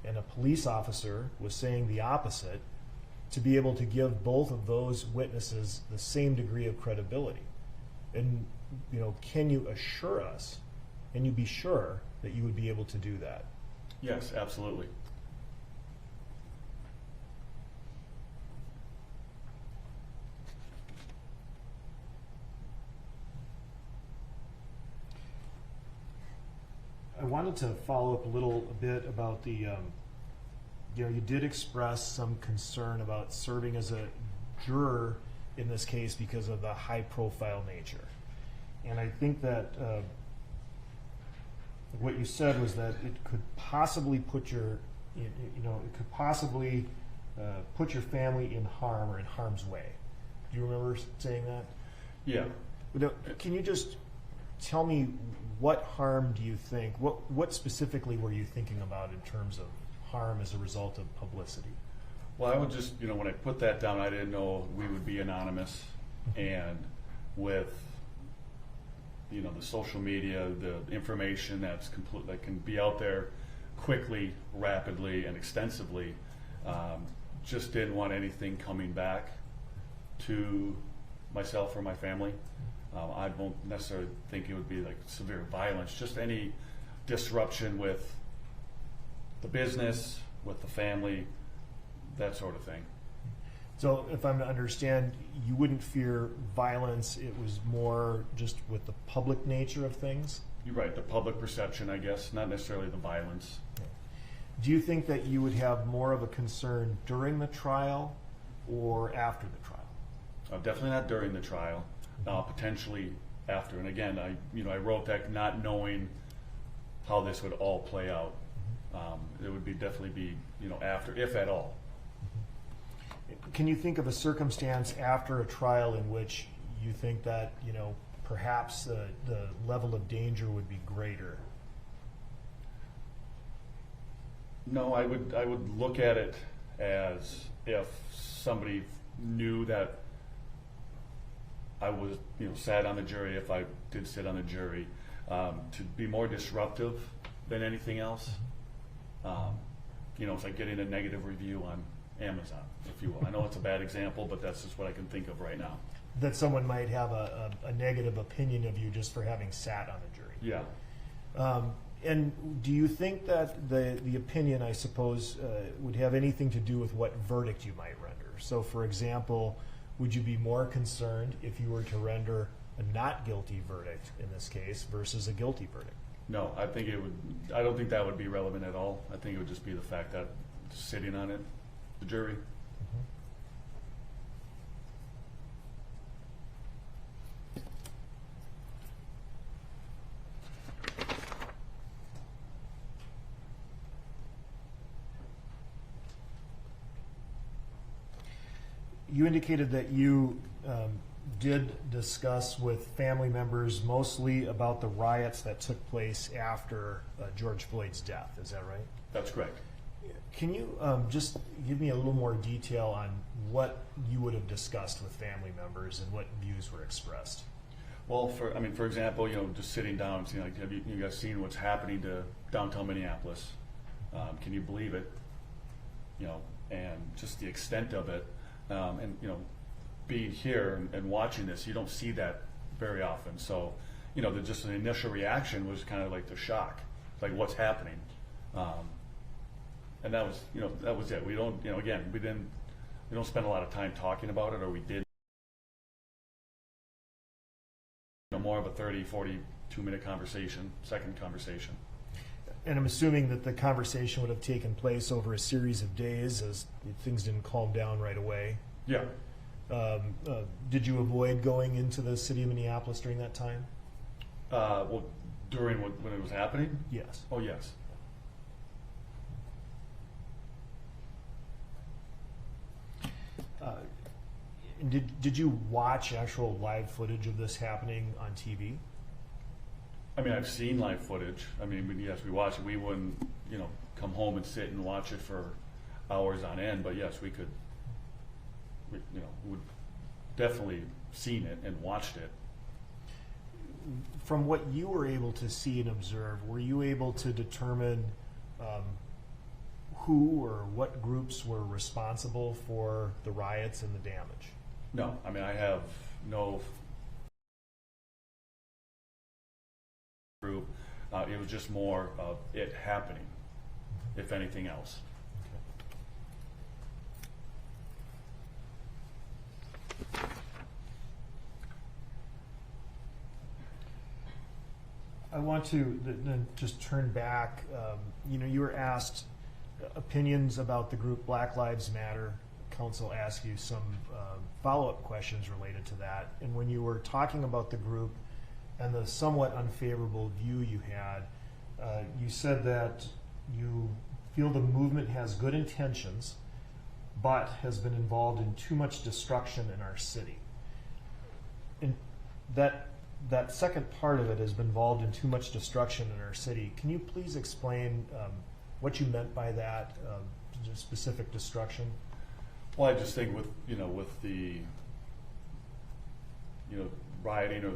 and a police officer was saying the opposite, to be able to give both of those witnesses the same degree of credibility. And, can you assure us, can you be sure that you would be able to do that? Yes, absolutely. I wanted to follow up a little bit about the, you did express some concern about serving as a juror in this case because of the high-profile nature. And I think that what you said was that it could possibly put your, put your family in harm or in harm's way. Do you remember saying that? Yeah. Can you just tell me what harm do you think, what specifically were you thinking about in terms of harm as a result of publicity? Well, I would just, when I put that down, I didn't know we would be anonymous. And with, the social media, the information that can be out there quickly, rapidly, and extensively, just didn't want anything coming back to myself or my family. I don't necessarily think it would be like severe violence, just any disruption with the business, with the family, that sort of thing. So if I'm to understand, you wouldn't fear violence, it was more just with the public nature of things? You're right, the public perception, I guess, not necessarily the violence. Do you think that you would have more of a concern during the trial or after the trial? Definitely not during the trial, potentially after. And again, I wrote that not knowing how this would all play out. It would definitely be after, if at all. Can you think of a circumstance after a trial in which you think that perhaps the level of danger would be greater? No, I would look at it as if somebody knew that I was sat on the jury, if I did sit on the jury, to be more disruptive than anything else. It's like getting a negative review on Amazon, if you will. I know it's a bad example, but that's just what I can think of right now. That someone might have a negative opinion of you just for having sat on the jury. Yeah. And do you think that the opinion, I suppose, would have anything to do with what verdict you might render? So, for example, would you be more concerned if you were to render a not guilty verdict in this case versus a guilty verdict? No, I don't think that would be relevant at all. I think it would just be the fact that sitting on it, the jury. you indicated that you did discuss with family members mostly about the riots that took place after George Floyd's death. Is that right? That's correct. Can you just give me a little more detail on what you would have discussed with family members and what views were expressed? Well, for example, just sitting down and seeing, like, have you guys seen what's happening to downtown Minneapolis? Can you believe it? And just the extent of it, and being here and watching this, you don't see that very often. So, just the initial reaction was kind of like the shock, like what's happening, and that was it. We don't, we don't spend a lot of time talking about it, or we did. More of a 30, 42-minute conversation, second conversation. And I'm assuming that the conversation would have taken place over a series of days as things didn't calm down right away. Yeah. Did you avoid going into the city of Minneapolis during that time? Well, during when it was happening? Yes. Oh, yes. Did you watch actual live footage of this happening on TV? I mean, I've seen live footage. I mean, yes, we watched it. We wouldn't, come home and sit and watch it for hours on end. But yes, we could. We would definitely seen it and watched it. From what you were able to see and observe, were you able to determine who or what groups were responsible for the riots and the damage? No, I mean, I have no group. It was just more of it happening, if anything else. I want to then just turn back. You were asked opinions about the group Black Lives Matter. Council asked you some follow-up questions related to that. And when you were talking about the group and the somewhat unfavorable view you had, you said that you feel the movement has good intentions, but has been involved in too much destruction in our city. And that second part of it has been involved in too much destruction in our city. Can you please explain what you meant by that specific destruction? Well, I just think with the rioting or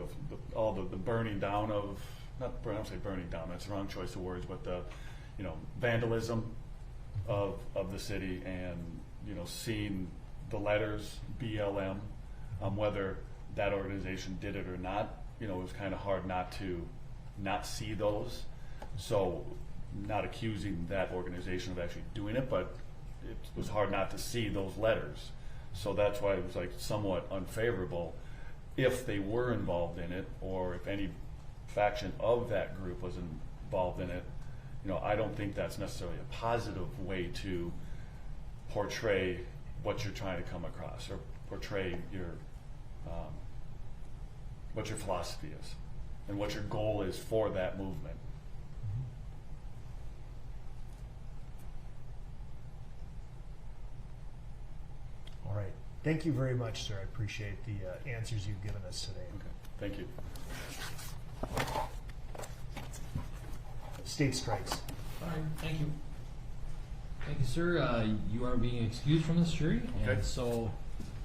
all the burning down of I don't say burning down, that's the wrong choice of words, but the vandalism of the city, and seeing the letters BLM, whether that organization did it or not, it was kind of hard not to not see those. So not accusing that organization of actually doing it, but it was hard not to see those letters. So that's why it was like somewhat unfavorable if they were involved in it, or if any faction of that group was involved in it. I don't think that's necessarily a positive way to portray what you're trying to come across, or portray what your philosophy is and what your goal is for that movement. All right. Thank you very much, sir. I appreciate the answers you've given us today. Okay, thank you. State strikes. All right, thank you. Thank you, sir. You are being excused from this jury, and Okay. so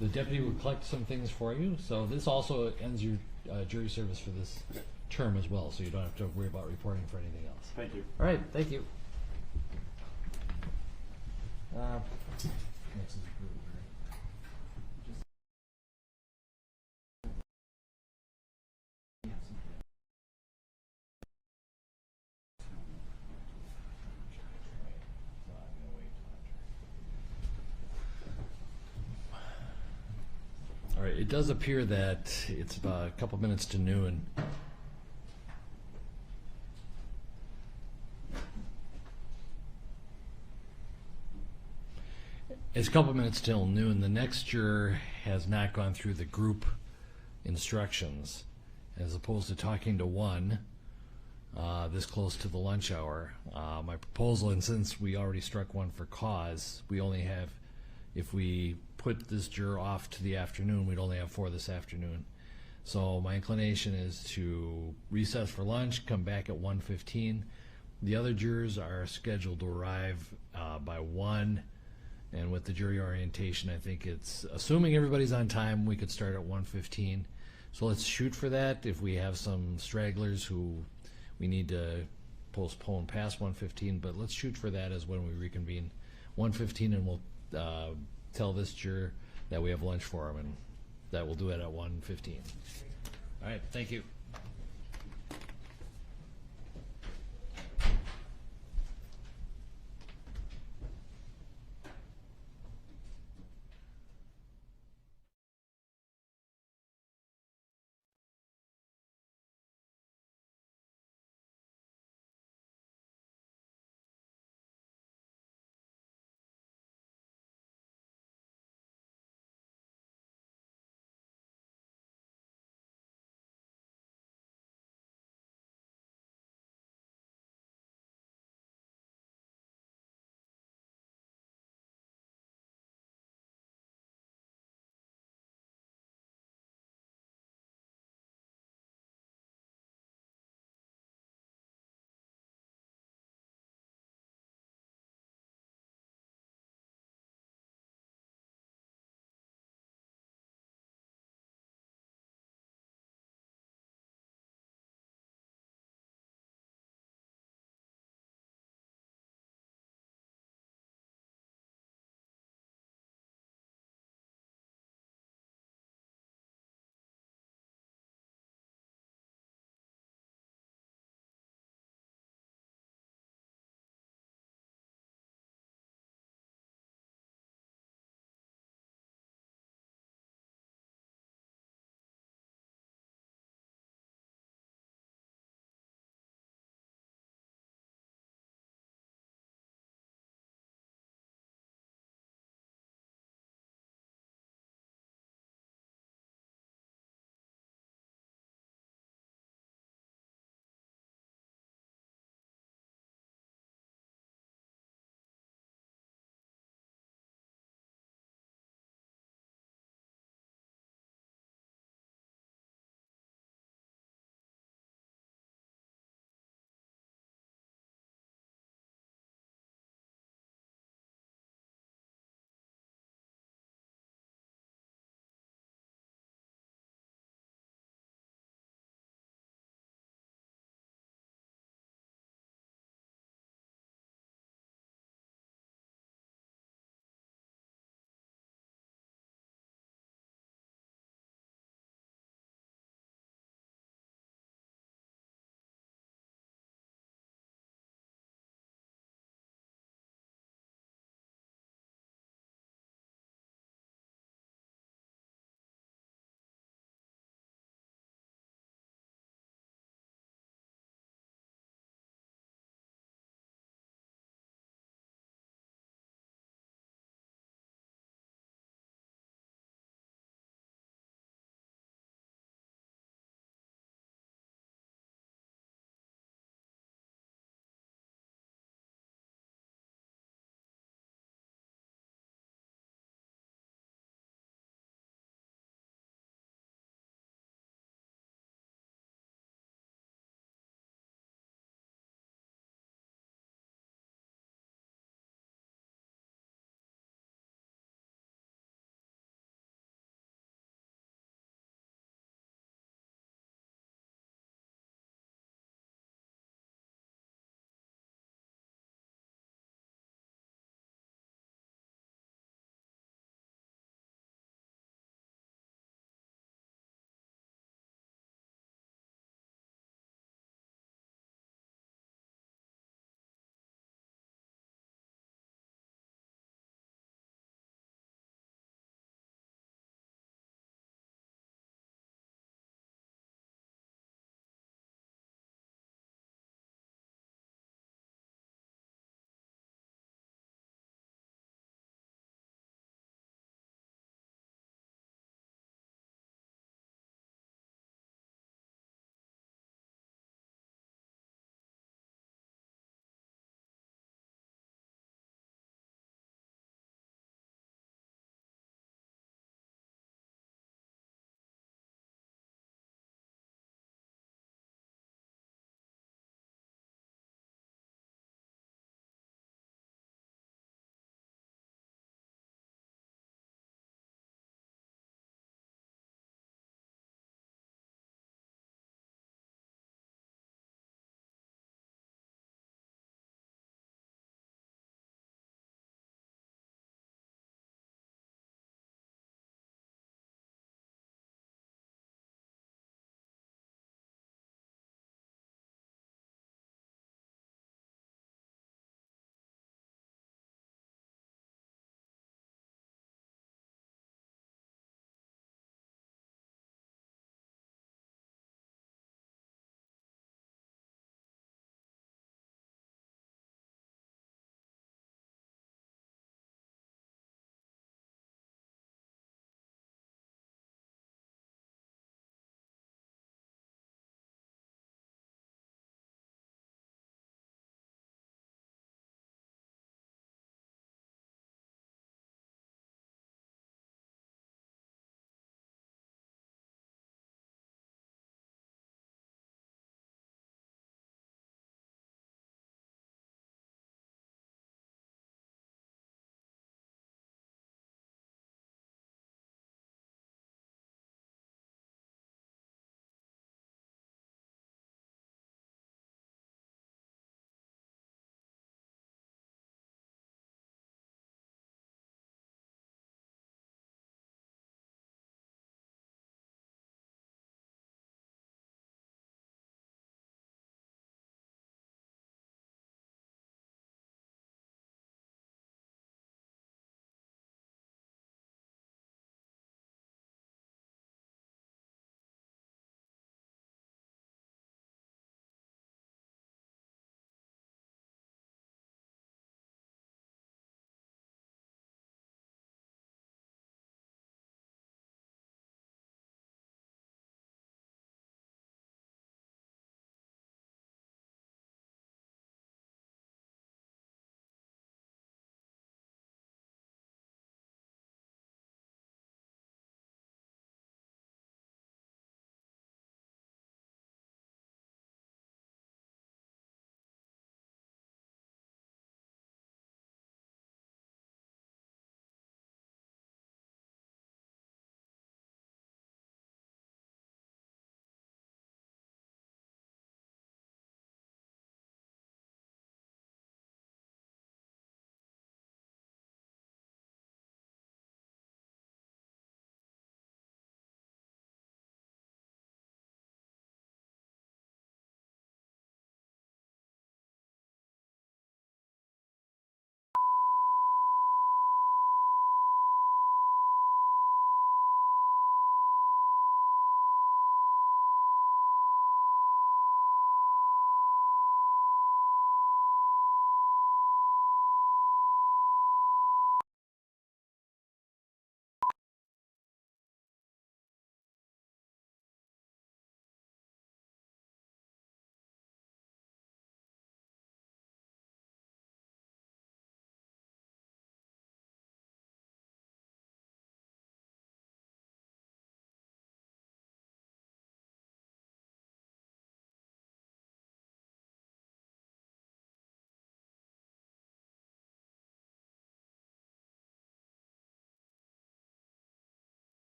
the deputy will collect some things for you. So this also ends your jury service for this term as well, so you don't have to worry about reporting for anything else. Thank you. All right, thank you. Next is approval, right? All right, it does appear that it's about a couple minutes to noon. It's a couple minutes till noon. The next juror has not gone through the group instructions, as opposed to talking to one this close to the lunch hour. My proposal, and since we already struck one for cause, we only have, if we put this juror off to the afternoon. We'd only have 4 this afternoon. So my inclination is to recess for lunch, come back at 1:15. The other jurors are scheduled to arrive by 1, and with the jury orientation, I think it's, assuming everybody's on time, we could start at 1:15. So let's shoot for that. If we have some stragglers who we need to postpone past 1:15, but let's shoot for that as when we reconvene 1:15, and we'll tell this juror that we have lunch for him, and that we'll do it at 1:15. All right, thank you.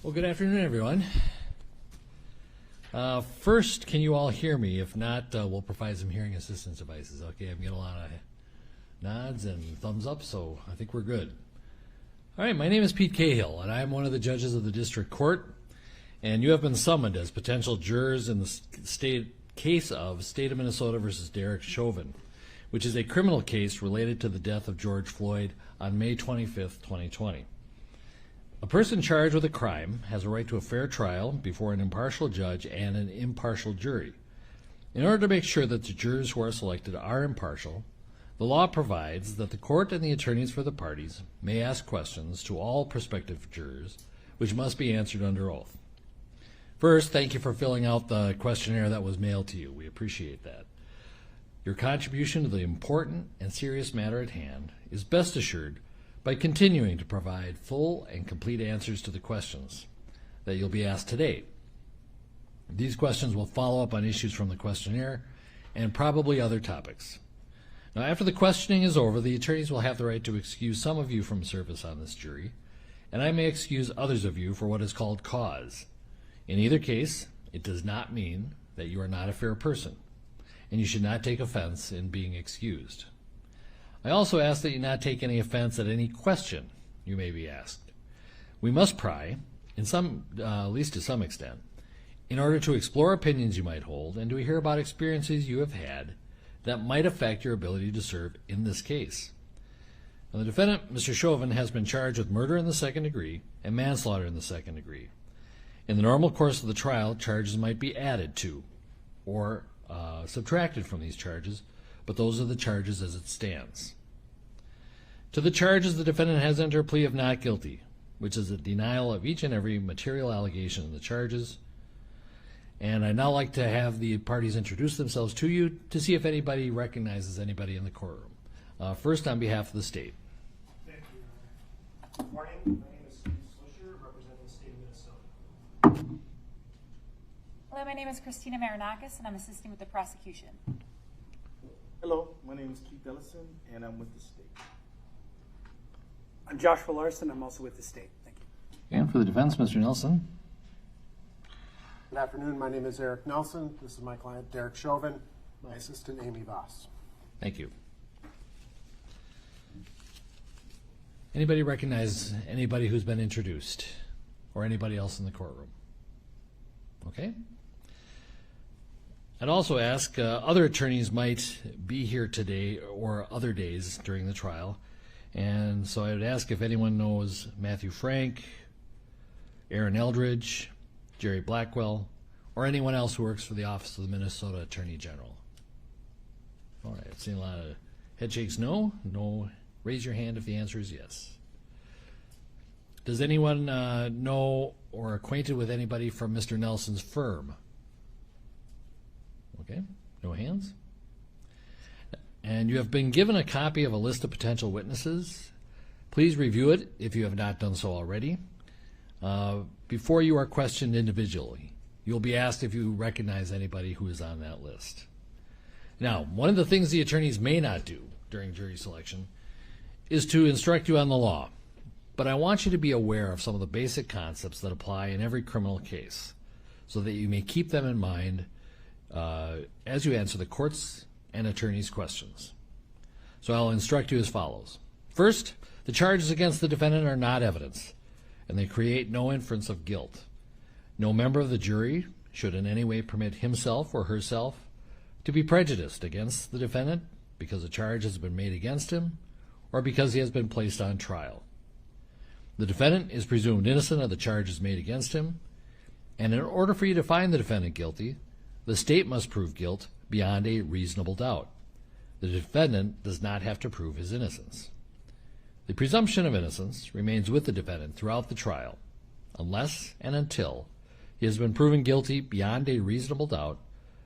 Well, good afternoon, everyone. First, can you all hear me? If not, we'll provide some hearing assistance devices. Okay, I'm getting a lot of nods and thumbs up, so I think we're good. All right, my name is Pete Cahill, and I'm one of the judges of the district court, and you have been summoned as potential jurors in the case of State of Minnesota versus Derek Chauvin, which is a criminal case related to the death of George Floyd on May 25th, 2020. A person charged with a crime has a right to a fair trial before an impartial judge and an impartial jury. In order to make sure that the jurors who are selected are impartial, the law provides that the court and the attorneys for the parties may ask questions to all prospective jurors, which must be answered under oath. First, thank you for filling out the questionnaire that was mailed to you. We appreciate that. Your contribution to the important and serious matter at hand is best assured by continuing to provide full and complete answers to the questions that you'll be asked today. These questions will follow up on issues from the questionnaire and probably other topics. Now, after the questioning is over, the attorneys will have the right to excuse some of you from service on this jury, and I may excuse others of you for what is called cause. In either case, it does not mean that you are not a fair person, and you should not take offense in being excused. I also ask that you not take any offense at any question you may be asked. We must pry, at least to some extent, in order to explore opinions you might hold and to hear about experiences you have had that might affect your ability to serve in this case. Now, the defendant, Mr. Chauvin, has been charged with murder in the second degree and manslaughter in the second degree. In the normal course of the trial, charges might be added to or subtracted from these charges, but those are the charges as it stands. To the charges, the defendant has entered a plea of not guilty, which is a denial of each and every material allegation in the charges. And I'd now like to have the parties introduce themselves to you to see if anybody recognizes anybody in the courtroom. First, on behalf of the state. Thank you, Your Honor. Good morning. My name is Steve Swisher, representing the state of Minnesota. Hello, my name is Christina Marinakis, and I'm assisting with the prosecution. Hello, my name is Keith Ellison, and I'm with the state. I'm Joshua Larson. I'm also with the state. Thank you. And for the defense, Mr. Nelson. Good afternoon. My name is Eric Nelson. This is my client, Derek Chauvin. My assistant, Amy Voss. Thank you. Anybody recognize anybody who's been introduced or anybody else in the courtroom? Okay. I'd also ask other attorneys might be here today or other days during the trial. And so I would ask if anyone knows Matthew Frank, Aaron Eldridge, Jerry Blackwell, or anyone else who works for the Office of the Minnesota Attorney General. All right, I've seen a lot of head shakes. No? No. Raise your hand if the answer is yes. Does anyone know or acquainted with anybody from Mr. Nelson's firm? Okay, no hands. And you have been given a copy of a list of potential witnesses. Please review it if you have not done so already. Before you are questioned individually, you'll be asked if you recognize anybody who is on that list. Now, one of the things the attorneys may not do during jury selection is to instruct you on the law. But I want you to be aware of some of the basic concepts that apply in every criminal case so that you may keep them in mind as you answer the court's and attorneys' questions. So I'll instruct you as follows. First, the charges against the defendant are not evidence, and they create no inference of guilt. No member of the jury should in any way permit himself or herself to be prejudiced against the defendant because a charge has been made against him or because he has been placed on trial. The defendant is presumed innocent of the charges made against him, and in order for you to find the defendant guilty, the state must prove guilt beyond a reasonable doubt. The defendant does not have to prove his innocence. The presumption of innocence remains with the defendant throughout the trial, unless and until he has been proven guilty beyond a reasonable doubt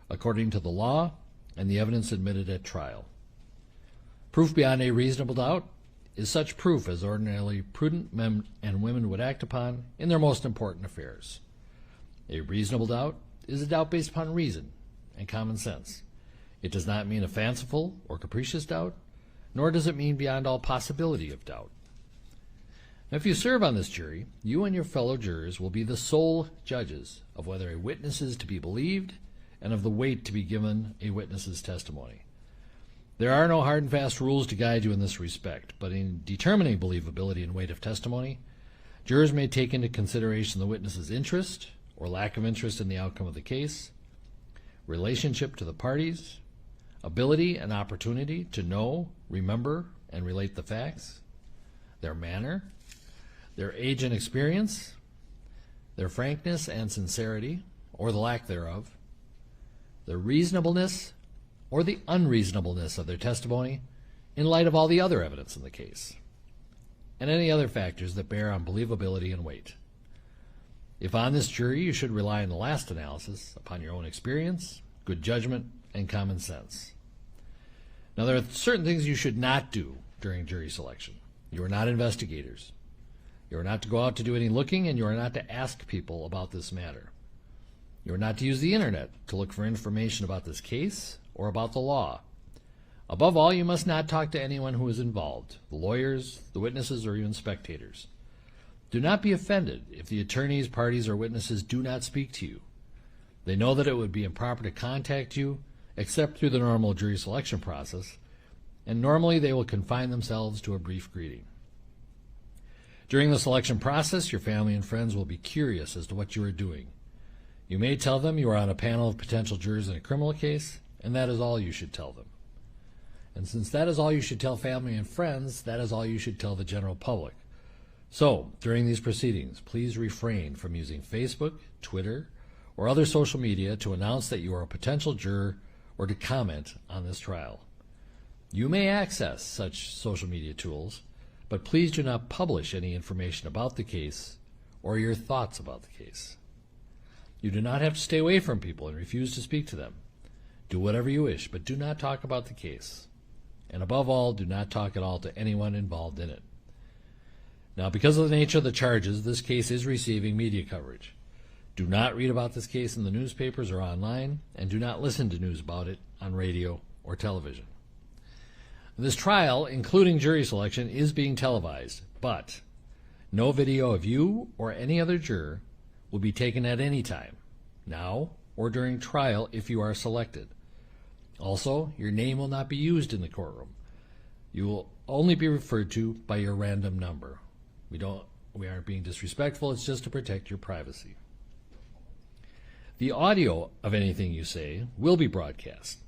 according to the law and the evidence admitted at trial. Proof beyond a reasonable doubt is such proof as ordinarily prudent men and women would act upon in their most important affairs. A reasonable doubt is a doubt based upon reason and common sense. It does not mean a fanciful or capricious doubt, nor does it mean beyond all possibility of doubt. If you serve on this jury, you and your fellow jurors will be the sole judges of whether a witness is to be believed and of the weight to be given a witness's testimony. There are no hard and fast rules to guide you in this respect, but in determining believability and weight of testimony, jurors may take into consideration the witness's interest or lack of interest in the outcome of the case, relationship to the parties, ability and opportunity to know, remember, and relate the facts, their manner, their age and experience, their frankness and sincerity, or the lack thereof, the reasonableness or the unreasonableness of their testimony in light of all the other evidence in the case, and any other factors that bear on believability and weight. If on this jury, you should rely in the last analysis upon your own experience, good judgment, and common sense. Now, there are certain things you should not do during jury selection. You are not investigators. You are not to go out to do any looking, and you are not to ask people about this matter. You are not to use the internet to look for information about this case or about the law. Above all, you must not talk to anyone who is involved, the lawyers, the witnesses, or even spectators. Do not be offended if the attorneys, parties, or witnesses do not speak to you. They know that it would be improper to contact you except through the normal jury selection process, and normally they will confine themselves to a brief greeting. During the selection process, your family and friends will be curious as to what you are doing. You may tell them you are on a panel of potential jurors in a criminal case, and that is all you should tell them. And since that is all you should tell family and friends, that is all you should tell the general public. So, during these proceedings, please refrain from using Facebook, Twitter, or other social media to announce that you are a potential juror or to comment on this trial. You may access such social media tools, but please do not publish any information about the case or your thoughts about the case. You do not have to stay away from people and refuse to speak to them. Do whatever you wish, but do not talk about the case. And above all, do not talk at all to anyone involved in it. Now, because of the nature of the charges, this case is receiving media coverage. Do not read about this case in the newspapers or online, and do not listen to news about it on radio or television. This trial, including jury selection, is being televised, but no video of you or any other juror will be taken at any time, now or during trial if you are selected. Also, your name will not be used in the courtroom. You will only be referred to by your random number. We aren't being disrespectful, it's just to protect your privacy. The audio of anything you say will be broadcast,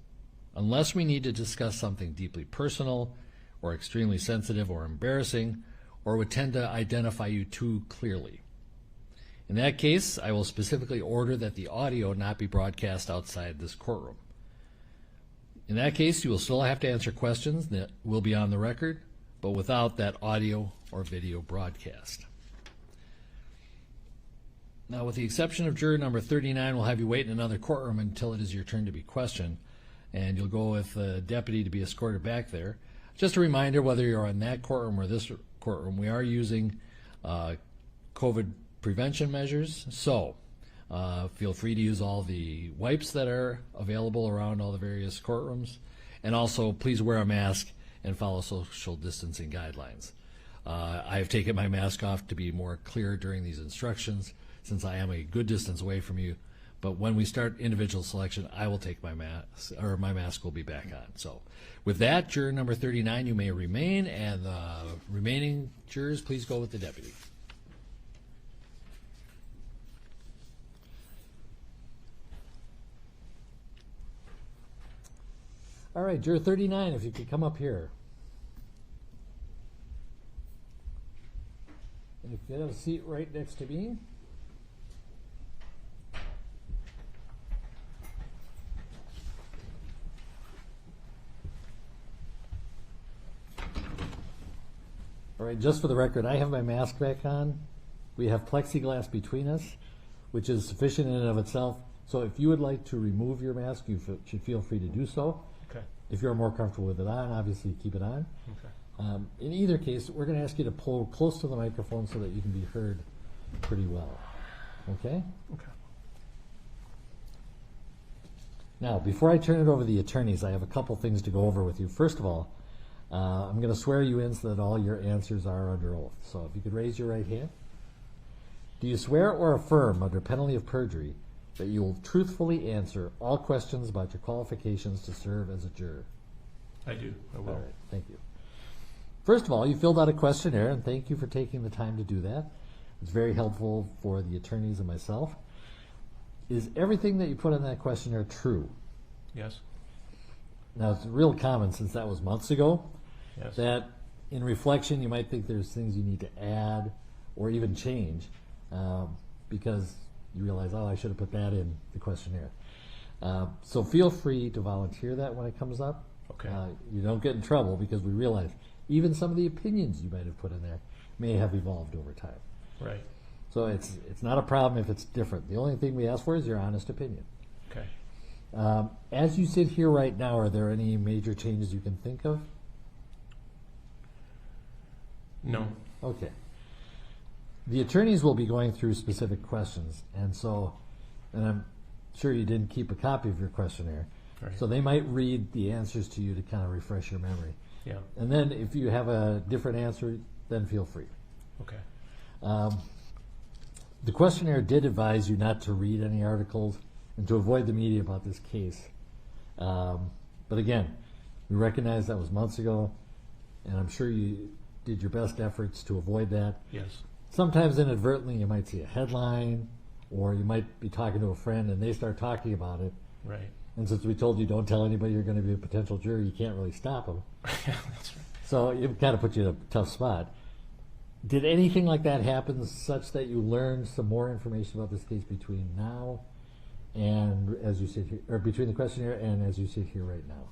unless we need to discuss something deeply personal or extremely sensitive or embarrassing, or would tend to identify you too clearly. In that case, I will specifically order that the audio not be broadcast outside this courtroom. In that case, you will still have to answer questions that will be on the record, but without that audio or video broadcast. Now, with the exception of juror number 39, we'll have you wait in another courtroom until it is your turn to be questioned, and you'll go with a deputy to be escorted back there. Just a reminder, whether you're in that courtroom or this courtroom, we are using COVID prevention measures, so feel free to use all the wipes that are available around all the various courtrooms, and also please wear a mask and follow social distancing guidelines. I have taken my mask off to be more clear during these instructions, since I am a good distance away from you. But when we start individual selection, I will take my mask, or my mask will be back on. So with that, juror number 39, you may remain, and the remaining jurors, please go with the deputy. All right, juror 39, if you could come up here. And if you have a seat right next to me. All right, just for the record, I have my mask back on. We have plexiglass between us, which is sufficient in and of itself. So if you would like to remove your mask, you should feel free to do so. Okay. If you're more comfortable with it on, obviously keep it on. Okay. In either case, we're going to ask you to pull close to the microphone so that you can be heard pretty well. Okay? Okay. Now, before I turn it over to the attorneys, I have a couple things to go over with you. First of all, I'm going to swear you in so that all your answers are under oath. So if you could raise your right hand. Do you swear or affirm under penalty of perjury that you will truthfully answer all questions about your qualifications to serve as a juror? I do. I will. All right, thank you. First of all, you filled out a questionnaire, and thank you for taking the time to do that. It's very helpful for the attorneys and myself. Is everything that you put on that questionnaire true? Yes. Now, it's real common, since that was months ago, Yes. that in reflection you might think there's things you need to add or even change because you realize, oh, I should have put that in the questionnaire. So feel free to volunteer that when it comes up. Okay. You don't get in trouble, because we realize even some of the opinions you might have put in there may have evolved over time. Right. So it's not a problem if it's different. The only thing we ask for is your honest opinion. Okay. As you sit here right now, are there any major changes you can think of? No. Okay. The attorneys will be going through specific questions, and I'm sure you didn't keep a copy of your questionnaire, Right. so they might read the answers to you to kind of refresh your memory. Yeah. And then if you have a different answer, then feel free. Okay. The questionnaire did advise you not to read any articles and to avoid the media about this case. But again, we recognize that was months ago, and I'm sure you did your best efforts to avoid that. Yes. Sometimes inadvertently you might see a headline, or you might be talking to a friend and they start talking about it. Right. And since we told you don't tell anybody you're going to be a potential juror, you can't really stop them. Yeah, that's right. So it kind of put you in a tough spot. Did anything like that happen such that you learned some more information about this case between now and as you sit here, or between the questionnaire and as you sit here right now?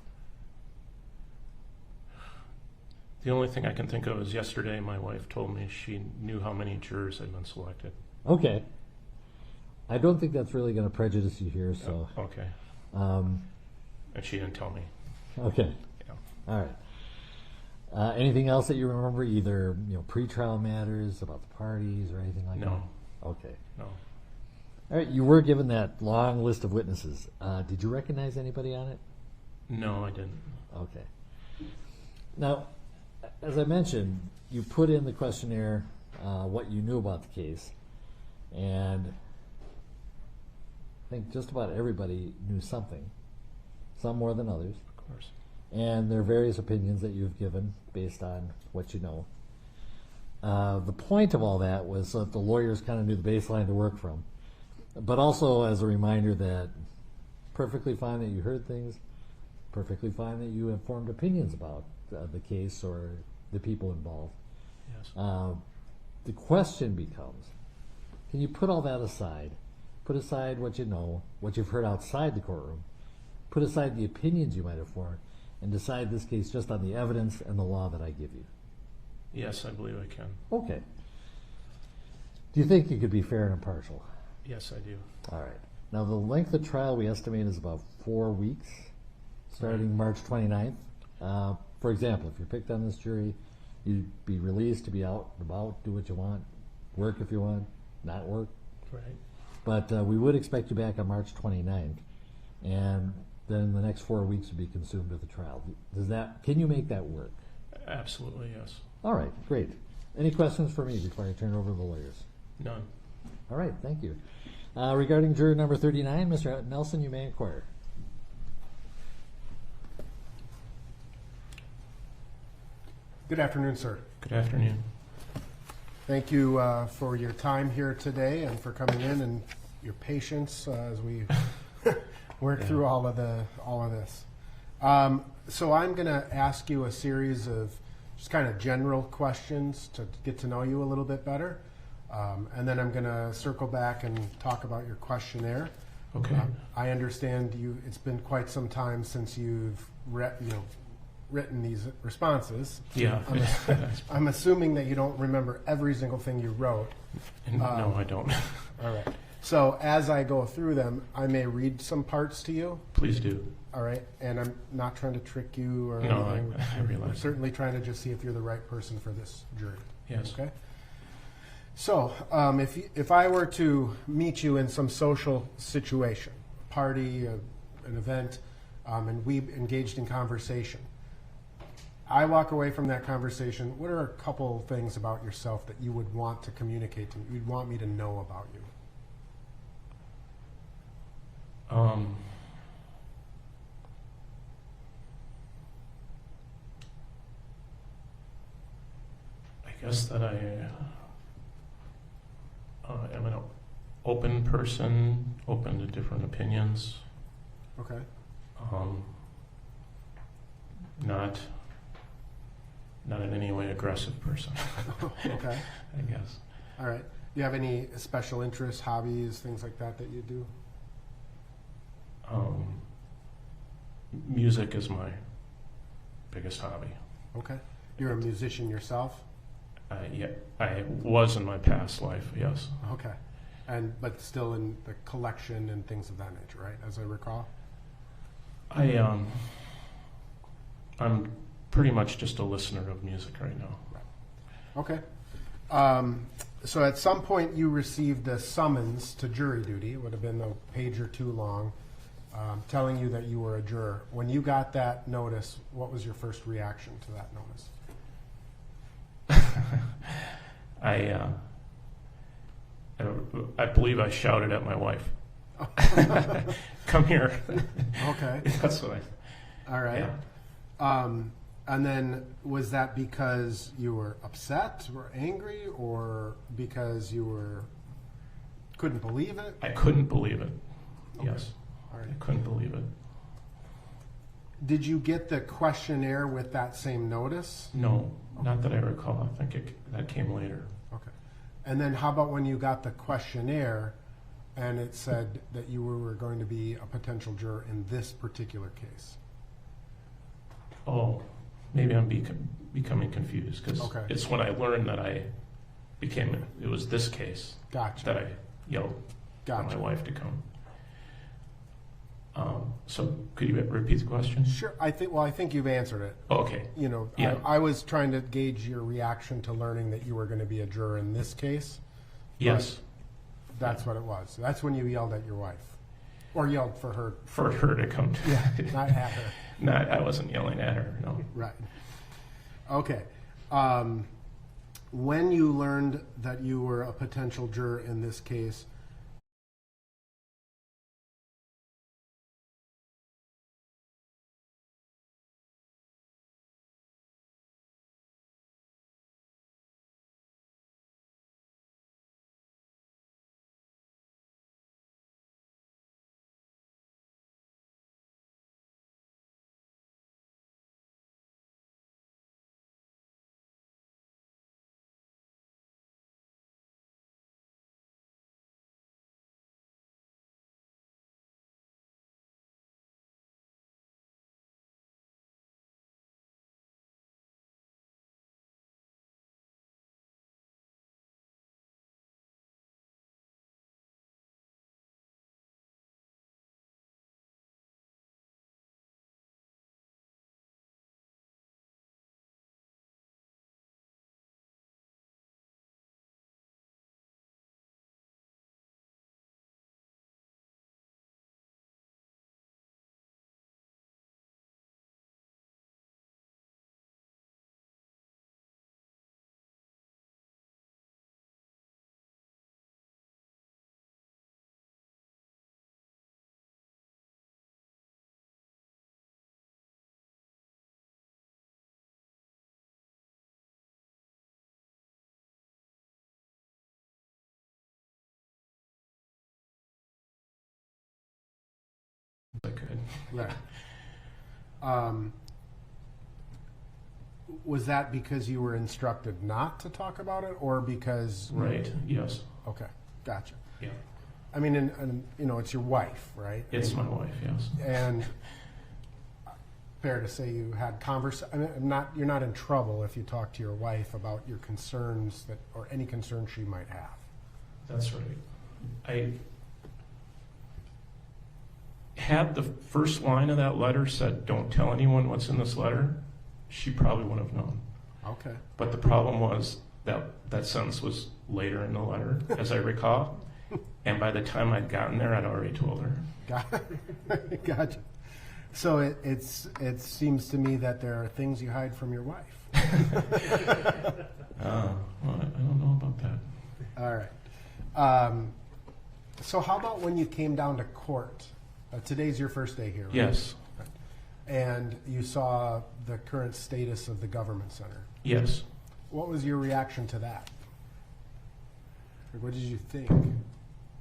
The only thing I can think of is yesterday my wife told me she knew how many jurors had been selected. Okay. I don't think that's really going to prejudice you here, so. Oh, okay. And she didn't tell me. Okay. Yeah. All right. Anything else that you remember, either pre-trial matters about the parties or anything like that? No. Okay. No. All right. You were given that long list of witnesses. Did you recognize anybody on it? No, I didn't. Okay. Now, as I mentioned, you put in the questionnaire what you knew about the case, and I think just about everybody knew something, some more than others. Of course. And there are various opinions that you've given based on what you know. The point of all that was that the lawyers kind of knew the baseline to work from, but also as a reminder that perfectly fine that you heard things, perfectly fine that you have formed opinions about the case or the people involved. Yes. The question becomes, can you put all that aside? Put aside what you know, what you've heard outside the courtroom, put aside the opinions you might have formed, and decide this case just on the evidence and the law that I give you. Yes, I believe I can. Okay. Do you think you could be fair and impartial? Yes, I do. All right. Now, the length of trial we estimate is about 4 weeks, starting March 29th. For example, if you're picked on this jury, you'd be released to be out and about, do what you want, work if you want, not work. Right. But we would expect you back on March 29th, and then the next 4 weeks would be consumed with the trial. Can you make that work? Absolutely, yes. All right, great. Any questions for me before I turn it over to the lawyers? None. All right, thank you. Regarding juror number 39, Mr. Nelson, you may inquire. Good afternoon, sir. Good afternoon. Thank you for your time here today and for coming in and your patience as we work through all of this. So I'm going to ask you a series of just kind of general questions to get to know you a little bit better, and then I'm going to circle back and talk about your questionnaire. Okay. I understand it's been quite some time since you've written these responses. Yeah. I'm assuming that you don't remember every single thing you wrote. No, I don't. All right. So as I go through them, I may read some parts to you. Please do. All right. And I'm not trying to trick you or No, anything. I realize. We're certainly trying to just see if you're the right person for this jury. Yes. Okay. So if I were to meet you in some social situation, a party, an event, and we engaged in conversation, I walk away from that conversation, what are a couple things about yourself that you would want to communicate to me, you'd want me to know about you? I guess that I am an open person, open to different opinions. Okay. Not in any way aggressive person. Okay. I guess. All right. Do you have any special interests, hobbies, things like that you do? Music is my biggest hobby. Okay. You're a musician yourself? Yeah, I was in my past life, yes. Okay. But still in the collection and things of that nature, right? As I recall? I'm pretty much just a listener of music right now. Okay. So at some point you received a summons to jury duty. It would have been a page or two long, telling you that you were a juror. When you got that notice, what was your first reaction to that notice? I believe I shouted at my wife. Come here. Okay. That's what All right. Yeah. And then was that because you were upset or angry, or because you couldn't believe it? I couldn't believe it. Okay. Yes. All right. I couldn't believe it. Did you get the questionnaire with that same notice? No, not that I recall. I think that came later. Okay. And then how about when you got the questionnaire and it said that you were going to be a potential juror in this particular case? Oh, maybe I'm becoming confused because Okay. it's when I learned that it was this case Gotcha. that I yelled Gotcha. for my wife to come. So could you repeat the question? Sure. I think you've answered it. Okay. You know, Yeah. I was trying to gauge your reaction to learning that you were going to be a juror in this case. Yes. That's what it was. That's when you yelled at your wife, or yelled for her. For her to come. Yeah, not at her. I wasn't yelling at her, no. Right. Okay. When you learned that you were a potential juror in this case, I could. right. Was that because you were instructed not to talk about it, or because? Right, yes. Okay, gotcha. Yeah. I mean, and it's your wife, right? It's my wife, yes. And fair to say you had you're not in trouble if you talk to your wife about your concerns or any concerns she might have. That's right. I had the first line of that letter said, "Don't tell anyone what's in this letter," she probably wouldn't have known. Okay. But the problem was that sentence was later in the letter, as I recall. And by the time I'd gotten there, I'd already told her. Gotcha. So it seems to me that there are things you hide from your wife. Well, I don't know about that. All right. So how about when you came down to court? Today's your first day here, right? Yes. And you saw the current status of the government center. Yes. What was your reaction to that? Like, what did you think?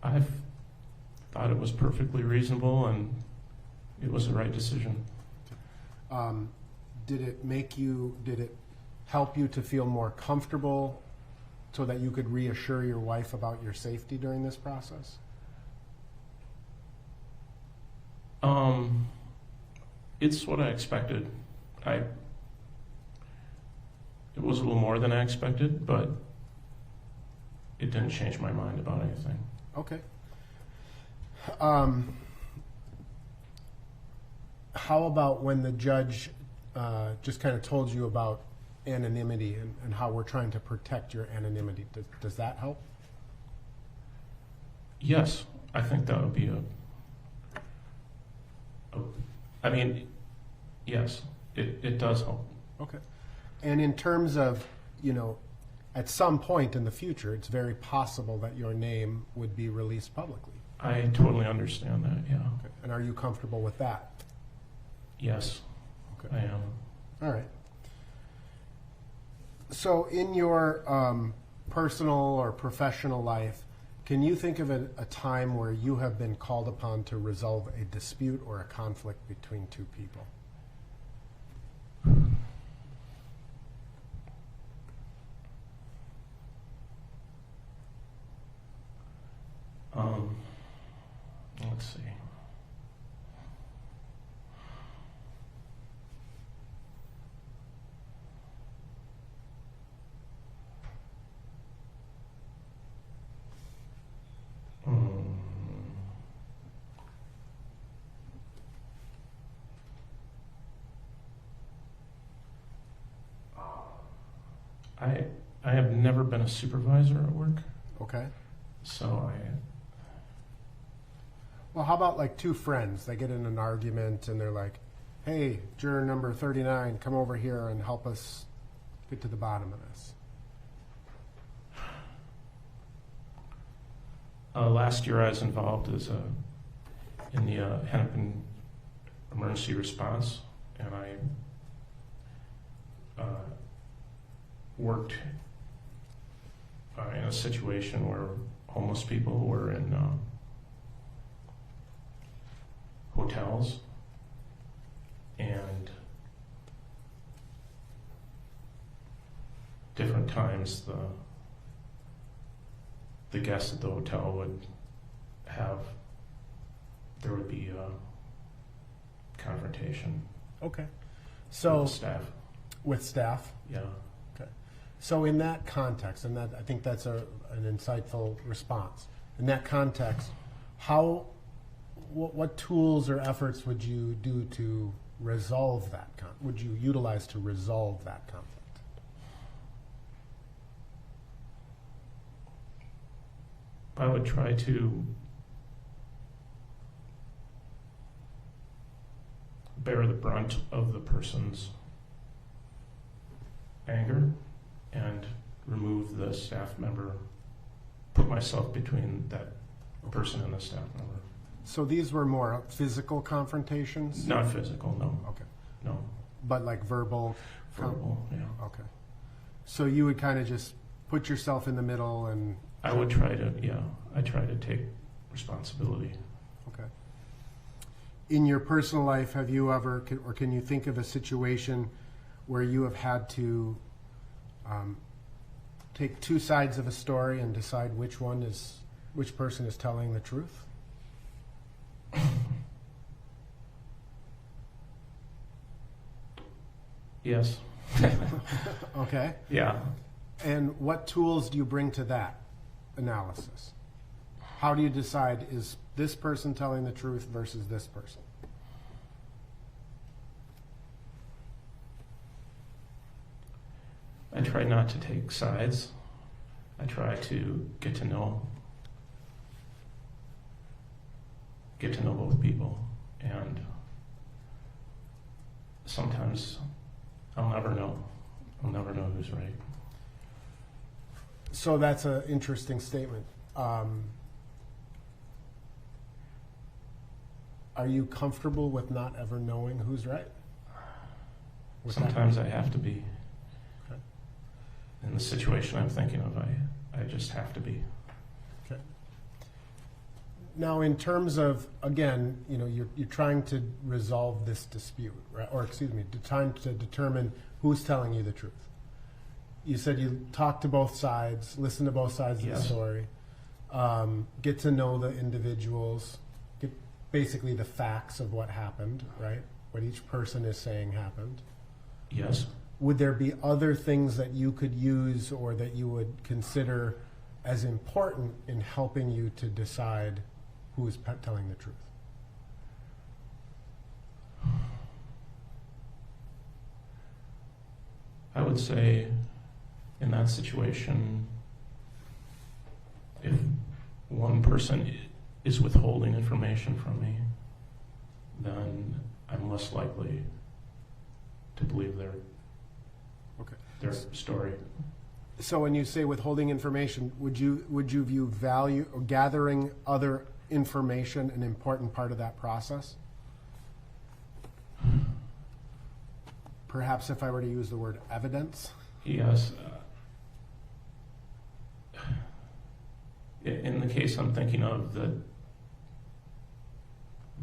I thought it was perfectly reasonable and it was the right decision. Did it help you to feel more comfortable so that you could reassure your wife about your safety during this process? It's what I expected. It was a little more than I expected, but it didn't change my mind about anything. Okay. How about when the judge just kind of told you about anonymity and how we're trying to protect your anonymity? Does that help? Yes, I think that would be yes, it does help. Okay. And in terms of, at some point in the future, it's very possible that your name would be released publicly. I totally understand that, yeah. Okay. And are you comfortable with that? Yes, okay. I am. All right. So in your personal or professional life, can you think of a time where you have been called upon to resolve a dispute or a conflict between two people? Let's see. I have never been a supervisor at work. Okay. So Well, how about like two friends? They get in an argument and they're like, hey, juror number 39, come over here and help us get to the bottom of this. Last year I was involved in the Hennepin emergency response, and I worked in a situation where homeless people were in hotels, and different times the guests at the hotel would there would be a confrontation. Okay. So with staff. With staff? Yeah. Okay. So in that context, and that I think that's an insightful response. In that context, what tools or efforts would you do to resolve that would you utilize to resolve that conflict? I would try to bear the brunt of the person's anger and remove the staff member, put myself between that person and the staff member. So these were more physical confrontations? Not physical, no. Okay. No. But like verbal? Verbal, yeah. Okay. So you would kind of just put yourself in the middle and... I would try to, I try to take responsibility. Okay. In your personal life, have you ever, or can you think of a situation where you have had to take two sides of a story and decide which person is telling the truth? Yes. Okay. Yeah. And what tools do you bring to that analysis? How do you decide, is this person telling the truth versus this person? I try not to take sides. I try to get to know both people and sometimes I'll never know. I'll never know who's right. So that's an interesting statement. Are you comfortable with not ever knowing who's right? With that? Sometimes I have to be. Okay. In the situation I'm thinking of, I just have to be. Okay. Now, in terms of, again, you know, you're trying to resolve this dispute, right? Or excuse me, trying to determine who's telling you the truth. You said you talked to both sides, listen to both sides of the Yes. story, get to know the individuals, get basically the facts of what happened, right? What each person is saying happened. Yes. Would there be other things that you could use or that you would consider as important in helping you to decide who is telling the truth? I would say in that situation, if one person is withholding information from me, then I'm less likely to believe their story. So when you say withholding information, would you view value or gathering other information an important part of that process? Perhaps if I were to use the word evidence? Yes. In the case I'm thinking of, that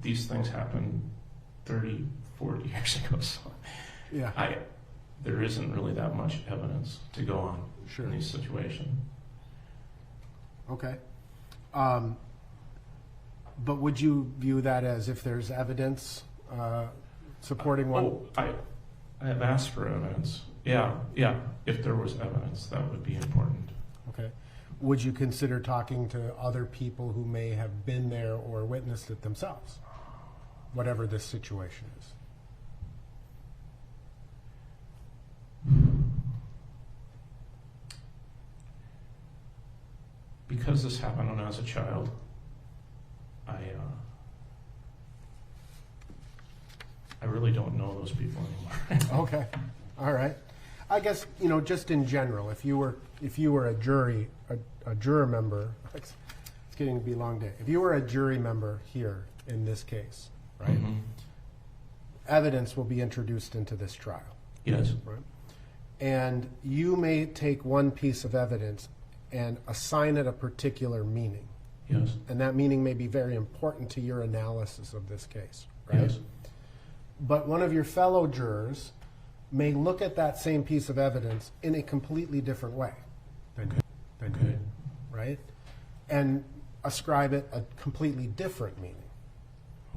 these things happened 30, 40 years ago, so Yeah. there isn't really that much evidence to go on Sure. in these situations. Okay. But would you view that as if there's evidence supporting one? Oh, I have asked for evidence. Yeah. If there was evidence, that would be important. Okay. Would you consider talking to other people who may have been there or witnessed it themselves, whatever this situation is? Because this happened when I was a child, I really don't know those people anymore. Okay, all right. I guess, you know, just in general, if you were a juror member, it's getting to be a long day. If you were a jury member here in this case, right? Mhm. Evidence will be introduced into this trial. Yes. Right? And you may take one piece of evidence and assign it a particular meaning. Yes. And that meaning may be very important to your analysis of this case, right? Yes. But one of your fellow jurors may look at that same piece of evidence in a completely different way than you, right? And ascribe it a completely different meaning.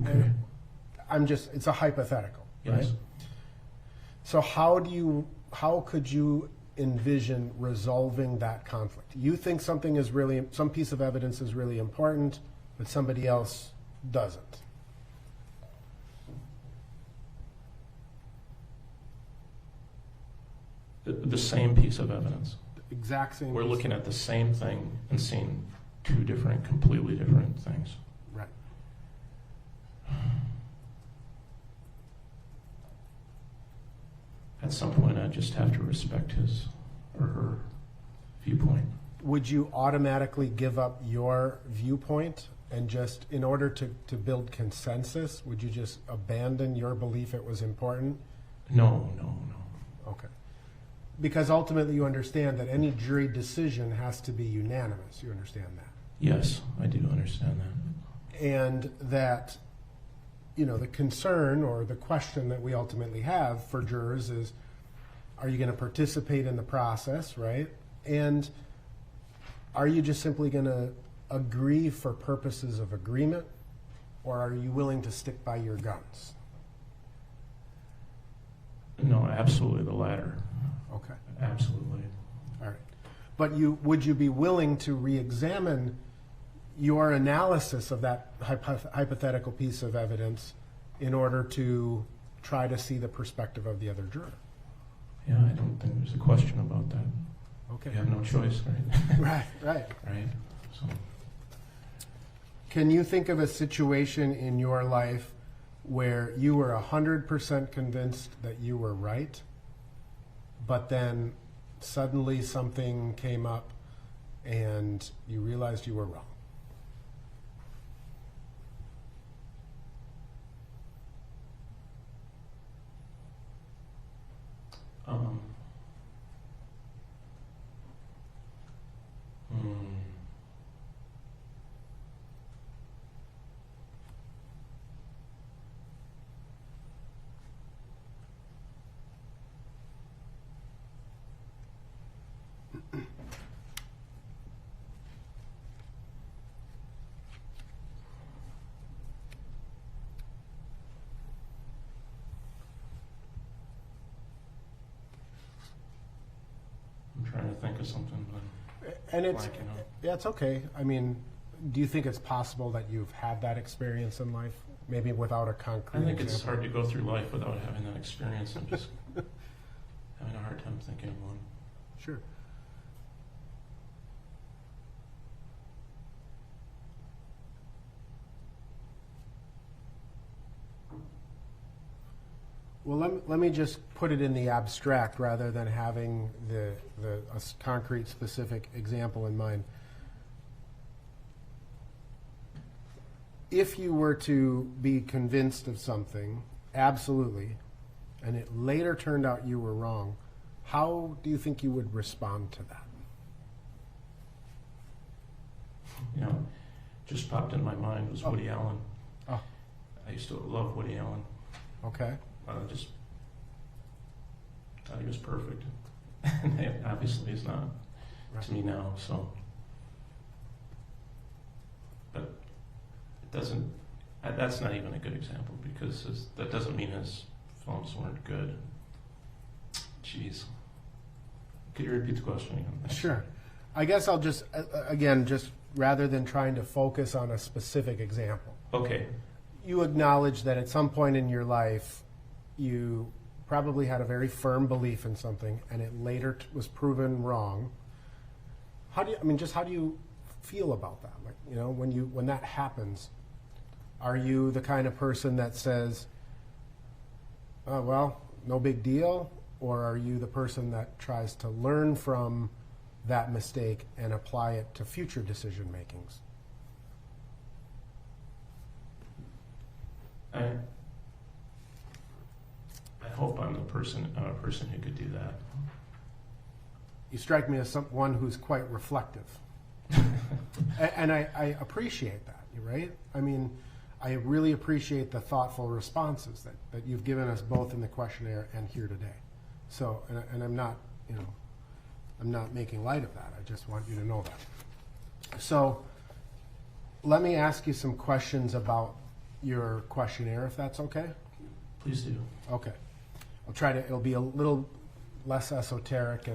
Okay. And it's a hypothetical, right? Yes. So how could you envision resolving that conflict? You think some piece of evidence is really important, but somebody else doesn't. The same piece of evidence. Exact same. We're looking at the same thing and seeing two completely different things. Right. At some point, I just have to respect his or her viewpoint. Would you automatically give up your viewpoint and just, in order to build consensus, would you just abandon your belief it was important? No. Okay. Because ultimately you understand that any jury decision has to be unanimous. You understand that? Yes, I do understand that. And that, you know, the concern or the question that we ultimately have for jurors is, are you going to participate in the process, right? And are you just simply going to agree for purposes of agreement, or are you willing to stick by your guns? No, absolutely the latter. Okay. Absolutely. All right. But would you be willing to re-examine your analysis of that hypothetical piece of evidence in order to try to see the perspective of the other juror? Yeah, I don't think there's a question about that. Okay. You have no choice, right? Right. Right. So. Can you think of a situation in your life where you were 100% convinced that you were right, but then suddenly something came up and you realized you were wrong? I'm trying to think of something, but And it's, blanking out. yeah, it's okay. I mean, do you think it's possible that you've had that experience in life, maybe without a concrete I think it's example? hard to go through life without having that experience. I'm just having a hard time thinking of one. Sure. Well, let me just put it in the abstract rather than having a concrete, specific example in mind. If you were to be convinced of something, absolutely, and it later turned out you were wrong, how do you think you would respond to that? You know, just popped in my mind was Woody Allen. Oh, I used to love Woody Allen. okay. Just thought he was perfect. Obviously, he's not to me now. So, but it doesn't. That's not even a good example because that doesn't mean his films weren't good. Jeez. Could you repeat the question again? Sure. I guess I'll just, again, just rather than trying to focus on a specific example. Okay. You acknowledge that at some point in your life, you probably had a very firm belief in something, and it later was proven wrong. How do you, how do you feel about that? Like, when that happens, are you the kind of person that says, oh, well, no big deal? Or are you the person that tries to learn from that mistake and apply it to future decision makings? I hope I'm a person who could do that. You strike me as someone who's quite reflective. and I appreciate that, right? I really appreciate the thoughtful responses that you've given us both in the questionnaire and here today. So, and I'm not, I'm not making light of that. I just want you to know that. So, let me ask you some questions about your questionnaire, if that's okay? Please do. Okay. I'll try to, it'll be a little less esoteric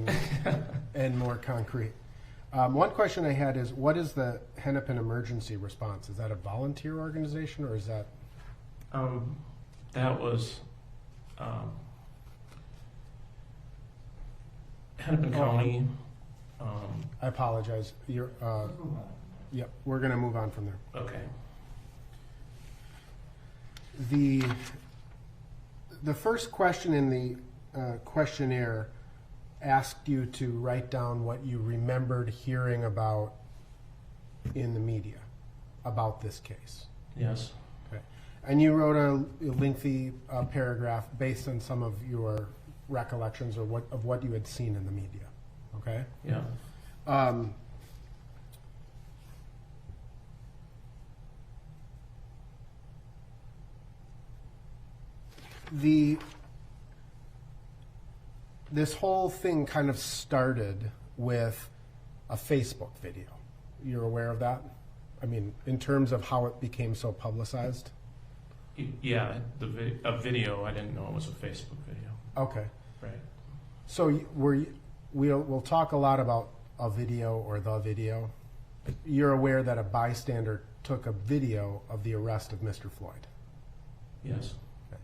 and more concrete. One question I had is, what is the Hennepin Emergency Response? Is that a volunteer organization, or is that? That was Hennepin County. I apologize. You're, yep, we're going to move on from there. Okay. The first question in the questionnaire asked you to write down what you remembered hearing about in the media about this case. Yes. Okay. And you wrote a lengthy paragraph based on some of your recollections or what you had seen in the media. Okay? Yeah. This whole thing kind of started with a Facebook video. You're aware of that? In terms of how it became so publicized? Yeah, a video. I didn't know it was a Facebook video. Okay. Right. So we'll talk a lot about a video or the video. You're aware that a bystander took a video of the arrest of Mr. Floyd? Yes. Okay.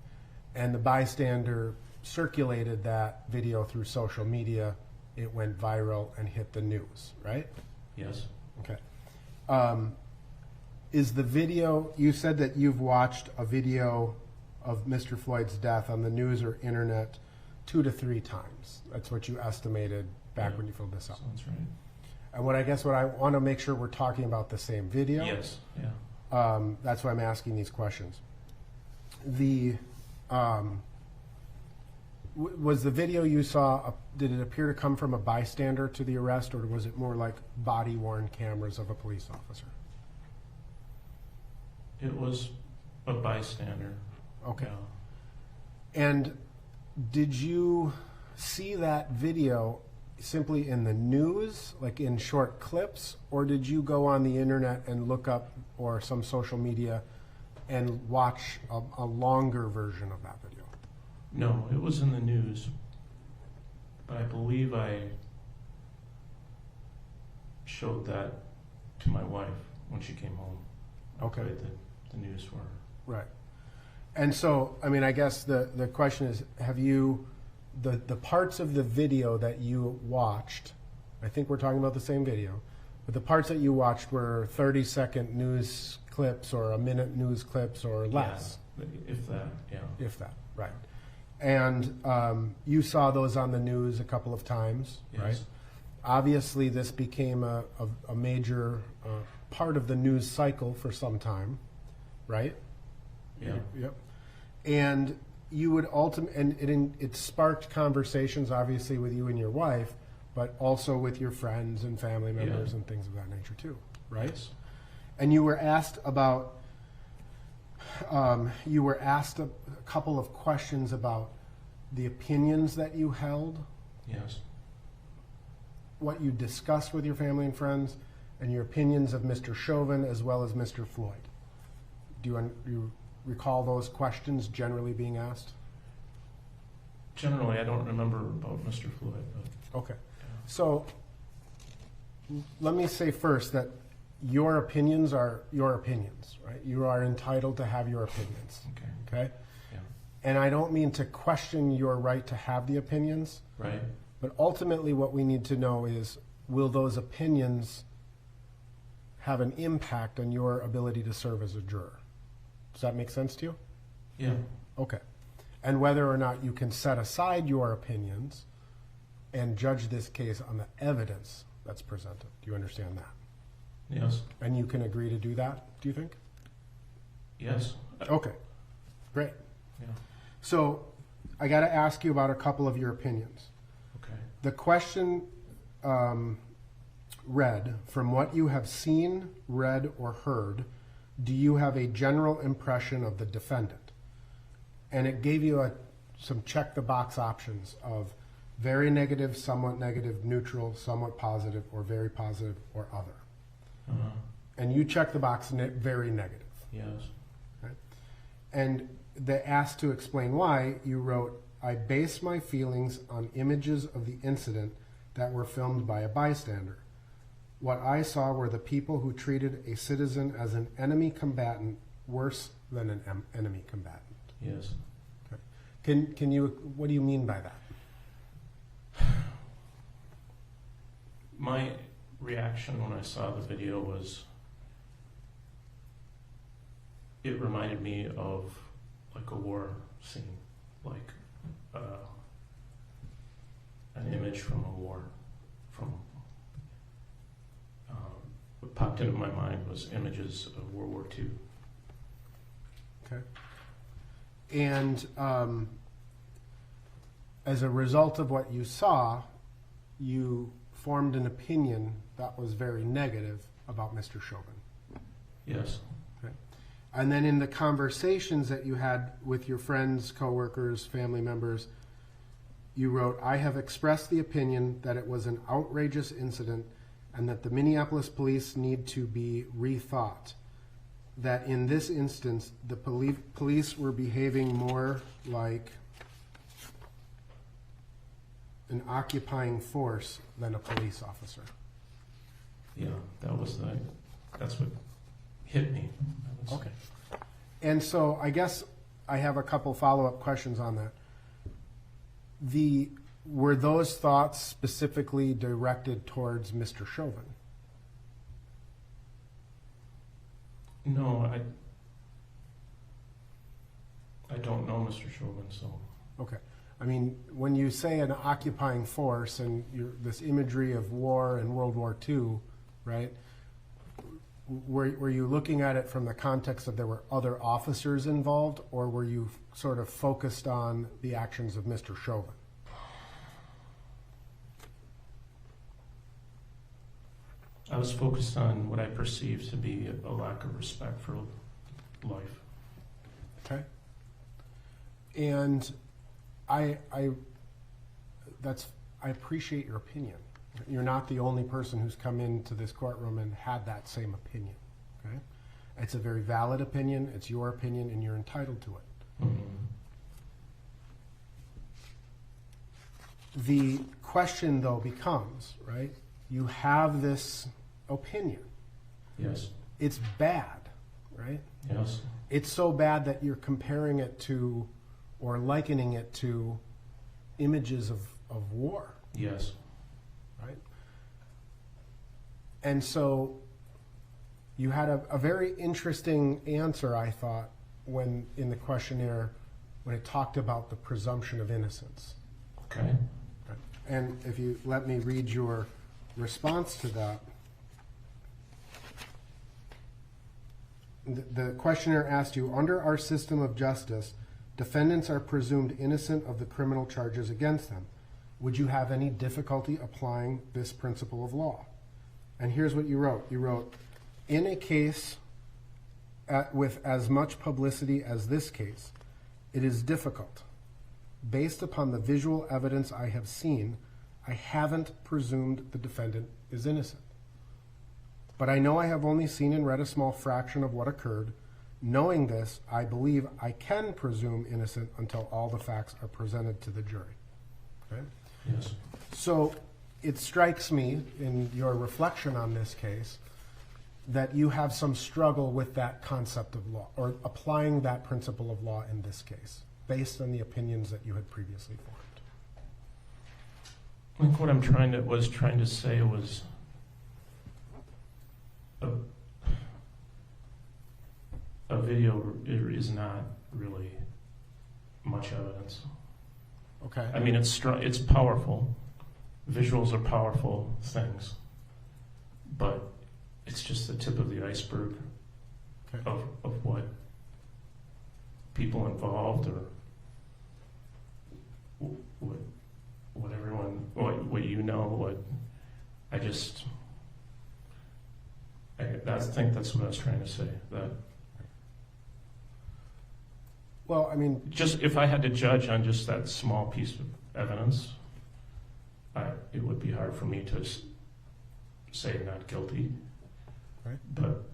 And the bystander circulated that video through social media. It went viral and hit the news, right? Yes. Okay. Is the video, you said that you've watched a video of Mr. Floyd's death on the news or internet 2 to 3 times. That's what you estimated back when you filled this out. Sounds right. And what I want to make sure we're talking about the same video. Yes, yeah. That's why I'm asking these questions. Was the video you saw, did it appear to come from a bystander to the arrest, or was it more like body-worn cameras of a police officer? It was a bystander. Okay. Yeah. And did you see that video simply in the news, like in short clips, or did you go on the internet and look up, or some social media, and watch a longer version of that video? No, it was in the news, but I believe I showed that to my wife when she came home. Okay. I played the news for her. Right. And so, I mean, I guess the question is, have you, the parts of the video that you watched, I think we're talking about the same video, but the parts that you watched were 30-second news clips or a minute news clips or less? Yeah, if that, yeah. If that, right. And you saw those on the news a couple of times, Yes. right? Obviously, this became a major part of the news cycle for some time, right? Yeah. Yep. And you would and it sparked conversations, obviously, with you and your wife, but also with your friends and family members Yeah. and things of that nature too, right? Yes. And you were asked about, a couple of questions about the opinions that you held, Yes. what you discussed with your family and friends, and your opinions of Mr. Chauvin as well as Mr. Floyd. Do you recall those questions generally being asked? Generally, I don't remember about Mr. Floyd, but Okay. So let me say first that your opinions are your opinions, right? You are entitled to have your opinions. Okay? yeah. And I don't mean to question your right to have the opinions, Right. but ultimately what we need to know is, will those opinions have an impact on your ability to serve as a juror? Does that make sense to you? Yeah. Okay. And whether or not you can set aside your opinions and judge this case on the evidence that's presented. Do you understand that? Yes. And you can agree to do that, do you think? Yes. Okay, great. Yeah. So I got to ask you about a couple of your opinions. Okay. The question read, from what you have seen, read, or heard, do you have a general impression of the defendant? And it gave you some check-the-box options of very negative, somewhat negative, neutral, somewhat positive, or very positive, or other. Uh-huh. And you check the box very negative. Yes. Right? And the asked to explain why, you wrote, I base my feelings on images of the incident that were filmed by a bystander. What I saw were the people who treated a citizen as an enemy combatant worse than an enemy combatant. Yes. Okay. Can you, what do you mean by that? My reaction when I saw the video was, it reminded me of like a war scene, like an image from a war. What popped into my mind was images of World War II. Okay. And as a result of what you saw, you formed an opinion that was very negative about Mr. Chauvin. Yes. Okay. And then in the conversations that you had with your friends, coworkers, family members, you wrote, I have expressed the opinion that it was an outrageous incident and that the Minneapolis police need to be rethought. That in this instance, the police were behaving more like an occupying force than a police officer. Yeah, that's what hit me. Okay. And so I guess I have a couple follow-up questions on that. Were those thoughts specifically directed towards Mr. Chauvin? No, I don't don't know Mr. Chauvin, so. Okay. I mean, when you say an occupying force and this imagery of war and World War II, right? Were you looking at it from the context of there were other officers involved, or were you sort of focused on the actions of Mr. Chauvin? I was focused on what I perceived to be a lack of respect for life. Okay. And I appreciate your opinion. You're not the only person who's come into this courtroom and had that same opinion. Okay? It's a very valid opinion. It's your opinion, and you're entitled to it. Mm-hmm. The question, though, becomes, right? You have this opinion. Yes. It's bad, right? Yes. It's so bad that you're comparing it to, or likening it to, images of war. Yes. Right? And so you had a very interesting answer, I thought, when in the questionnaire, when it talked about the presumption of innocence. Okay. And if you let me read your response to that. The questionnaire asked you, under our system of justice, defendants are presumed innocent of the criminal charges against them. Would you have any difficulty applying this principle of law? And here's what you wrote. You wrote, in a case with as much publicity as this case, it is difficult. Based upon the visual evidence I have seen, I haven't presumed the defendant is innocent. But I know I have only seen and read a small fraction of what occurred. Knowing this, I believe I can presume innocent until all the facts are presented to the jury. Okay? Yes. So it strikes me in your reflection on this case that you have some struggle with that concept of law, or applying that principle of law in this case, based on the opinions that you had previously formed. I think what I'm trying to say was a video is not really much evidence. Okay. I mean, it's powerful. Visuals are powerful things, but it's just the tip of the iceberg of what people involved, or what everyone, what you know, what I think that's what I was trying to say. That. Well, I mean, just if I had to judge on just that small piece of evidence, it would be hard for me to say not guilty. Right. But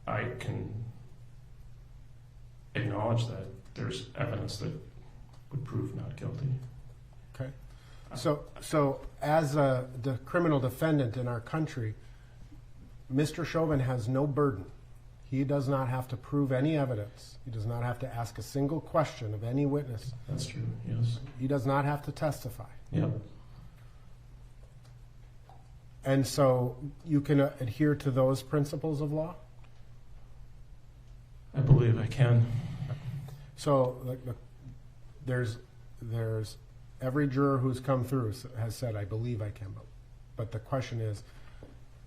I can acknowledge that there's evidence that would prove not guilty. Okay. So as the criminal defendant in our country, Mr. Chauvin has no burden. He does not have to prove any evidence. He does not have to ask a single question of any witness. That's true, yes. He does not have to testify. Yep. And so you can adhere to those principles of law? I believe I can. So there's every juror who's come through has said, I believe I can. But the question is,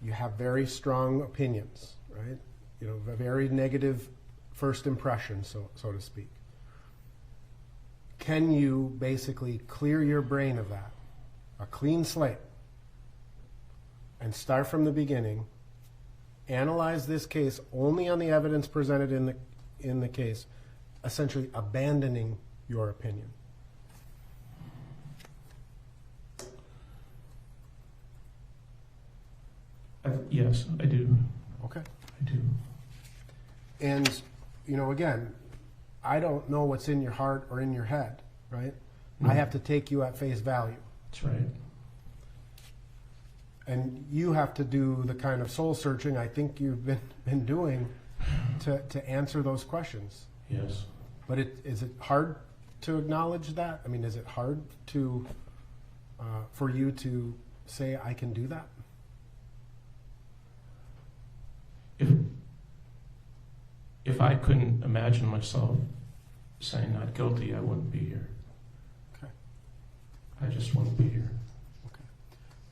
you have very strong opinions, right? You know, a very negative first impression, so to speak. Can you basically clear your brain of that, a clean slate, and start from the beginning, analyze this case only on the evidence presented in the case, essentially abandoning your opinion? Yes, I do. Okay. I do. And, you know, again, I don't know what's in your heart or in your head, right? I have to take you at face value. That's right. And you have to do the kind of soul searching I think you've been doing to answer those questions. Yes. But is it hard to acknowledge that? I mean, is it hard to for you to say I can do that? If I couldn't imagine myself saying not guilty, I wouldn't be here. Okay. I just wouldn't be here.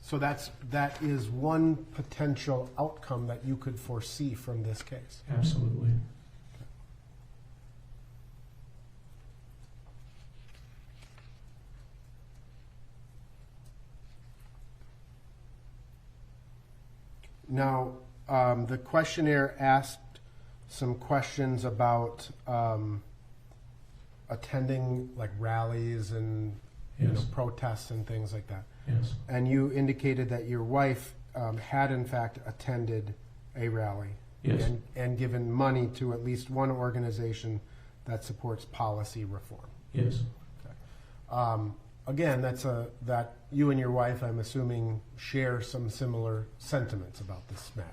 So that is one potential outcome that you could foresee from this case. Absolutely. Now, the questionnaire asked some questions about attending like rallies and Yes. protests and things like that. Yes. And you indicated that your wife had in fact attended a rally Yes. and given money to at least one organization that supports policy reform. Yes. Again, that you and your wife, I'm assuming, share some similar sentiments about this matter.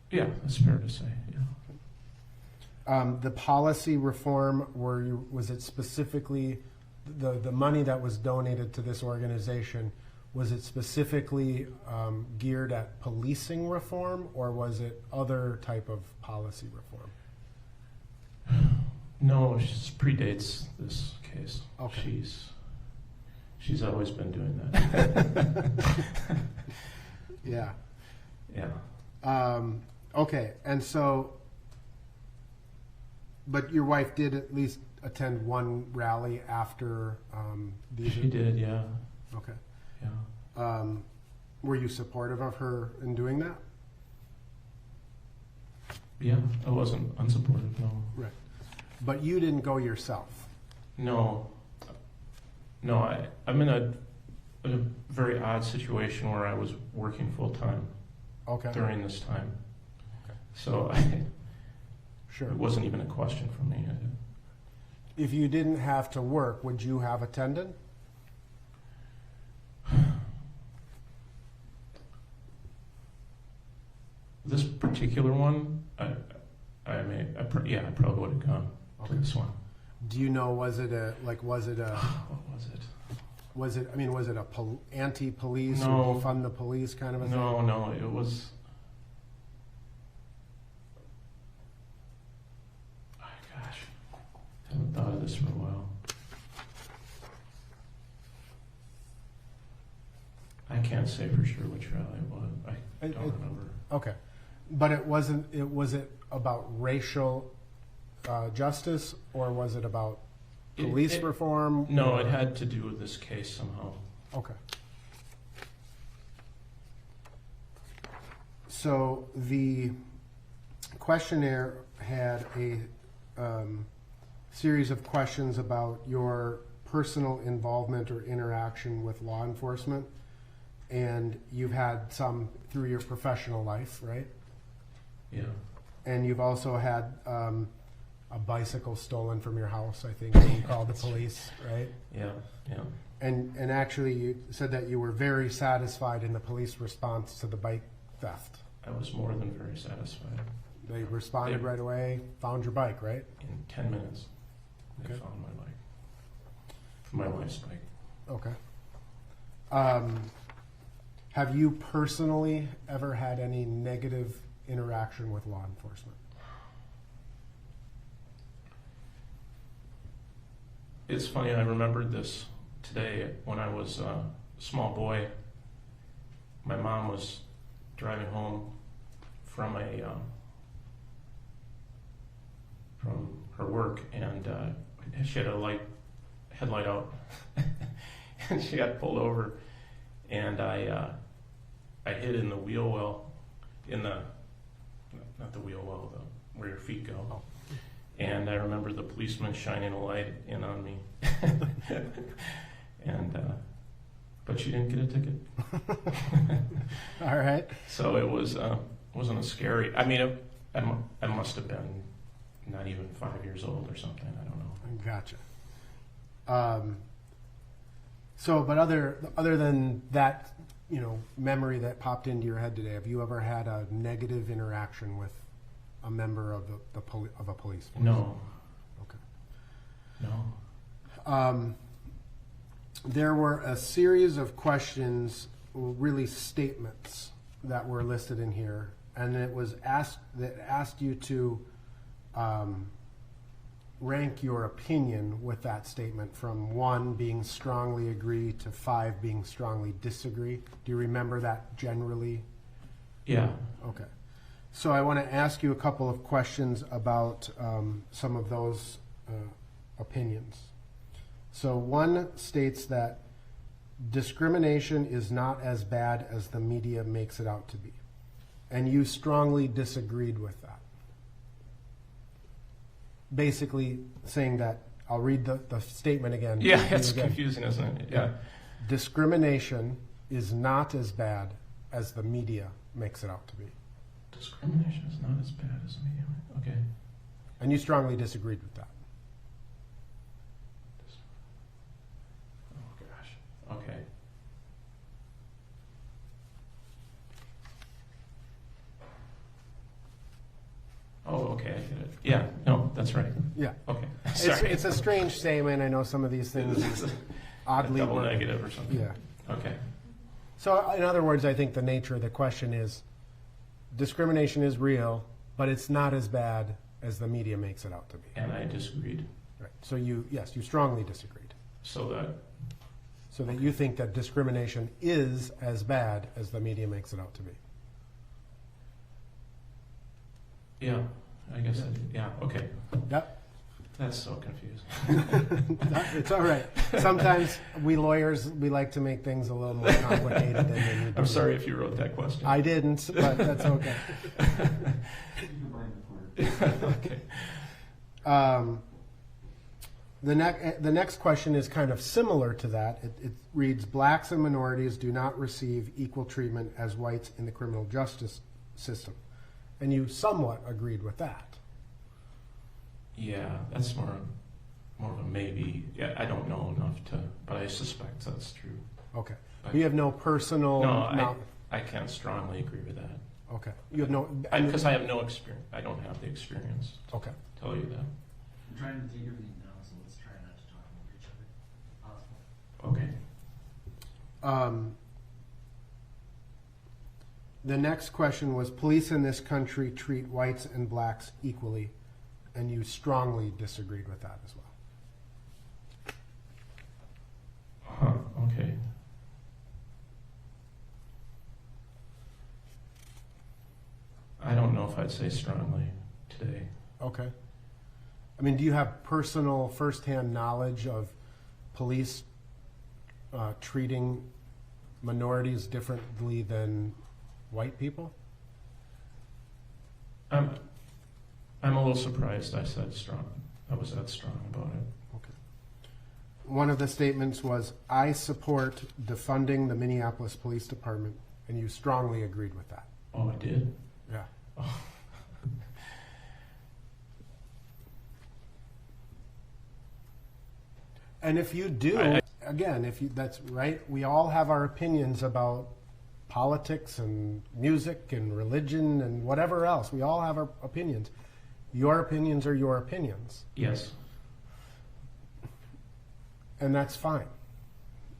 Yeah, that's fair to say. Yeah. The policy reform, was it specifically the money that was donated to this organization? Was it specifically geared at policing reform, or was it other type of policy reform? No, she predates this case. Okay. She's always been doing that. Yeah. Yeah. Okay, and so, but your wife did at least attend one rally after these? She did, yeah. Okay. Yeah. Were you supportive of her in doing that? Yeah, I wasn't unsupportive, no. Right. But you didn't go yourself? No. No, I'm in a very odd situation where I was working full-time during this time. Okay. So Sure. It wasn't even a question for me. If you didn't have to work, would you have attended? This particular one, I probably would have gone to this one. Do you know, was it a, what was it? was it a anti-police No. or defund the police kind of a thing? No, it was. Oh, gosh, I haven't thought of this for a while. I can't say for sure which rally it was. I don't remember. Okay. But it wasn't, was it about racial justice, or was it about police reform? No, it had to do with this case somehow. Okay. So the questionnaire had a series of questions about your personal involvement or interaction with law enforcement, and you've had some through your professional life, right? Yeah. And you've also had a bicycle stolen from your house, I think, and you called the police, right? Yeah. And actually, you said that you were very satisfied in the police response to the bike theft. I was more than very satisfied. They responded right away, found your bike, right? In 10 minutes, they Okay. found my bike. My wife's bike. Okay. Have you personally ever had any negative interaction with law enforcement? It's funny, I remembered this today when I was a small boy. My mom was driving home from from her work, and she had a headlight out, and she got pulled over, and I hid in the wheel well, not the wheel well, where your feet go. And I remember the policeman shining a light in on me, and but she didn't get a ticket. All right. So it wasn't a scary. I mean, I must have been not even 5 years old or something. I don't know. Gotcha. So, but other than that, memory that popped into your head today, have you ever had a negative interaction with a member of of a police force? No. Okay. No. There were a series of questions, really statements, that were listed in here, and it was asked you to rank your opinion with that statement from 1 being strongly agree to 5 being strongly disagree? Do you remember that generally? Yeah. Okay. So I want to ask you a couple of questions about some of those opinions. So 1 states that discrimination is not as bad as the media makes it out to be. And you strongly disagreed with that. Basically saying that, I'll read the statement again. Yeah, it's confusing, isn't it? Yeah. Discrimination is not as bad as the media makes it out to be. Discrimination is not as bad as the media. Okay. And you strongly disagreed with that. Oh, gosh. Okay. Oh, okay, I get it. Yeah, no, that's right. Yeah. Okay, sorry. It's a strange statement. I know some of these things oddly a double worded. negative or something. Yeah. Okay. So in other words, I think the nature of the question is discrimination is real, but it's not as bad as the media makes it out to be. And I disagreed. Right. So you strongly disagreed. So that you think that discrimination is as bad as the media makes it out to be. Yeah, I guess I did. Yeah, okay. Yep. That's so confusing. It's all right. Sometimes we lawyers, we like to make things a little more complicated than they need to I'm be. sorry if you wrote that question. I didn't, but that's okay. Okay. The next question is kind of similar to that. It reads, blacks and minorities do not receive equal treatment as whites in the criminal justice system. And you somewhat agreed with that. Yeah, that's more of a maybe. Yeah, I don't know enough to, but I suspect that's true. Okay. But You have no personal... No, I can't strongly agree with that. Okay. You have no... Because I have no experience. I don't have the experience to Okay. tell you that. I'm trying to take everything down, so let's try not to talk over each other. Possible. Okay. The next question was, police in this country treat whites and blacks equally, and you strongly disagreed with that as well. Huh, okay. I don't know if I'd say strongly today. Okay. I mean, do you have personal, firsthand knowledge of police treating minorities differently than white people? I'm a little surprised I said strong. I was that strong about it. Okay. One of the statements was, I support defunding the Minneapolis Police Department, and you strongly agreed with that. Oh, I did? Yeah. Oh. And if you do, again, that's right, we all have our opinions about politics and music and religion and whatever else. We all have our opinions. Your opinions are your opinions. Yes. And that's fine.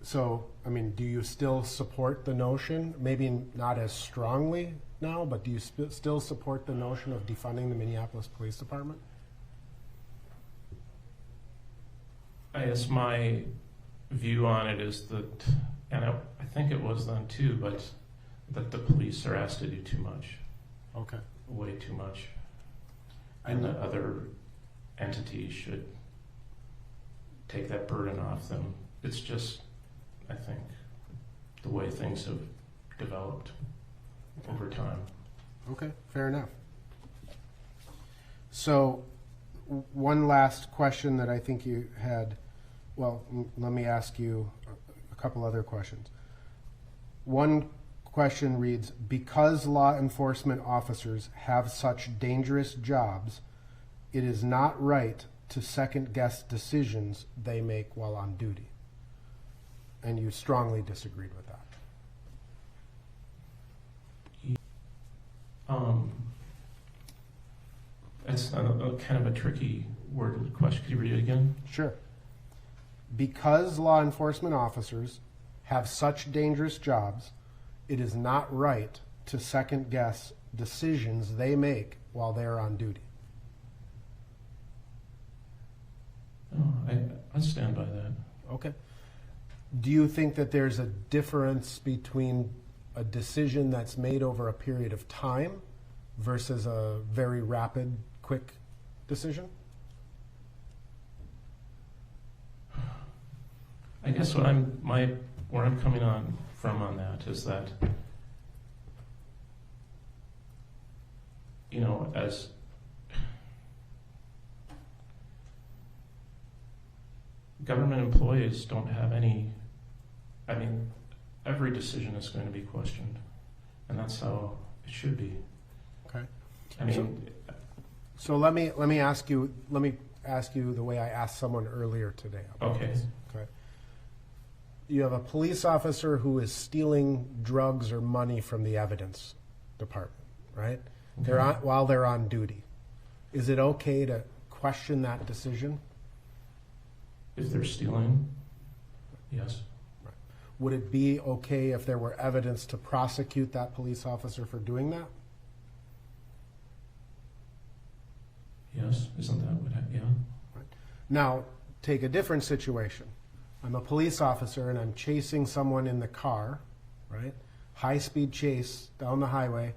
So, I mean, do you still support the notion, maybe not as strongly now, but do you still support the notion of defunding the Minneapolis Police Department? I guess my view on it is that, and I think it was then too, but that the police are asked to do too much. Okay. Way too much. And that other entities should take that burden off them. It's just, I think, the way things have developed over time. Okay, fair enough. So, one last question that I think you had. Well, let me ask you a couple other questions. One question reads, because law enforcement officers have such dangerous jobs, it is not right to second-guess decisions they make while on duty. And you strongly disagreed with that. That's kind of a tricky worded question. Could you read it again? Sure. Because law enforcement officers have such dangerous jobs, it is not right to second-guess decisions they make while they're on duty. stand by that. Okay. Do you think that there's a difference between a decision that's made over a period of time versus a very rapid, quick decision? I guess where I'm coming on from on that is that, you know, as government employees don't have any, I mean, every decision is going to be questioned, and that's how it should be. Okay. I mean, So let me ask you the way I asked someone earlier today. About Okay. this. Okay. You have a police officer who is stealing drugs or money from the evidence department, right? Okay. While they're on duty. Is it okay to question that decision? if they're stealing, yes. Would it be okay if there were evidence to prosecute that police officer for doing that? Yes, isn't that what? Yeah. Right. Now, take a different situation. I'm a police officer and I'm chasing someone in the car, right? High-speed chase down the highway.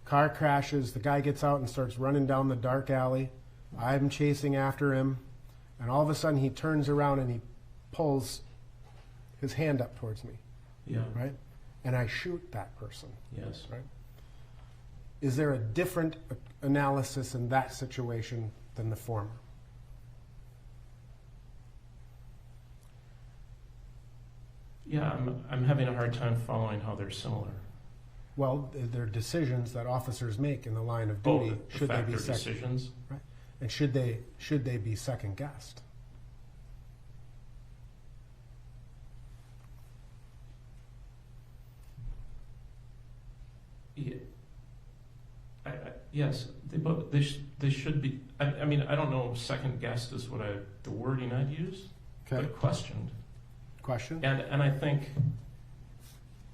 Car crashes. The guy gets out and starts running down the dark alley. I'm chasing after him, and all of a sudden he turns around and he pulls his hand up towards me, Yeah. right? And I shoot that person, Yes. right? Is there a different analysis in that situation than the former? Yeah, I'm having a hard time following how they're similar. Well, they're decisions that officers make in the line of Oh, duty. the Should they fact be they're second? decisions. Right. And should they be second guessed? Yeah. Yes, they should be. I mean, I don't know. Second guessed is what the wording I'd use. Okay. But questioned. Question? And I think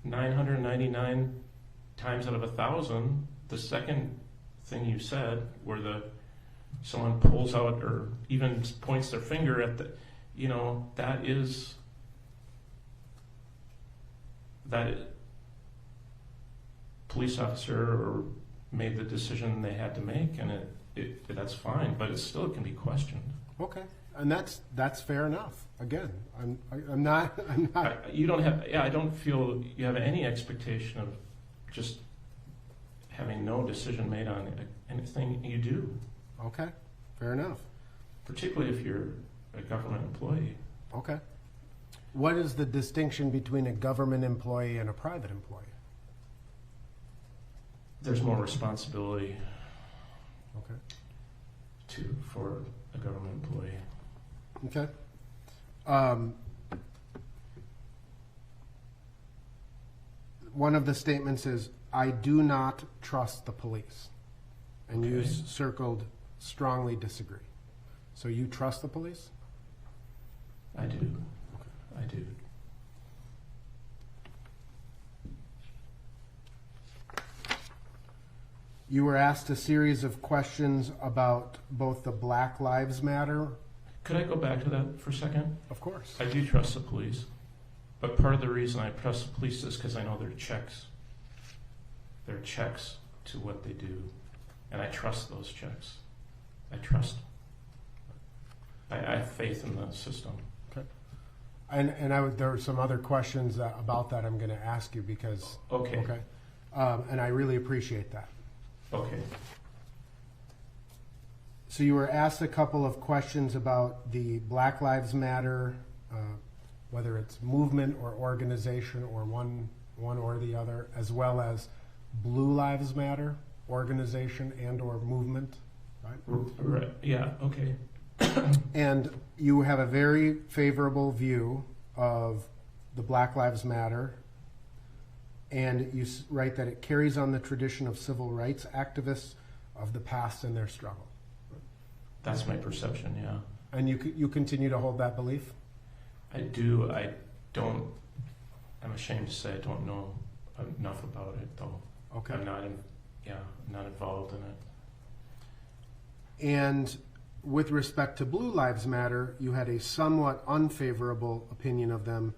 999 times out of 1,000, the second thing you said, where someone pulls out or even points their finger at that police officer made the decision they had to make, and that's fine, but it still can be questioned. Okay, and that's fair enough. Again, I'm not. You don't have. Yeah, I don't feel you have any expectation of just having no decision made on anything you do. Okay, fair enough. Particularly if you're a government employee. Okay. What is the distinction between a government employee and a private employee? There's more responsibility. Okay. For a government employee. Okay. One of the statements is, "I do not trust the police," and you Okay. circled "strongly disagree." So you trust the police? I do. I do. You were asked a series of questions about both the Black Lives Matter. Could I go back to that for a second? Of course. I do trust the police, but part of the reason I trust the police is because I know there are checks. There are checks to what they do, and I trust those checks. I trust. I have faith in the system. Okay. And there are some other questions about that I'm going to ask you because. Okay. Okay. And I really appreciate that. Okay. So you were asked a couple of questions about the Black Lives Matter, whether it's movement or organization or one or the other, as well as Blue Lives Matter, organization and or movement, right? Right. Yeah. Okay. And you have a very favorable view of the Black Lives Matter, and you write that it carries on the tradition of civil rights activists of the past and their struggle. That's my perception. Yeah. And you continue to hold that belief? I do. I don't. I'm ashamed to say I don't know enough about it, though. Okay. I'm not. I'm not involved in it. And with respect to Blue Lives Matter, you had a somewhat unfavorable opinion of them,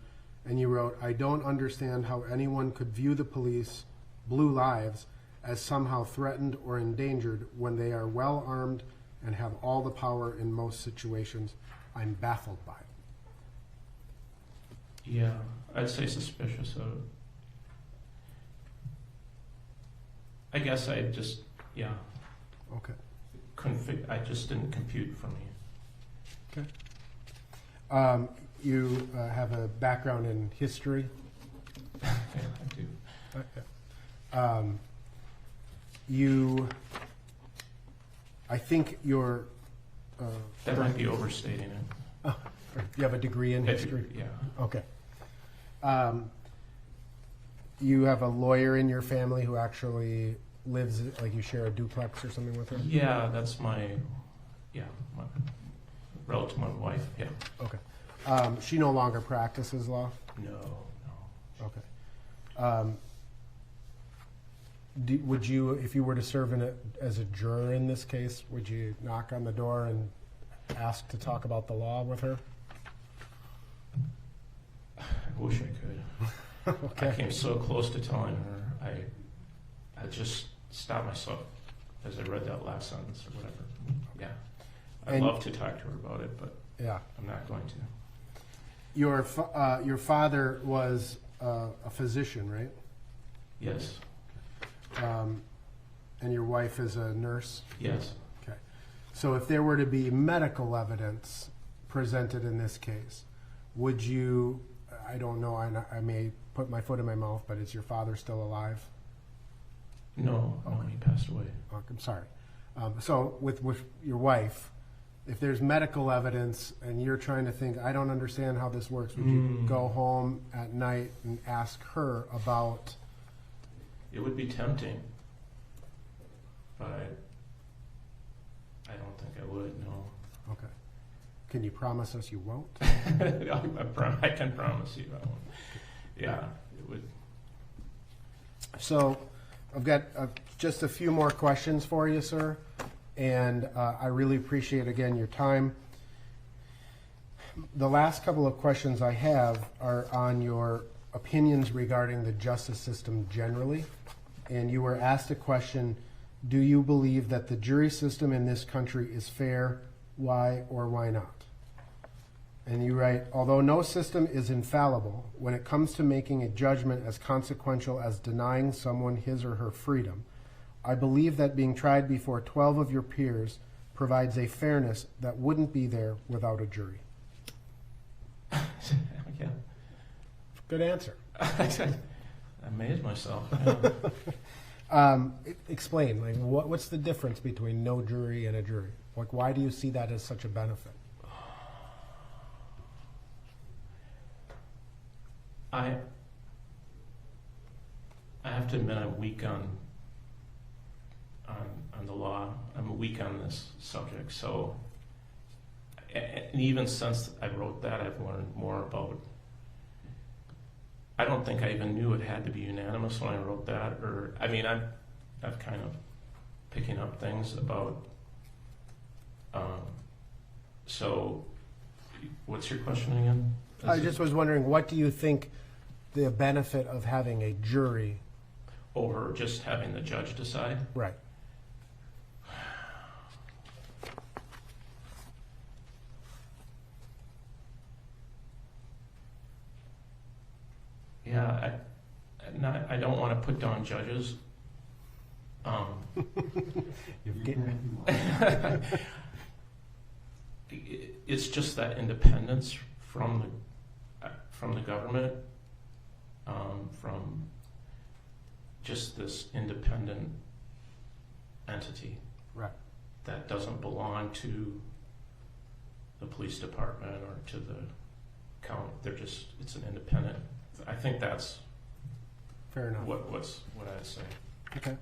and you wrote, I don't understand how anyone could view the police, Blue Lives, as somehow threatened or endangered when they are well armed and have all the power in most situations. I'm baffled by it. Yeah, I'd say suspicious of it. I guess I just, yeah. Okay. I just didn't compute for me. Okay. You have a background in history. Yeah, I do. Okay. I think you're. That might be overstating it. Oh, you have a degree in history? Yeah. Okay. You have a lawyer in your family who actually lives, like you share a duplex or something with her? Yeah, that's my relative to my wife, yeah. Okay. She no longer practices law? No. Okay. Would you, if you were to serve in it as a juror in this case, would you knock on the door and ask to talk about the law with her? I wish I could. Okay. I came so close to telling her. I just stopped myself as I read that last sentence or whatever. Yeah. I'd love to talk to her about it, but yeah, I'm not going to. Your father was a physician, right? Yes. And your wife is a nurse? Yes. Okay. So if there were to be medical evidence presented in this case, would you, I don't know, I may put my foot in my mouth, but is your father still alive? No, he passed away. I'm sorry. So with your wife, if there's medical evidence and you're trying to think, I don't understand how this works, would you go home at night and ask her about? It would be tempting, but I don't think I would, no. Okay. Can you promise us you won't? I can promise you I won't. Yeah, it would. So I've got just a few more questions for you, sir, and I really appreciate, again, your time. The last couple of questions I have are on your opinions regarding the justice system generally, and you were asked a question, do you believe that the jury system in this country is fair? Why or why not? And you write, although no system is infallible, when it comes to making a judgment as consequential as denying someone his or her freedom, I believe that being tried before 12 of your peers provides a fairness that wouldn't be there without a jury. Yeah. Good answer. I amazed myself. Explain, like, what's the difference between no jury and a jury? Like, why do you see that as such a benefit? I have to admit I'm weak on the law. I'm weak on this subject. So, and even since I wrote that, I've learned more about. I don't think I even knew it had to be unanimous when I wrote that. Or I mean, I've kind of picking up things about. So, what's your question again? I just was wondering, what do you think the benefit of having a jury over just having the judge decide? Right. Yeah, I don't want to put down judges. It's just that independence from the government, from just this independent entity, right, that doesn't belong to the police department or to the county. It's an independent. I think that's fair enough. What I'd say. Okay.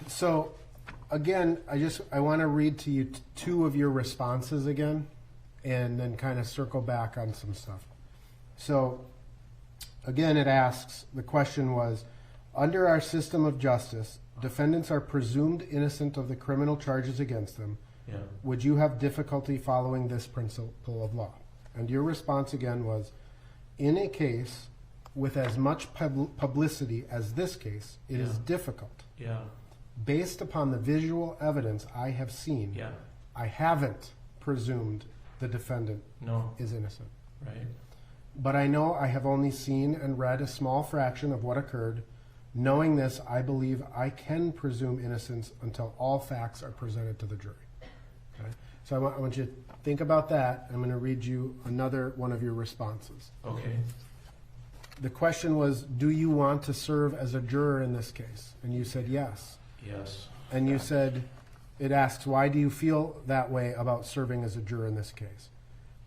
So, again, I want to read to you two of your responses again, and then kind of circle back on some stuff. So, again, it asks, the question was, under our system of justice, defendants are presumed innocent of the criminal charges against them, Yeah. Would you have difficulty following this principle of law? And your response again was, in a case with as much publicity as this case, it is difficult. Yeah. Based upon the visual evidence I have seen, I haven't presumed the defendant is innocent. Right. But I know I have only seen and read a small fraction of what occurred. Knowing this, I believe I can presume innocence until all facts are presented to the jury. Okay? So I want you to think about that. I'm going to read you another one of your responses. Okay. The question was, do you want to serve as a juror in this case? And you said yes. Yes. And you said, it asks, why do you feel that way about serving as a juror in this case?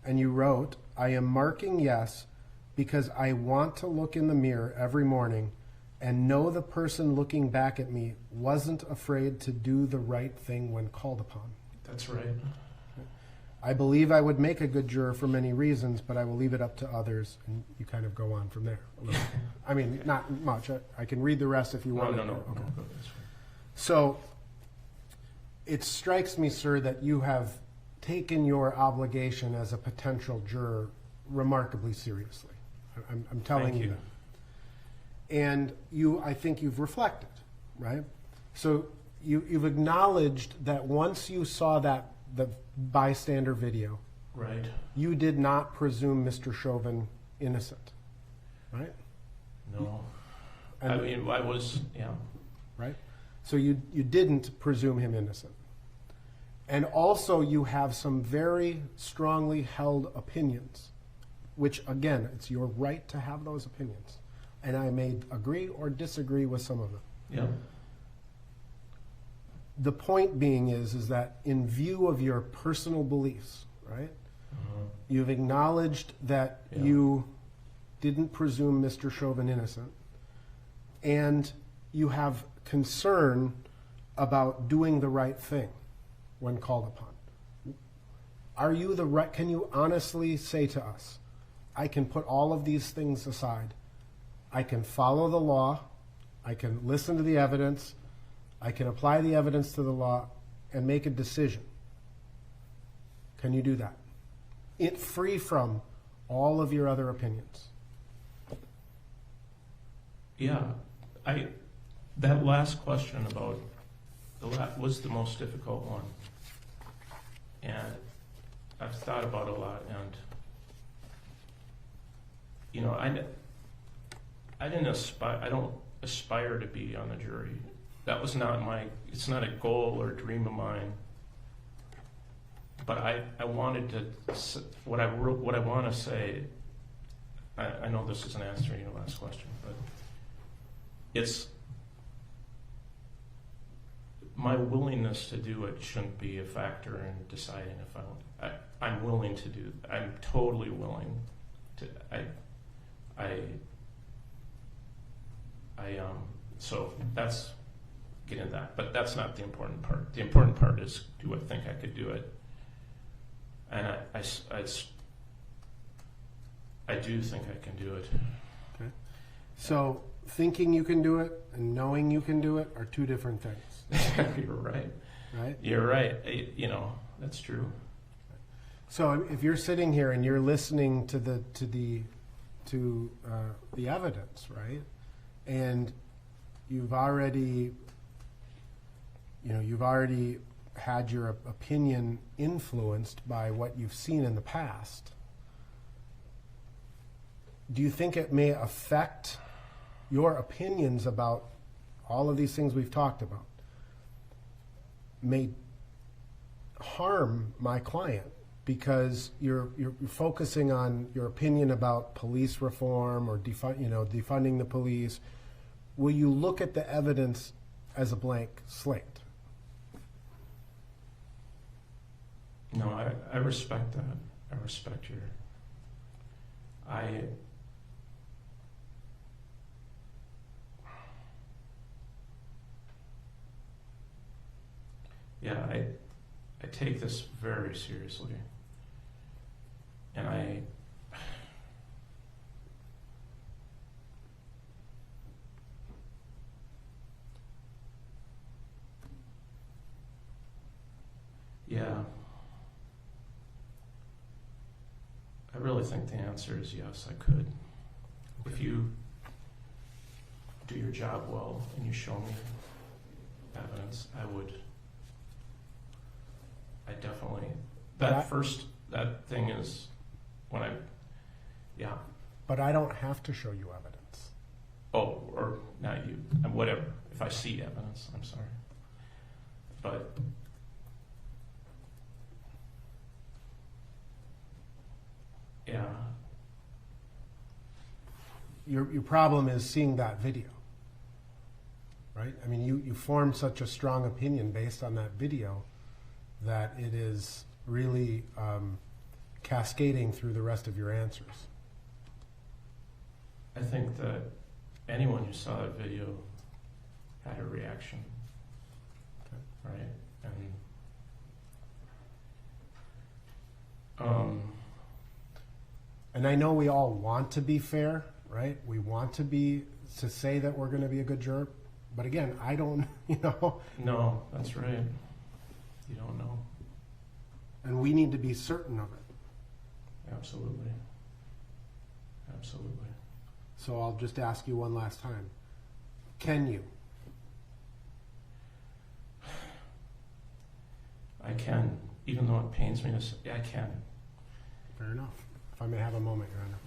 And you wrote, I am marking yes because I want to look in the mirror every morning and know the person looking back at me wasn't afraid to do the right thing when called upon. That's right. I believe I would make a good juror for many reasons, but I will leave it up to others. And you kind of go on from there a little. I mean, not much. I can read the rest if you want. No. Okay. No, that's fine. So it strikes me, sir, that you have taken your obligation as a potential juror remarkably seriously. I'm telling you that. And I think you've reflected, right? So you've acknowledged that once you saw the bystander video, right, you did not presume Mr. Chauvin innocent, right? No. I mean, I was, Right? So you didn't presume him innocent. And also you have some very strongly held opinions, which, again, it's your right to have those opinions. And I may agree or disagree with some of them. Yeah. The point being is that in view of your personal beliefs, right, you've acknowledged that you didn't presume Mr. Chauvin innocent, and you have concern about doing the right thing when called upon. Can you honestly say to us, I can put all of these things aside. I can follow the law. I can listen to the evidence. I can apply the evidence to the law and make a decision. Can you do that? Free from all of your other opinions. Yeah. That last question about was the most difficult one. And I've thought about it a lot, and I don't aspire to be on the jury. That was not it's not a goal or dream of mine. But I wanted to, what I want to say, I know this isn't answering your last question, but it's my willingness to do it shouldn't be a factor in deciding if I'm willing to do. I'm totally willing to. So that's getting that, but that's not the important part. The important part is, do I think I could do it? And I do think I can do it. Okay. So thinking you can do it and knowing you can do it are two different things. You're right. Right? You're right. That's true. So if you're sitting here and you're listening to the evidence, right? And you've already had your opinion influenced by what you've seen in the past. Do you think it may affect your opinions about all of these things we've talked about? May harm my client because you're focusing on your opinion about police reform or defunding the police. Will you look at the evidence as a blank slate? No, I respect that. I respect your. I take this very seriously, and Yeah. I really think the answer is yes, I could. If you do your job well and you show me evidence, I definitely, that thing is when yeah. But I don't have to show you evidence. Oh, or not you, whatever. If I see evidence, I'm sorry. But yeah. Your problem is seeing that video, right? I mean, you formed such a strong opinion based on that video that it is really cascading through the rest of your answers. I think that anyone who saw that video had a reaction, right? And I know we all want to be fair, right? We want to say that we're going to be a good juror, but again, I don't, No, that's right. You don't know. And we need to be certain of it. Absolutely. Absolutely. So I'll just ask you one last time. Can you? I can, even though it pains me to say, I can. Fair enough. If I may have a moment, Your Honor.